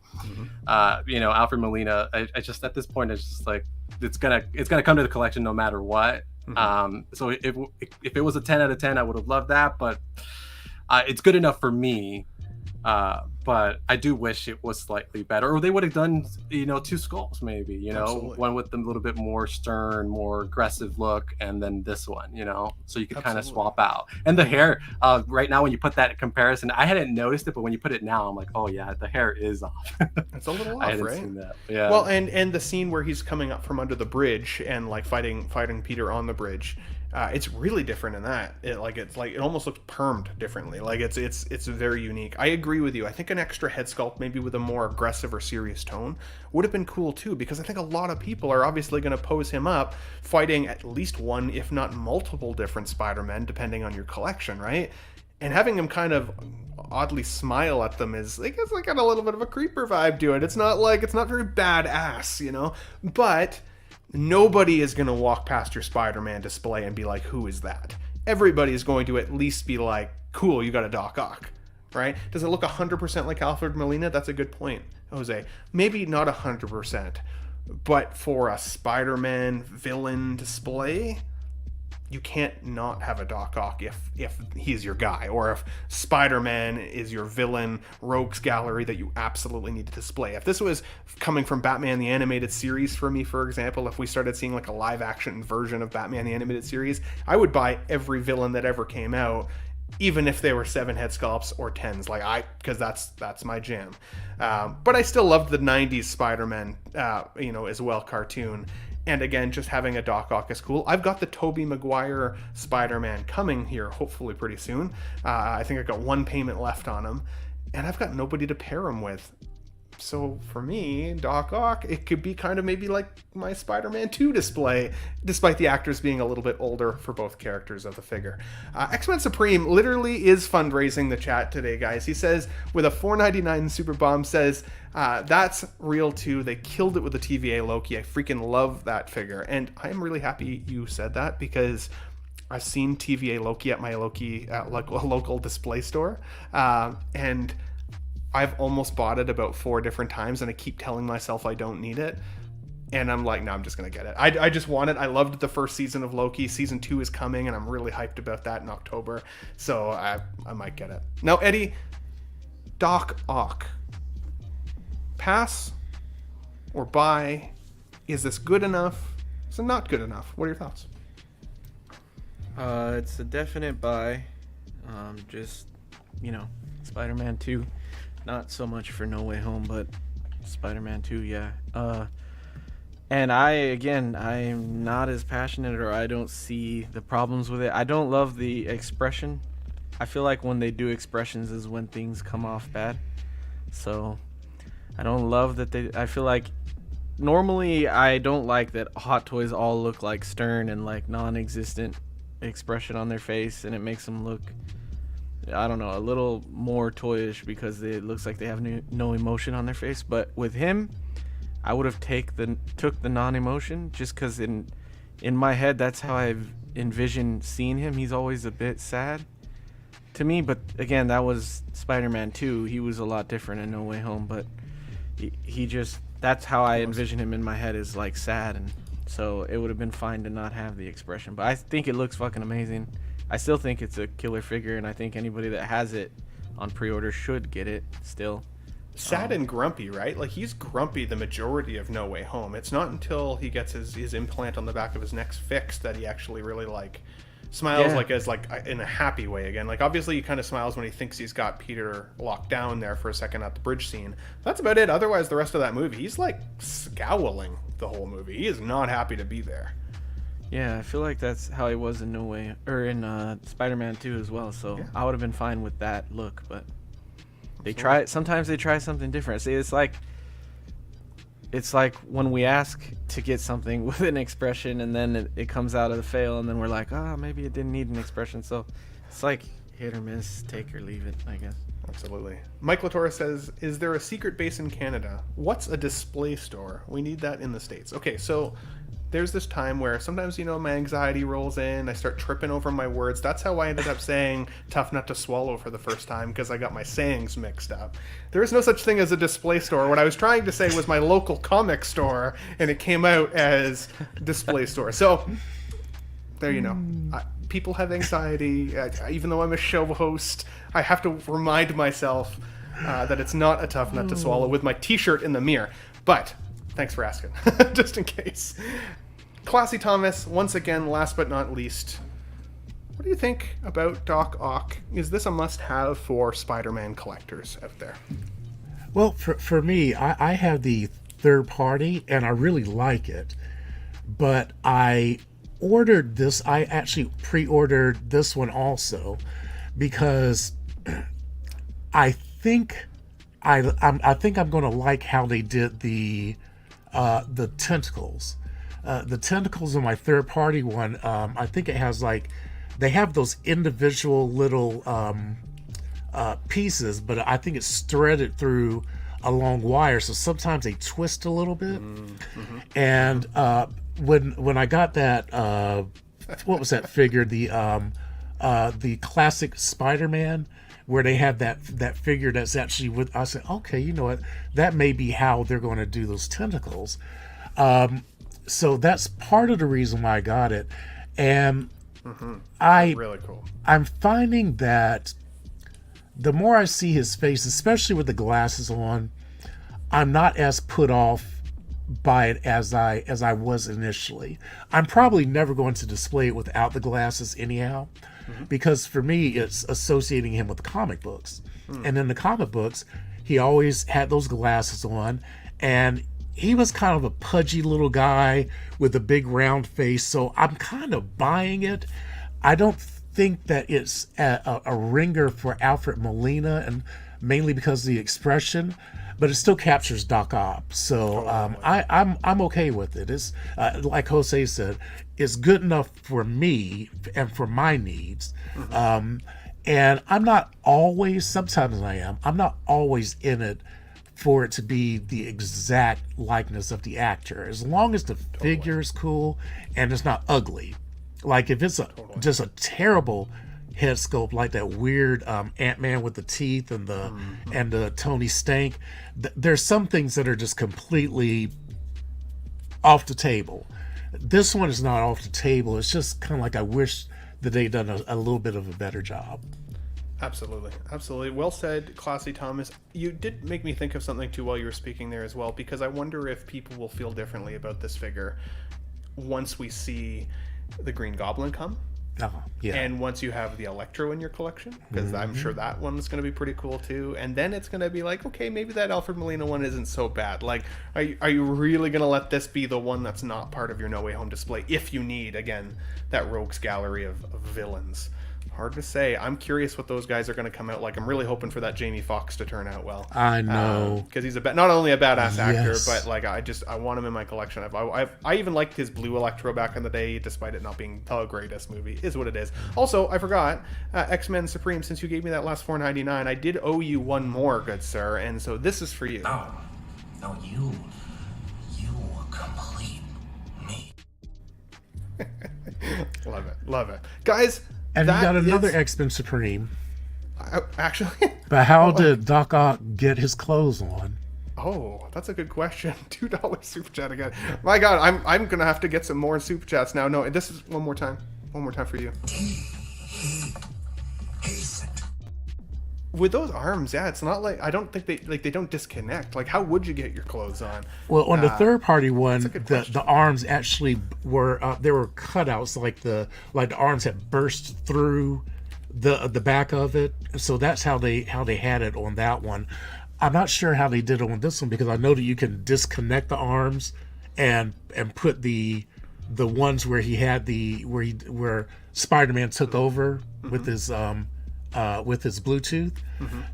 Alfred Molina, I just at this point it's just like it's gonna come to the collection no matter what. So if it was a 10 out of 10, I would have loved that, but it's good enough for me. But I do wish it was slightly better, or they would have done, two skulls maybe, Absolutely. One with a little bit more stern, more aggressive look, and then this one, so you could kind of swap out. And the hair, right now when you put that in comparison, I hadn't noticed it, but when you put it now, I'm like, oh yeah, the hair is off. It's a little off, I hadn't right? seen that. Yeah. Well, and the scene where he's coming up from under the bridge and like fighting Peter on the bridge, It's really different in that. It almost looks permed differently. Like it's very unique. I agree with you. I think an extra head sculpt, maybe with a more aggressive or serious tone, would have been cool too. Because I think a lot of people are obviously going to pose him up fighting at least one, if not multiple, different Spider-Men, depending on your collection, right? And having him kind of oddly smile at them is like, it's like got a little bit of a creeper vibe to it. It's not very badass, you know, but nobody is going to walk past your Spider-Man display and be like, who is that? Everybody is going to at least be like, cool, you got a Doc Ock, right? Does it look 100% like Alfred Molina? That's a good point, Jose. Maybe not 100%, but for a Spider-Man villain display, you can't not have a Doc Ock if he's your guy, or if Spider-Man is your villain rogues gallery that you absolutely need to display. If this was coming from Batman the Animated Series for me, for example, if we started seeing like a live action version of Batman the Animated Series, I would buy every villain that ever came out, even if they were 7 head sculpts or 10s, because that's my jam. But I still loved the 90s Spider-Man, as well, cartoon. And again, just having a Doc Ock is cool. I've got the Tobey Maguire Spider-Man coming here, hopefully pretty soon. I think I've got one payment left on him, and I've got nobody to pair him with. So for me, Doc Ock, it could be kind of maybe like my Spider-Man 2 display, despite the actors being a little bit older for both characters of the figure. X-Men Supreme literally is fundraising the chat today, guys. He says, with a $4.99 super bomb, says, that's real too. They killed it with the TVA Loki. I freaking love that figure. And I'm really happy you said that, because I've seen TVA Loki at my local display store. And I've almost bought it about 4 different times, and I keep telling myself I don't need it. And I'm like, no, I'm just going to get it. I just want it. I loved the first season of Loki. Season 2 is coming, and I'm really hyped about that in October. So I might get it. Now, Eddie, Doc Ock. Pass or buy? Is this good enough? Is it not good enough? What are your thoughts? It's a definite buy. Spider-Man 2. Not so much for No Way Home, but Spider-Man 2, yeah. And I'm not as passionate, or I don't see the problems with it. I don't love the expression. I feel like when they do expressions is when things come off bad. So I don't love that I feel like normally I don't like that Hot Toys all look like stern and like non-existent expression on their face, and it makes them look, I don't know, a little more toyish because it looks like they have no emotion on their face. But with him, I would have took the non-emotion, just because in my head that's how I've envisioned seeing him. He's always a bit sad to me, but again, that was Spider-Man 2. He was a lot different in No Way Home, but he just, that's how I envision him in my head, is like sad, and so it would have been fine to not have the expression. But I think it looks fucking amazing. I still think it's a killer figure, and I think anybody that has it on pre-order should get it still. Sad and grumpy, right? Like, he's grumpy the majority of No Way Home. It's not until he gets his implant on the back of his neck fixed that he actually really smiles, in a happy way again. Like, obviously he kind of smiles when he thinks he's got Peter locked down there for a second at the bridge scene. That's about it. Otherwise, the rest of that movie, he's like scowling the whole movie. He is not happy to be there. Yeah, I feel like that's how he was in Spider-Man 2 as well. So yeah. I would have been fine with that look, but sometimes they try something different. See, it's like when we ask to get something with an expression, and then it comes out of the fail, and then we're like, maybe it didn't need an expression. So it's like hit or miss, take or leave it, I guess. Absolutely. Mike Latorre says, is there a secret base in Canada? What's a display store? We need that in the States. Okay, so there's this time where sometimes, my anxiety rolls in. I start tripping over my words. That's how I ended up saying tough nut to swallow for the first time, because I got my sayings mixed up. There is no such thing as a display store. What I was trying to say was my local comic store, and it came out as display store. So there you know. People have anxiety. Even though I'm a show host, I have to remind myself that it's not a tough nut to swallow with my t-shirt in the mirror. But thanks for asking, just in case. Classy Thomas, once again, last but not least, what do you think about Doc Ock? Is this a must-have for Spider-Man collectors out there? Well, for me, I have the third party, and I really like it. But I ordered this. I actually pre-ordered this one also because I think I think I'm going to like how they did the tentacles. The tentacles in my third party one. I think it has like they have those individual little pieces, but I think it's threaded through a long wire, so sometimes they twist a little bit. And when I got that, what was that figure? The classic Spider-Man, where they have that figure that's actually with. I said, okay, you know what? That may be how they're going to do those tentacles. So that's part of the reason why I got it, and Really cool. I'm finding that the more I see his face, especially with the glasses on, I'm not as put off by it as I was initially. I'm probably never going to display it without the glasses anyhow, because for me it's associating him with comic books. And in the comic books, he always had those glasses on, and he was kind of a pudgy little guy with a big round face, so I'm kind of buying it. I don't think that it's a ringer for Alfred Molina, and mainly because of the expression, but it still captures Doc Ock. So I'm okay with it. It's like Jose said, it's good enough for me and for my needs. And I'm not always, sometimes I am, I'm not always in it for it to be the exact likeness of the actor, as long as the figure is cool and it's not ugly. Like if it's just a terrible head sculpt, like that weird Ant-Man with the teeth and the Tony Stank, there's some things that are just completely off the table. This one is not off the table. It's just kind of like I wish that they'd done a little bit of a better job. Absolutely. Well said, Classy Thomas. You did make me think of something too while you were speaking there as well, because I wonder if people will feel differently about this figure once we see the Green Goblin come. Yeah. And once you have the Electro in your collection, because I'm sure that one's going to be pretty cool too. And then it's going to be like, okay, maybe that Alfred Molina one isn't so bad. Like, are you really going to let this be the one that's not part of your No Way Home display if you need, again, that rogues gallery of villains? Hard to say. I'm curious what those guys are going to come out like. I'm really hoping for that Jamie Foxx to turn out well. I know, because he's not only a badass actor, Yes. but like I want him in my collection. I even liked his Blue Electro back in the day, despite it not being the greatest movie. Is what it is. Also, I forgot X-Men Supreme. Since you gave me that last $4.99, I did owe you one more, good sir, and so this is for you. No, you complete me. Love it, guys. And you got another is... X-Men Supreme. Actually, But how did Doc Ock get his clothes on? Oh, that's a good question. $2 super chat again. My God, I'm gonna have to get some more super chats now. No, this is one more time for you. With those arms, yeah, it's not like I don't think they don't disconnect. Like, how would you get your clothes on? Well, on the third party one, question. the arms actually were there were cutouts, like the arms had burst through the back of it. So that's how they had it on that one. I'm not sure how they did it on this one, because I know that you can disconnect the arms and put the ones where he had where Spider-Man took over with his Bluetooth.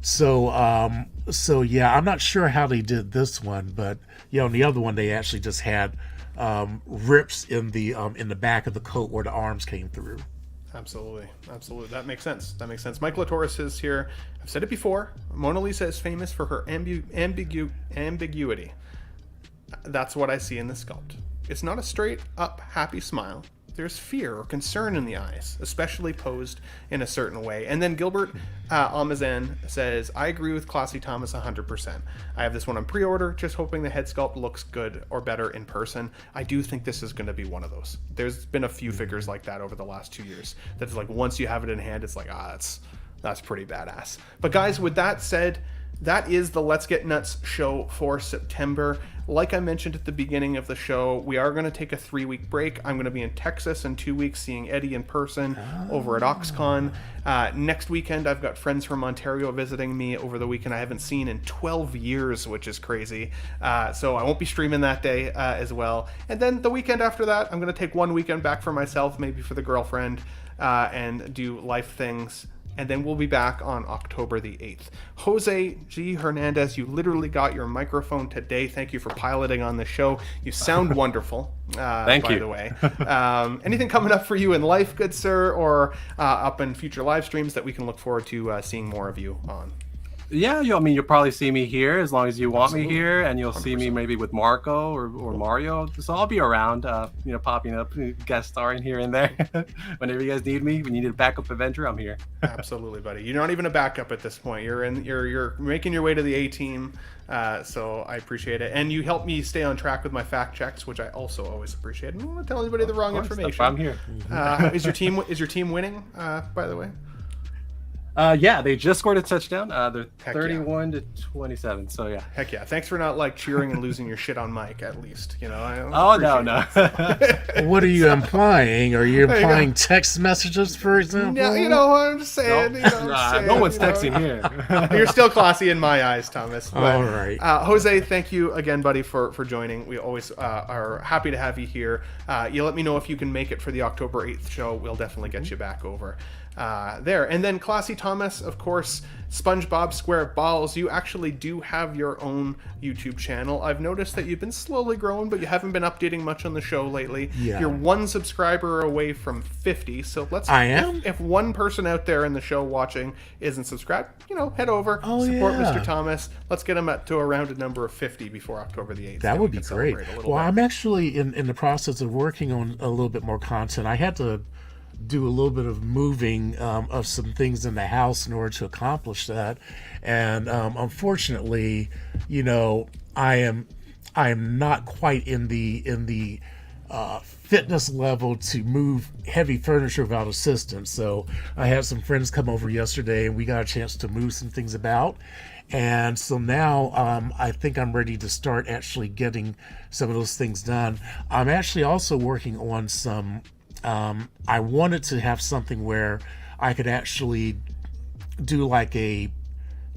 So yeah, I'm not sure how they did this one, but on the other one they actually just had rips in the back of the coat where the arms came through. Absolutely. That makes sense. Michael Torres is here. I've said it before. Mona Lisa is famous for her ambiguity. That's what I see in this sculpt. It's not a straight up happy smile. There's fear or concern in the eyes, especially posed in a certain way. And then Gilbert Amazan says, I agree with Classy Thomas 100%. I have this one on pre-order, just hoping the head sculpt looks good or better in person. I do think this is going to be one of those. There's been a few figures like that over the last 2 years. That's like, once you have it in hand, it's like, that's pretty badass. But guys, with that said, that is the Let's Get Nuts show for September. Like I mentioned at the beginning of the show, we are going to take a 3-week break. I'm going to be in Texas in 2 weeks seeing Eddie in person over at OxCon. Next weekend, I've got friends from Ontario visiting me over the weekend I haven't seen in 12 years, which is crazy. So I won't be streaming that day as well. And then the weekend after that, I'm going to take 1 weekend back for myself, maybe for the girlfriend, and do life things. And then we'll be back on October the 8th. Jose G. Hernandez, you literally got your microphone today. Thank you for piloting on the show. You sound wonderful, Thank you. by the way. Anything coming up for you in life, good sir, or up in future live streams that we can look forward to seeing more of you on? Yeah, I mean, you'll probably see me here as long as you want Absolutely. me here, and you'll see me 100%. maybe with Marco or Mario. So I'll be around, popping up, guest starring here and there. Whenever you guys need me, when you need a backup adventure, I'm here. Absolutely, buddy. You're not even a backup at this point. You're making your way to the A team. So I appreciate it, and you help me stay on track with my fact checks, which I also always appreciate. I don't want to tell anybody the wrong information. I'm here. Is your team winning? By the way. Yeah, they just scored a touchdown. They're Heck 31 to 27. So yeah. Heck yeah! Thanks for not cheering and losing your shit on Mike. At least Oh no. What are you implying? Are you implying text messages, for example? Yeah, I'm just saying. No one's texting here. You're still classy in my eyes, Thomas. But, All right. Jose, thank you again, buddy, for joining. We always are happy to have you here. You let me know if you can make it for the October 8th show. We'll definitely get you back over there. And then Classy Thomas, of course, SpongeBob SquareBalls. You actually do have your own YouTube channel. I've noticed that you've been slowly growing, but you haven't been updating much on the show lately. Yeah. You're 1 subscriber away from 50. So I am? If one person out there in the show watching isn't subscribed, head over, support yeah. Mr. Thomas. Let's get him to a rounded number of 50 before October the 8th. That Then would we be can great. celebrate a little Well, bit. I'm actually in the process of working on a little bit more content. I had to do a little bit of moving of some things in the house in order to accomplish that, and unfortunately, I am not quite in the fitness level to move heavy furniture without assistance. So I had some friends come over yesterday, and we got a chance to move some things about. And so now I think I'm ready to start actually getting some of those things done. I'm actually also working on some. I wanted to have something where I could actually do I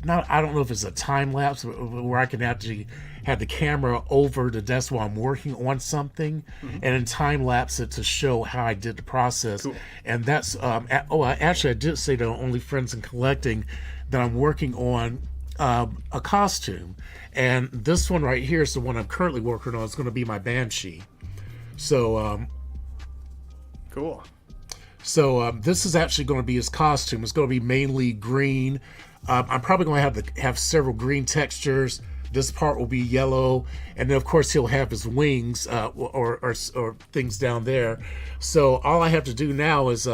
don't know if it's a time lapse, where I can actually have the camera over the desk while I'm working on something, and then time lapse it to show how I did the process. Cool. And that's actually I did say to Only Friends and Collecting that I'm working on a costume, and this one right here is the one I'm currently working on. It's going to be my Banshee. So Cool. So this is actually going to be his costume. It's going to be mainly green. I'm probably going to have several green textures. This part will be yellow, and then of course he'll have his wings or things down there. So all I have to do now is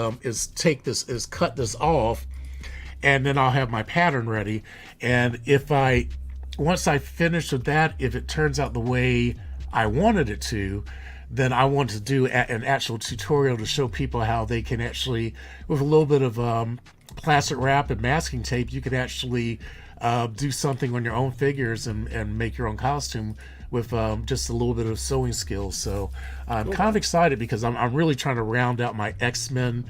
cut this off, and then I'll have my pattern ready. And once I finish with that, if it turns out the way I wanted it to, then I want to do an actual tutorial to show people how they can actually, with a little bit of plastic wrap and masking tape, you can actually do something on your own figures and make your own costume with just a little bit of sewing skills. So I'm kind of excited because I'm really trying to round out my X-Men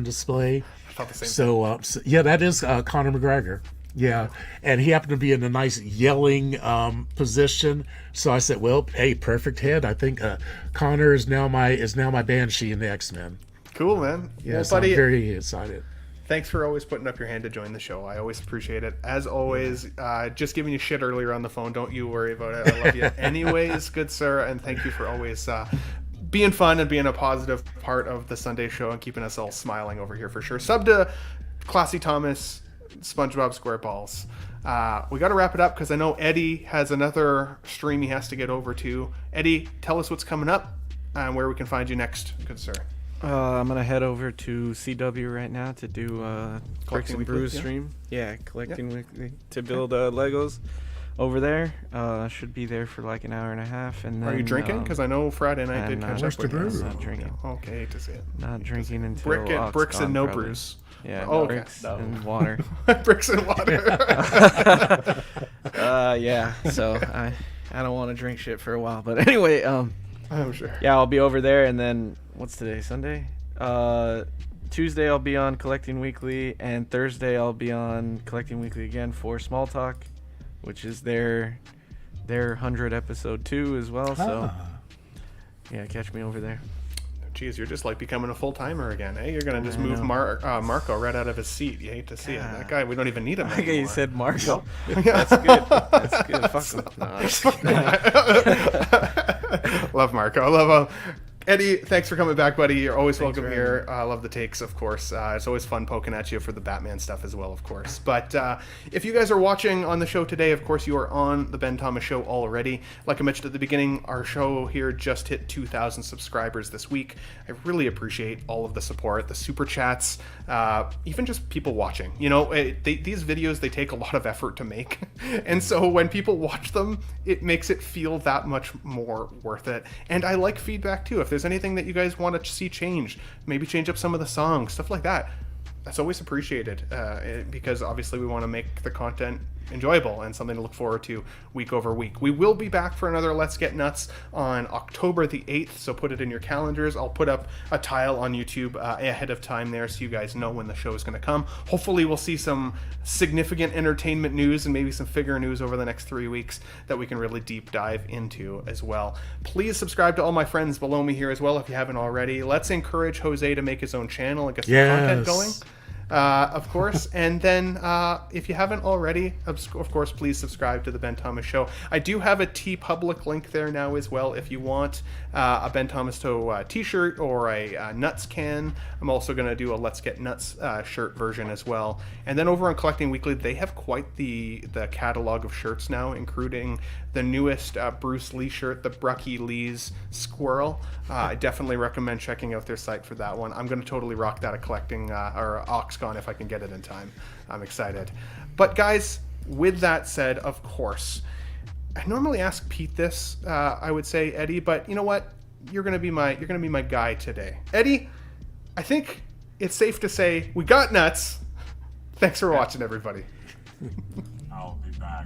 display. I thought the same. So yeah, that is Conor McGregor. Yeah, and he happened to be in a nice yelling position. So I said, "Well, hey, perfect head. I think Connor is now my Banshee in the X-Men." Cool, man. Yeah, Well, so buddy, I'm very excited. thanks for always putting up your hand to join the show. I always appreciate it. As always, just giving you shit earlier on the phone. Don't you worry about it. I love you anyways, good sir, and thank you for always being fun and being a positive part of the Sunday show and keeping us all smiling over here for sure. Sub to Classy Thomas, SpongeBob SquareBalls. We got to wrap it up because I know Eddie has another stream he has to get over to. Eddie, tell us what's coming up and where we can find you next, good sir. I'm gonna head over to CW right now to do Bricks Collecting and Weekly, Brews yeah. stream. Yeah, collecting weekly to build Legos over there. Should be there for like an hour and a half. And then, Are you drinking? Because I know Friday night did I'm catch not up with you. brews? so, Not drinking. yeah. Okay, hate to see it. Not drinking until Bricks and OxCon, no probably. brews. Yeah, Oh, okay. bricks and water. Bricks and water. Yeah. So I don't want to drink shit for a while, but anyway, I'm sure. yeah, I'll be over there, and then what's today? Sunday. Tuesday I'll be on Collecting Weekly, and Thursday I'll be on Collecting Weekly again for Small Talk, which is their 100 episode 2 as well. So yeah, catch me over there. Jeez, you're just like becoming a full timer again, eh? You're gonna just move Marco right out of his seat. You hate to see it. That guy, we don't even need him Like anymore. you said, Marco. That's good. That's good. Fuck him. No, I'm just kidding. Love Marco. I love him. Eddie, thanks for coming back, buddy. You're always welcome for here. I love the takes, of course. It's always fun poking at you for the Batman stuff as well, of course. But if you guys are watching on the show today, of course, you are on the Ben Thomas Show already. Like I mentioned at the beginning, our show here just hit 2,000 subscribers this week. I really appreciate all of the support, the super chats, even just people watching. You know, these videos, they take a lot of effort to make. And so when people watch them, it makes it feel that much more worth it. And I like feedback too. If there's anything that you guys want to see changed, maybe change up some of the songs, stuff like that, that's always appreciated, because obviously we want to make the content enjoyable and something to look forward to week over week. We will be back for another Let's Get Nuts on October the 8th, so put it in your calendars. I'll put up a tile on YouTube ahead of time there so you guys know when the show is going to come. Hopefully we'll see some significant entertainment news and maybe some figure news over the next 3 weeks that we can really deep dive into as well. Please subscribe to all my friends below me here as well if you haven't already. Let's encourage Jose to make his own channel and get some content going. Of course, and then if you haven't already, of course, please subscribe to the Ben Thomas Show. I do have a TeePublic link there now as well if you want a Ben Thomas t-shirt or a Nuts can. I'm also going to do a Let's Get Nuts shirt version as well. And then over on Collecting Weekly, they have quite the catalog of shirts now, including the newest Bruce Lee shirt, the Brucky Lee's Squirrel. I definitely recommend checking out their site for that one. I'm going to totally rock that at Collecting or OxCon if I can get it in time. I'm excited. But guys, with that said, of course, I normally ask Pete this. I would say Eddie, but you know what? You're going to be my guy today. Eddie, I think it's safe to say we got nuts. Thanks for watching, everybody. I'll be back.